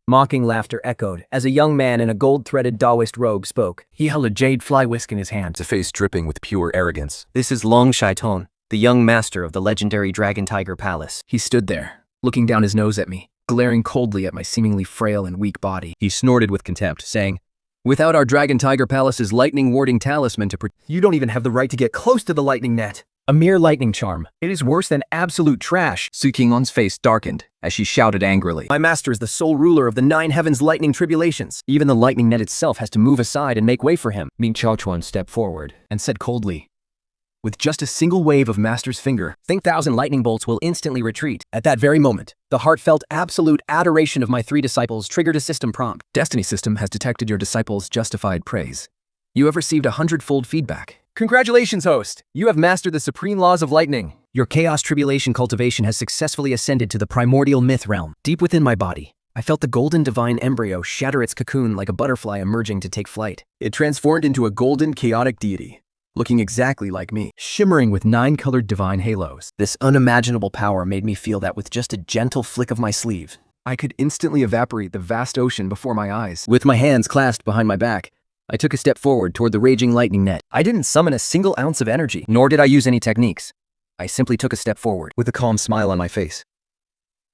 Mocking laughter echoed as a young man in a gold-threaded Taoist robe spoke.
He held a jade fly whisk in his hand, a face dripping with pure arrogance.
This is Long Shaiton, the young master of the legendary Dragon Tiger Palace.
He stood there, looking down his nose at me, glaring coldly at my seemingly frail and weak body.
He snorted with contempt, saying,
"Without our Dragon Tiger Palace's lightning-warding talisman to protect,
you don't even have the right to get close to the lightning net. A mere lightning charm. It is worse than absolute trash."
Su Qingon's face darkened as she shouted angrily.
My master is the sole ruler of the 9 heavens lightning tribulations. Even the lightning net itself has to move aside and make way for him.
Ming Chaochuan stepped forward and said coldly, with just a single wave of Master's finger,
"Think 1,000 lightning bolts will instantly retreat." At that very moment, the heartfelt absolute adoration of my 3 disciples triggered a system prompt.
Destiny System has detected your disciples' justified praise. You have received 100-fold feedback.
Congratulations, host! You have mastered the supreme laws of lightning. Your chaos tribulation cultivation has successfully ascended to the primordial myth realm. Deep within my body, I felt the golden divine embryo shatter its cocoon like a butterfly emerging to take flight.
It transformed into a golden chaotic deity, looking exactly like me, shimmering with 9-colored divine halos.
This unimaginable power made me feel that with just a gentle flick of my sleeve,
I could instantly evaporate the vast ocean before my eyes.
With my hands clasped behind my back, I took a step forward toward the raging lightning net.
I didn't summon a single ounce of energy,
nor did I use any techniques. I simply took a step forward.
With a calm smile on my face.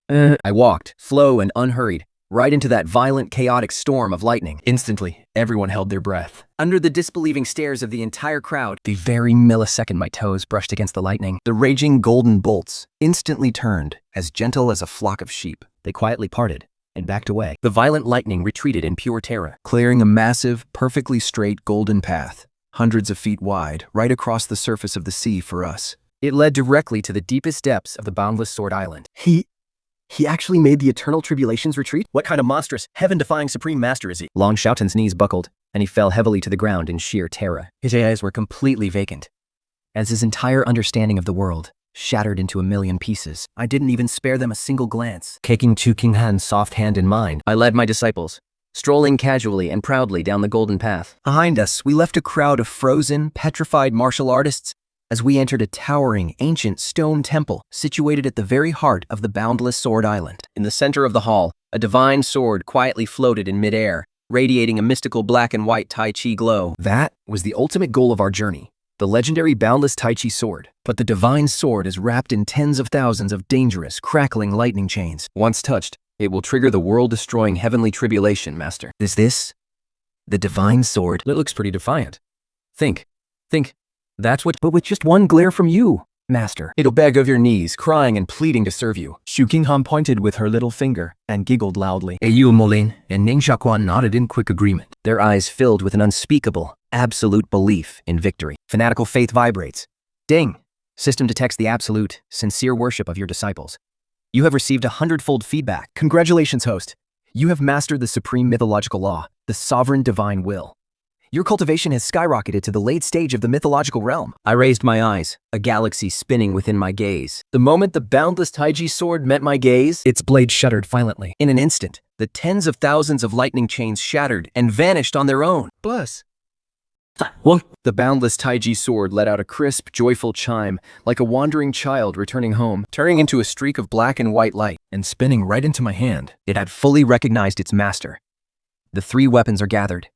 I walked, slow and unhurried, right into that violent, chaotic storm of lightning.
Instantly, everyone held their breath.
Under the disbelieving stares of the entire crowd,
the very millisecond my toes brushed against the lightning,
the raging golden bolts instantly turned, as gentle as a flock of sheep.
They quietly parted and backed away.
The violent lightning retreated in pure terror,
clearing a massive, perfectly straight golden path, hundreds of feet wide, right across the surface of the sea for us.
It led directly to the deepest depths of the boundless Sword Island. He actually made the eternal tribulations retreat?
What kind of monstrous, heaven-defying supreme master is he?
Long Shouten's knees buckled, and he fell heavily to the ground in sheer terror. His eyes were completely vacant, as his entire understanding of the world shattered into a million pieces.
I didn't even spare them a single glance.
Taking Chu Qinghan's soft hand in mine, I led my disciples, strolling casually and proudly down the golden path.
Behind us, we left a crowd of frozen, petrified martial artists as we entered a towering, ancient stone temple situated at the very heart of the boundless Sword Island.
In the center of the hall, a divine sword quietly floated in midair, radiating a mystical black and white Tai Chi glow.
That was the ultimate goal of our journey, the legendary boundless Tai Chi sword. But the divine sword is wrapped in tens of thousands of dangerous, crackling lightning chains.
Once touched, it will trigger the world-destroying heavenly tribulation, Master.
Is this the divine sword?
It looks pretty defiant. Think.
That's what, but with just one glare from you, Master.
It'll beg of your knees, crying and pleading to serve you. Su Qinghan pointed with her little finger and giggled loudly.
Yu Molin and Ning Shaquan nodded in quick agreement, their eyes filled with an unspeakable, absolute belief in victory.
Fanatical faith vibrates. Ding! System detects the absolute, sincere worship of your disciples. You have received 100-fold feedback. Congratulations, host. You have mastered the supreme mythological law, the sovereign divine will. Your cultivation has skyrocketed to the late stage of the mythological realm.
I raised my eyes, a galaxy spinning within my gaze. The moment the boundless Taiji sword met my gaze,
its blade shuddered violently. In an instant, the tens of thousands of lightning chains shattered and vanished on their own.
Bless.
The boundless Taiji sword let out a crisp, joyful chime, like a wandering child returning home, turning into a streak of black and white light and spinning right into my hand.
It had fully recognized its master. The 3 weapons are gathered,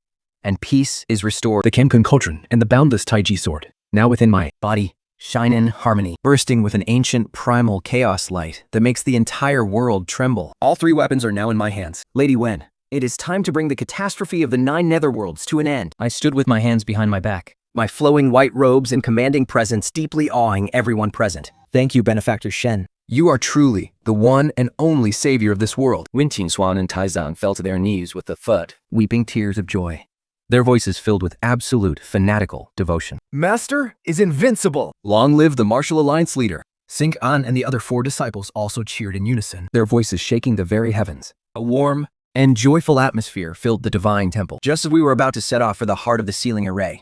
and peace is restored.
The Kenkun Cauldron and the boundless Taiji sword, now within my
body, shine in harmony, bursting with an ancient primal chaos light that makes the entire world tremble.
All 3 weapons are now in my hands. Lady Wen, it is time to bring the catastrophe of the 9 netherworlds to an end.
I stood with my hands behind my back,
my flowing white robes and commanding presence deeply awing everyone present. Thank you, Benefactor Shen.
You are truly the one and only savior of this world.
Wen Tingshuan and Taizang fell to their knees with a thud,
weeping tears of joy.
their voices filled with absolute fanatical devotion.
Master is invincible!
Long live the Martial Alliance leader! Sink An and the other 4 disciples also cheered in unison, their voices shaking the very heavens. A warm and joyful atmosphere filled the divine temple.
Just as we were about to set off for the heart of the sealing array,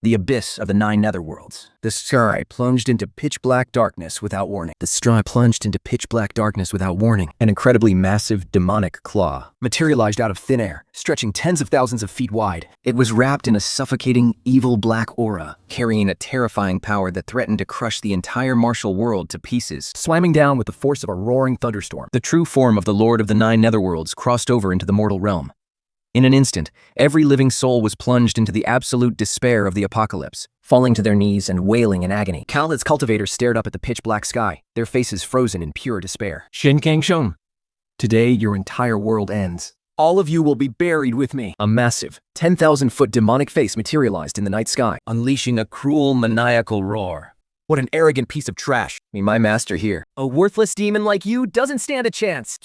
the abyss of the 9 netherworlds,
the sky plunged into pitch-black darkness without warning. An incredibly massive demonic claw materialized out of thin air, stretching tens of thousands of feet wide. It was wrapped in a suffocating, evil black aura, carrying a terrifying power that threatened to crush the entire martial world to pieces, slamming down with the force of a roaring thunderstorm. The true form of the Lord of the 9 netherworlds crossed over into the mortal realm. In an instant, every living soul was plunged into the absolute despair of the apocalypse, falling to their knees and wailing in agony. Countless cultivators stared up at the pitch-black sky, their faces frozen in pure despair.
Shin Kang Shon.
Today, your entire world ends.
All of you will be buried with me.
A massive, 10,000-foot demonic face materialized in the night sky, unleashing a cruel, maniacal roar.
What an arrogant piece of trash.
My master here.
A worthless demon like you doesn't stand a chance.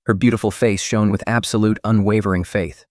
Her beautiful face shone with absolute, unwavering faith.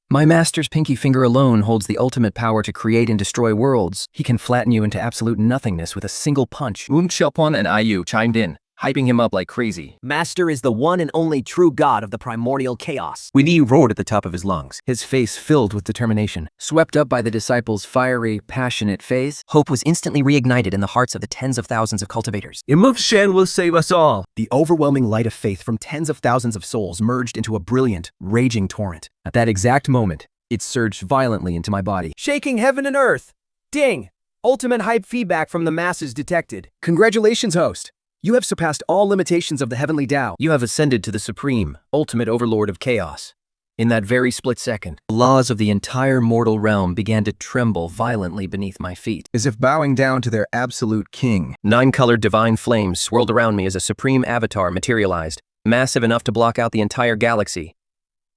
My master's pinky finger alone holds the ultimate power to create and destroy worlds. He can flatten you into absolute nothingness with a single punch.
Xiaopan and Ayu chimed in, hyping him up like crazy.
Master is the one and only true god of the primordial chaos.
Winnie roared at the top of his lungs,
his face filled with determination. Swept up by the disciples' fiery, passionate faith,
hope was instantly reignited in the hearts of the tens of thousands of cultivators.
Imove Shen will save us all.
The overwhelming light of faith from tens of thousands of souls merged into a brilliant, raging torrent. At that exact moment, it surged violently into my body,
shaking heaven and earth. Ding! Ultimate hype feedback from the masses detected.
Congratulations, host! You have surpassed all limitations of the heavenly Tao.
You have ascended to the supreme, ultimate overlord of chaos.
In that very split second, the laws of the entire mortal realm began to tremble violently beneath my feet,
as if bowing down to their absolute king.
9-colored divine flames swirled around me as a supreme avatar materialized, massive enough to block out the entire galaxy.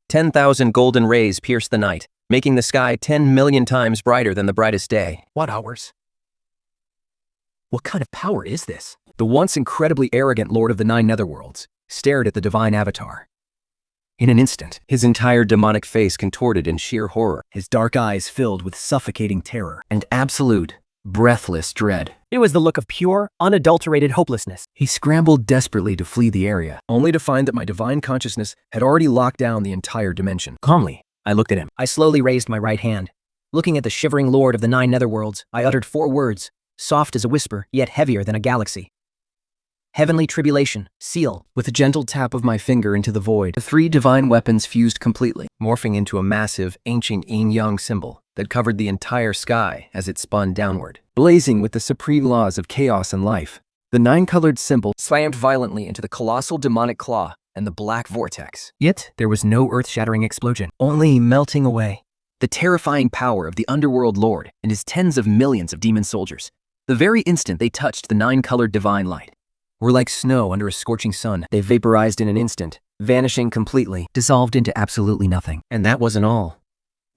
10,000 golden rays pierced the night, making the sky 10 million times brighter than the brightest day.
What hours? What kind of power is this?
The once incredibly arrogant Lord of the 9 netherworlds stared at the divine avatar. In an instant,
his entire demonic face contorted in sheer horror,
his dark eyes filled with suffocating terror and absolute, breathless dread.
It was the look of pure, unadulterated hopelessness.
He scrambled desperately to flee the area, only to find that my divine consciousness had already locked down the entire dimension.
Calmly, I looked at him. I slowly raised my right hand. Looking at the shivering Lord of the 9 netherworlds, I uttered 4 words, soft as a whisper, yet heavier than a galaxy. Heavenly tribulation, seal.
With a gentle tap of my finger into the void, the 3 divine weapons fused completely, morphing into a massive, ancient yin-yang symbol that covered the entire sky as it spun downward. Blazing with the supreme laws of chaos and life, the 9-colored symbol slammed violently into the colossal demonic claw and the black vortex. Yet, there was no earth-shattering explosion, only melting away. The terrifying power of the underworld lord and his tens of millions of demon soldiers. The very instant they touched the 9-colored divine light, were like snow under a scorching sun. They vaporized in an instant, vanishing completely, dissolved into absolutely nothing. And that wasn't all.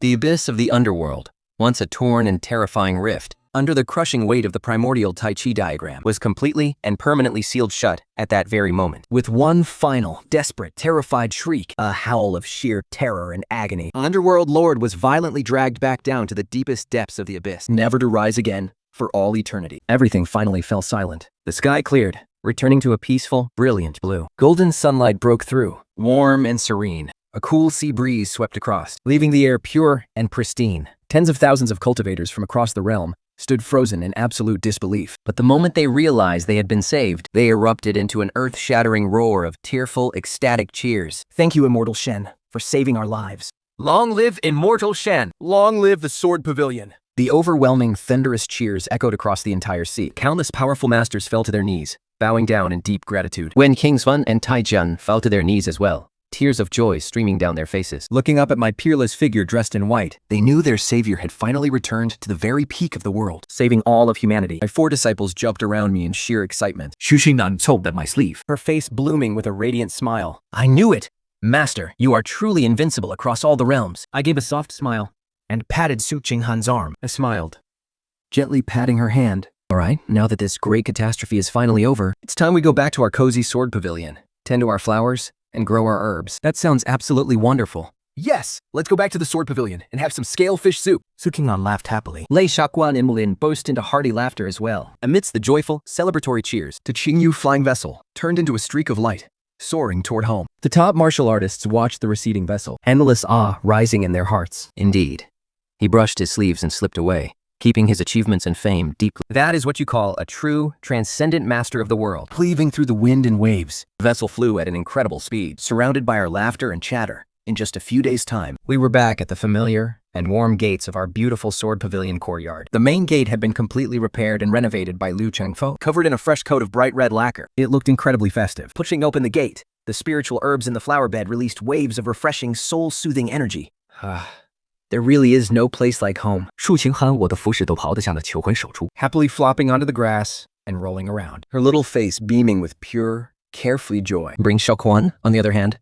The abyss of the underworld, once a torn and terrifying rift, under the crushing weight of the primordial Tai Chi diagram,
was completely and permanently sealed shut at that very moment.
With one final, desperate, terrified shriek, a howl of sheer terror and agony, an underworld lord was violently dragged back down to the deepest depths of the abyss, never to rise again for all eternity. Everything finally fell silent. The sky cleared, returning to a peaceful, brilliant blue. Golden sunlight broke through, warm and serene. A cool sea breeze swept across, leaving the air pure and pristine. Tens of thousands of cultivators from across the realm stood frozen in absolute disbelief. But the moment they realized they had been saved, they erupted into an earth-shattering roar of tearful, ecstatic cheers. Thank you, Immortal Shen, for saving our lives.
Long live Immortal Shen! Long live the Sword Pavilion!
The overwhelming, thunderous cheers echoed across the entire sea. Countless powerful masters fell to their knees, bowing down in deep gratitude.
When King Swan and Taijian fell to their knees as well, tears of joy streaming down their faces.
Looking up at my peerless figure dressed in white, they knew their savior had finally returned to the very peak of the world, saving all of humanity. My 4 disciples jumped around me in sheer excitement.
Xu Xingnan tugged at my sleeve,
her face blooming with a radiant smile.
I knew it! Master, you are truly invincible across all the realms.
I gave a soft smile
and patted Su Qinghan's arm.
I smiled, gently patting her hand. All right, now that this great catastrophe is finally over, it's time we go back to our cozy sword pavilion, tend to our flowers, and grow our herbs. That sounds absolutely wonderful.
Yes! Let's go back to the sword pavilion and have some scalefish soup.
Su Qing'an laughed happily.
Lei Shaoquan and Mulin burst into hearty laughter as well.
Amidst the joyful, celebratory cheers,
The Qingyu flying vessel turned into a streak of light, soaring toward home.
The top martial artists watched the receding vessel, endless awe rising in their hearts.
Indeed. He brushed his sleeves and slipped away, keeping his achievements and fame deeply.
That is what you call a true, transcendent master of the world.
Cleaving through the wind and waves,
The vessel flew at an incredible speed, surrounded by our laughter and chatter. In just a few days' time, we were back at the familiar and warm gates of our beautiful sword pavilion courtyard. The main gate had been completely repaired and renovated by Liu Chengfo, covered in a fresh coat of bright red lacquer. It looked incredibly festive. Pushing open the gate, the spiritual herbs in the flower bed released waves of refreshing, soul-soothing energy. There really is no place like home.
竖琴喊我的服饰都跑得像那求婚手出。
Happily flopping onto the grass and rolling around, her little face beaming with pure, carefree joy.
Bring Shaoquan, on the other hand,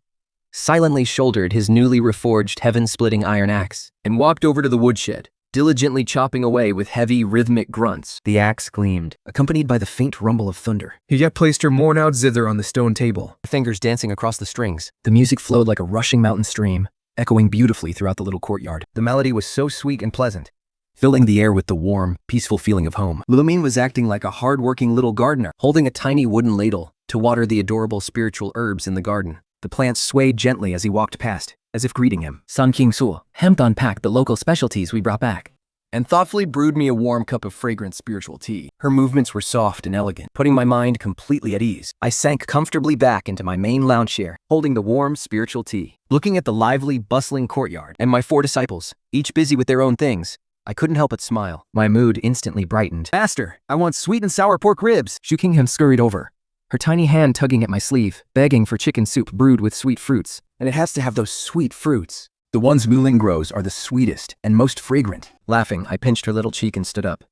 silently shouldered his newly reforged heaven-splitting iron axe
And walked over to the woodshed, diligently chopping away with heavy, rhythmic grunts.
The axe gleamed,
Accompanied by the faint rumble of thunder.
he yet placed her worn-out zither on the stone table.
Her fingers dancing across the strings. The music flowed like a rushing mountain stream, echoing beautifully throughout the little courtyard. The melody was so sweet and pleasant, filling the air with the warm, peaceful feeling of home. Lumin was acting like a hard-working little gardener, holding a tiny wooden ladle to water the adorable spiritual herbs in the garden. The plants swayed gently as he walked past, as if greeting him.
Sun King Su helped unpack the local specialties we brought back,
And thoughtfully brewed me a warm cup of fragrant spiritual tea. Her movements were soft and elegant, putting my mind completely at ease. I sank comfortably back into my main lounge chair, holding the warm spiritual tea. Looking at the lively, bustling courtyard and my 4 disciples, each busy with their own things, I couldn't help but smile. My mood instantly brightened. Master, I want sweet and sour pork ribs. Shu Kingham scurried over, her tiny hand tugging at my sleeve, begging for chicken soup brewed with sweet fruits. And it has to have those sweet fruits.
The ones Muling grows are the sweetest and most fragrant.
Laughing, I pinched her little cheek and stood up.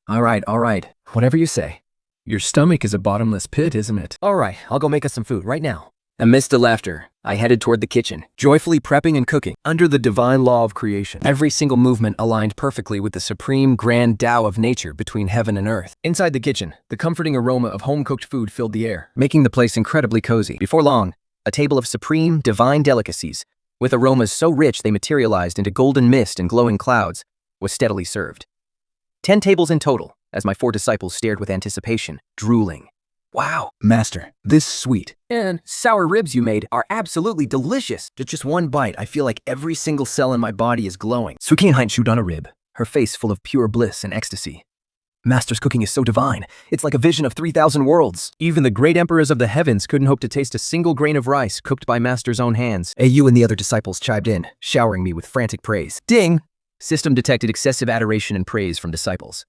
All right, whatever you say.
Your stomach is a bottomless pit, isn't it?
All right, I'll go make us some food right now. Amidst the laughter, I headed toward the kitchen, joyfully prepping and cooking, under the divine law of creation. Every single movement aligned perfectly with the supreme grand Tao of nature between heaven and earth. Inside the kitchen, the comforting aroma of home-cooked food filled the air, making the place incredibly cozy. Before long, a table of supreme, divine delicacies, with aromas so rich they materialized into golden mist and glowing clouds, was steadily served. 10 tables in total, as my 4 disciples stared with anticipation, drooling. Wow,
Master, this sweet
and sour ribs you made are absolutely delicious. Just one bite, I feel like every single cell in my body is glowing. Su Qinghan chewed on a rib, her face full of pure bliss and ecstasy. Master's cooking is so divine. It's like a vision of 3,000 worlds. Even the great emperors of the heavens couldn't hope to taste a single grain of rice cooked by Master's own hands. AU and the other disciples chimed in, showering me with frantic praise. Ding! System detected excessive adoration and praise from disciples.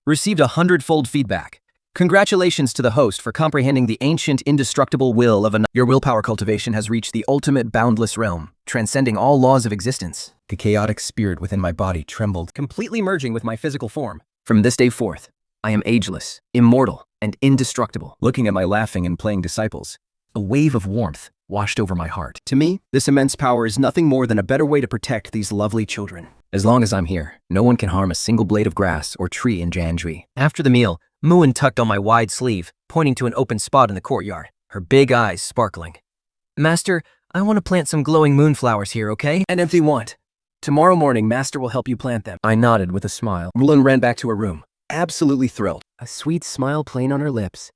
Received 100-fold feedback. Congratulations to the host for comprehending the ancient, indestructible will of Your willpower cultivation has reached the ultimate boundless realm, transcending all laws of existence. The chaotic spirit within my body trembled, completely merging with my physical form. From this day forth, I am ageless, immortal, and indestructible. Looking at my laughing and playing disciples, a wave of warmth washed over my heart. To me, this immense power is nothing more than a better way to protect these lovely children. As long as I'm here, no one can harm a single blade of grass or tree in Janjui. After the meal, Muin tucked on my wide sleeve, pointing to an open spot in the courtyard, her big eyes sparkling. Master, I want to plant some glowing moonflowers here, okay? An empty want. Tomorrow morning, Master will help you plant them. I nodded with a smile. Mulan ran back to her room, absolutely thrilled, a sweet smile playing on her lips,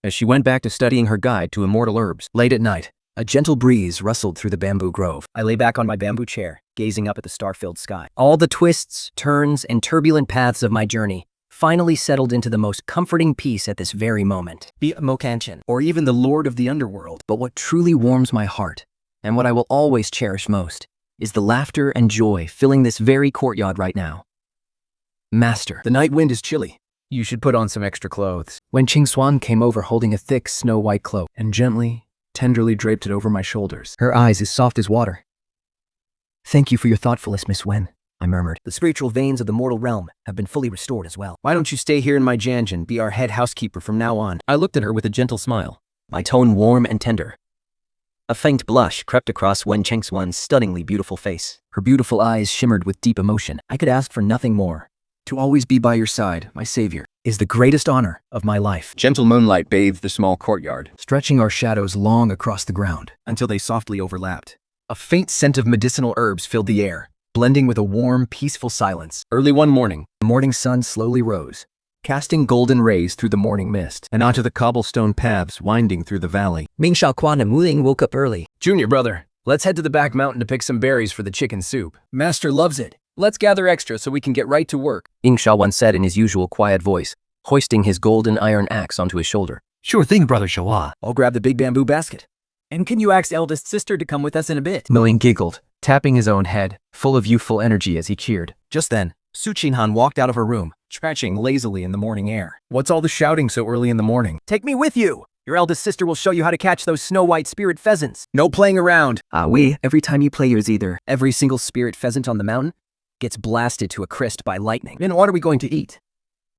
as she went back to studying her guide to immortal herbs. Late at night, a gentle breeze rustled through the bamboo grove. I lay back on my bamboo chair, gazing up at the star-filled sky. All the twists, turns, and turbulent paths of my journey finally settled into the most comforting peace at this very moment. Be a Mokanchan, or even the Lord of the Underworld. But what truly warms my heart, and what I will always cherish most, is the laughter and joy filling this very courtyard right now. Master, the night wind is chilly. You should put on some extra clothes. When Qing Xuan came over holding a thick snow-white cloak and gently, tenderly draped it over my shoulders, her eyes as soft as water. Thank you for your thoughtfulness, Miss Wen, I murmured. The spiritual veins of the mortal realm have been fully restored as well. Why don't you stay here in my Janjin, be our head housekeeper from now on? I looked at her with a gentle smile, my tone warm and tender. A faint blush crept across Wen Chengxuan's stunningly beautiful face. Her beautiful eyes shimmered with deep emotion. I could ask for nothing more. To always be by your side, my savior, is the greatest honor of my life.
Gentle moonlight bathed the small courtyard,
Stretching our shadows long across the ground until they softly overlapped,
A faint scent of medicinal herbs filled the air, blending with a warm, peaceful silence. Early one morning, the morning sun slowly rose, casting golden rays through the morning mist
and onto the cobblestone paths winding through the valley.
Ming Shaoquan and Mu Ling woke up early.
Junior brother, let's head to the back mountain to pick some berries for the chicken soup. Master loves it. Let's gather extra so we can get right to work.
Ying Shaowan said in his usual quiet voice, hoisting his golden iron axe onto his shoulder.
Sure thing, Brother Shawa.
I'll grab the big bamboo basket.
And can you ask eldest sister to come with us in a bit?
Mu Ling giggled, tapping his own head, full of youthful energy as he cheered.
Just then, Su Qinhan walked out of her room, stretching lazily in the morning air.
What's all the shouting so early in the morning?
Take me with you! Your eldest sister will show you how to catch those snow-white spirit pheasants. No playing around.
Every time you play yours either.
Every single spirit pheasant on the mountain gets blasted to a crisp by lightning. Then what are we going to eat?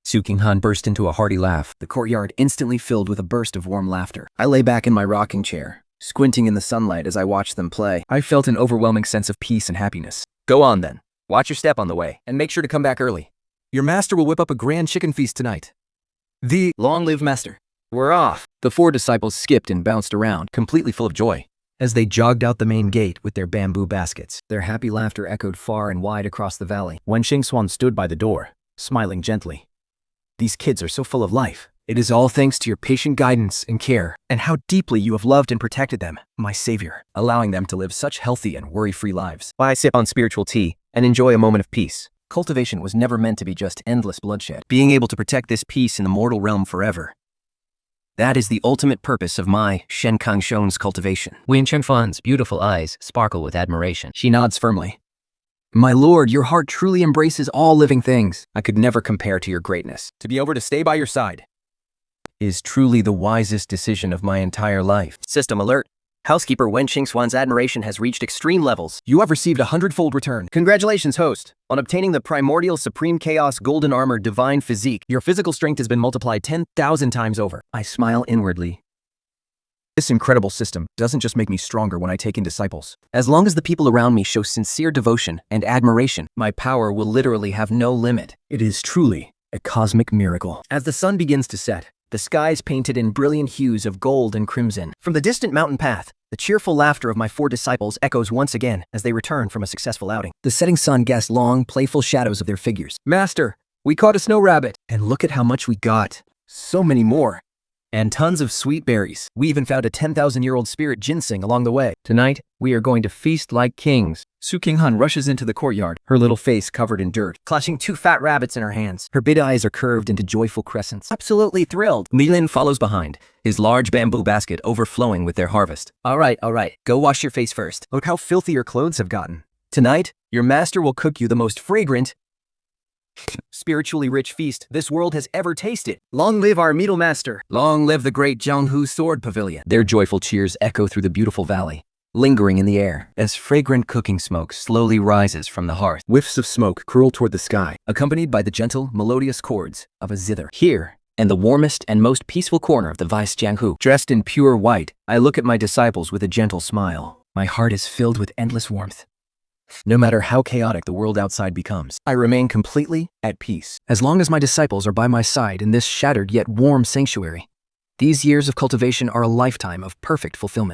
Su Qinghan burst into a hearty laugh.
The courtyard instantly filled with a burst of warm laughter. I lay back in my rocking chair, squinting in the sunlight as I watched them play.
I felt an overwhelming sense of peace and happiness.
Go on then. Watch your step on the way, and make sure to come back early.
Your master will whip up a grand chicken feast tonight.
Long live master. We're off.
The 4 disciples skipped and bounced around, completely full of joy.
As they jogged out the main gate with their bamboo baskets, their happy laughter echoed far and wide across the valley. Wen Xingxuan stood by the door, smiling gently. These kids are so full of life.
It is all thanks to your patient guidance and care, and how deeply you have loved and protected them, my savior, allowing them to live such healthy and worry-free lives.
While I sip on spiritual tea and enjoy a moment of peace.
Cultivation was never meant to be just endless bloodshed.
Being able to protect this peace in the mortal realm forever. That is the ultimate purpose of my Shen Kangshon's cultivation.
Wen Chengfan's beautiful eyes sparkle with admiration.
She nods firmly. My lord, your heart truly embraces all living things. I could never compare to your greatness.
To be able to stay by your side is truly the wisest decision of my entire life.
System alert. Housekeeper Wen Xingxuan's admiration has reached extreme levels.
You have received a 100-fold return.
Congratulations, host, on obtaining the primordial supreme chaos golden armor divine physique. Your physical strength has been multiplied 10,000 times over. I smile inwardly.
This incredible system doesn't just make me stronger when I take in disciples.
As long as the people around me show sincere devotion and admiration, my power will literally have no limit.
It is truly a cosmic miracle.
As the sun begins to set, the sky is painted in brilliant hues of gold and crimson. From the distant mountain path, the cheerful laughter of my 4 disciples echoes once again as they return from a successful outing. The setting sun casts long, playful shadows of their figures.
Master, we caught a snow rabbit, and look at how much we got. So many more.
And tons of sweet berries. We even found a 10,000-year-old spirit ginseng along the way. Tonight, we are going to feast like kings.
Su Qinghan rushes into the courtyard, her little face covered in dirt,
clutching 2 fat rabbits in her hands. Her big eyes are curved into joyful crescents. Absolutely thrilled.
Li Lin follows behind, his large bamboo basket overflowing with their harvest.
All right. Go wash your face first.
Look how filthy your clothes have gotten.
Tonight, your master will cook you the most fragrant, spiritually rich feast this world has ever tasted. Long live our Middle Master.
Long live the great Jianghu Sword Pavilion.
Their joyful cheers echo through the beautiful valley, lingering in the air as fragrant cooking smoke slowly rises from the hearth.
Whiffs of smoke curl toward the sky, accompanied by the gentle, melodious chords of a zither.
Here, in the warmest and most peaceful corner of the Vice Jianghu,
dressed in pure white, I look at my disciples with a gentle smile. My heart is filled with endless warmth. No matter how chaotic the world outside becomes, I remain completely at peace. As long as my disciples are by my side in this shattered yet warm sanctuary, these years of cultivation are a lifetime of perfect fulfillment.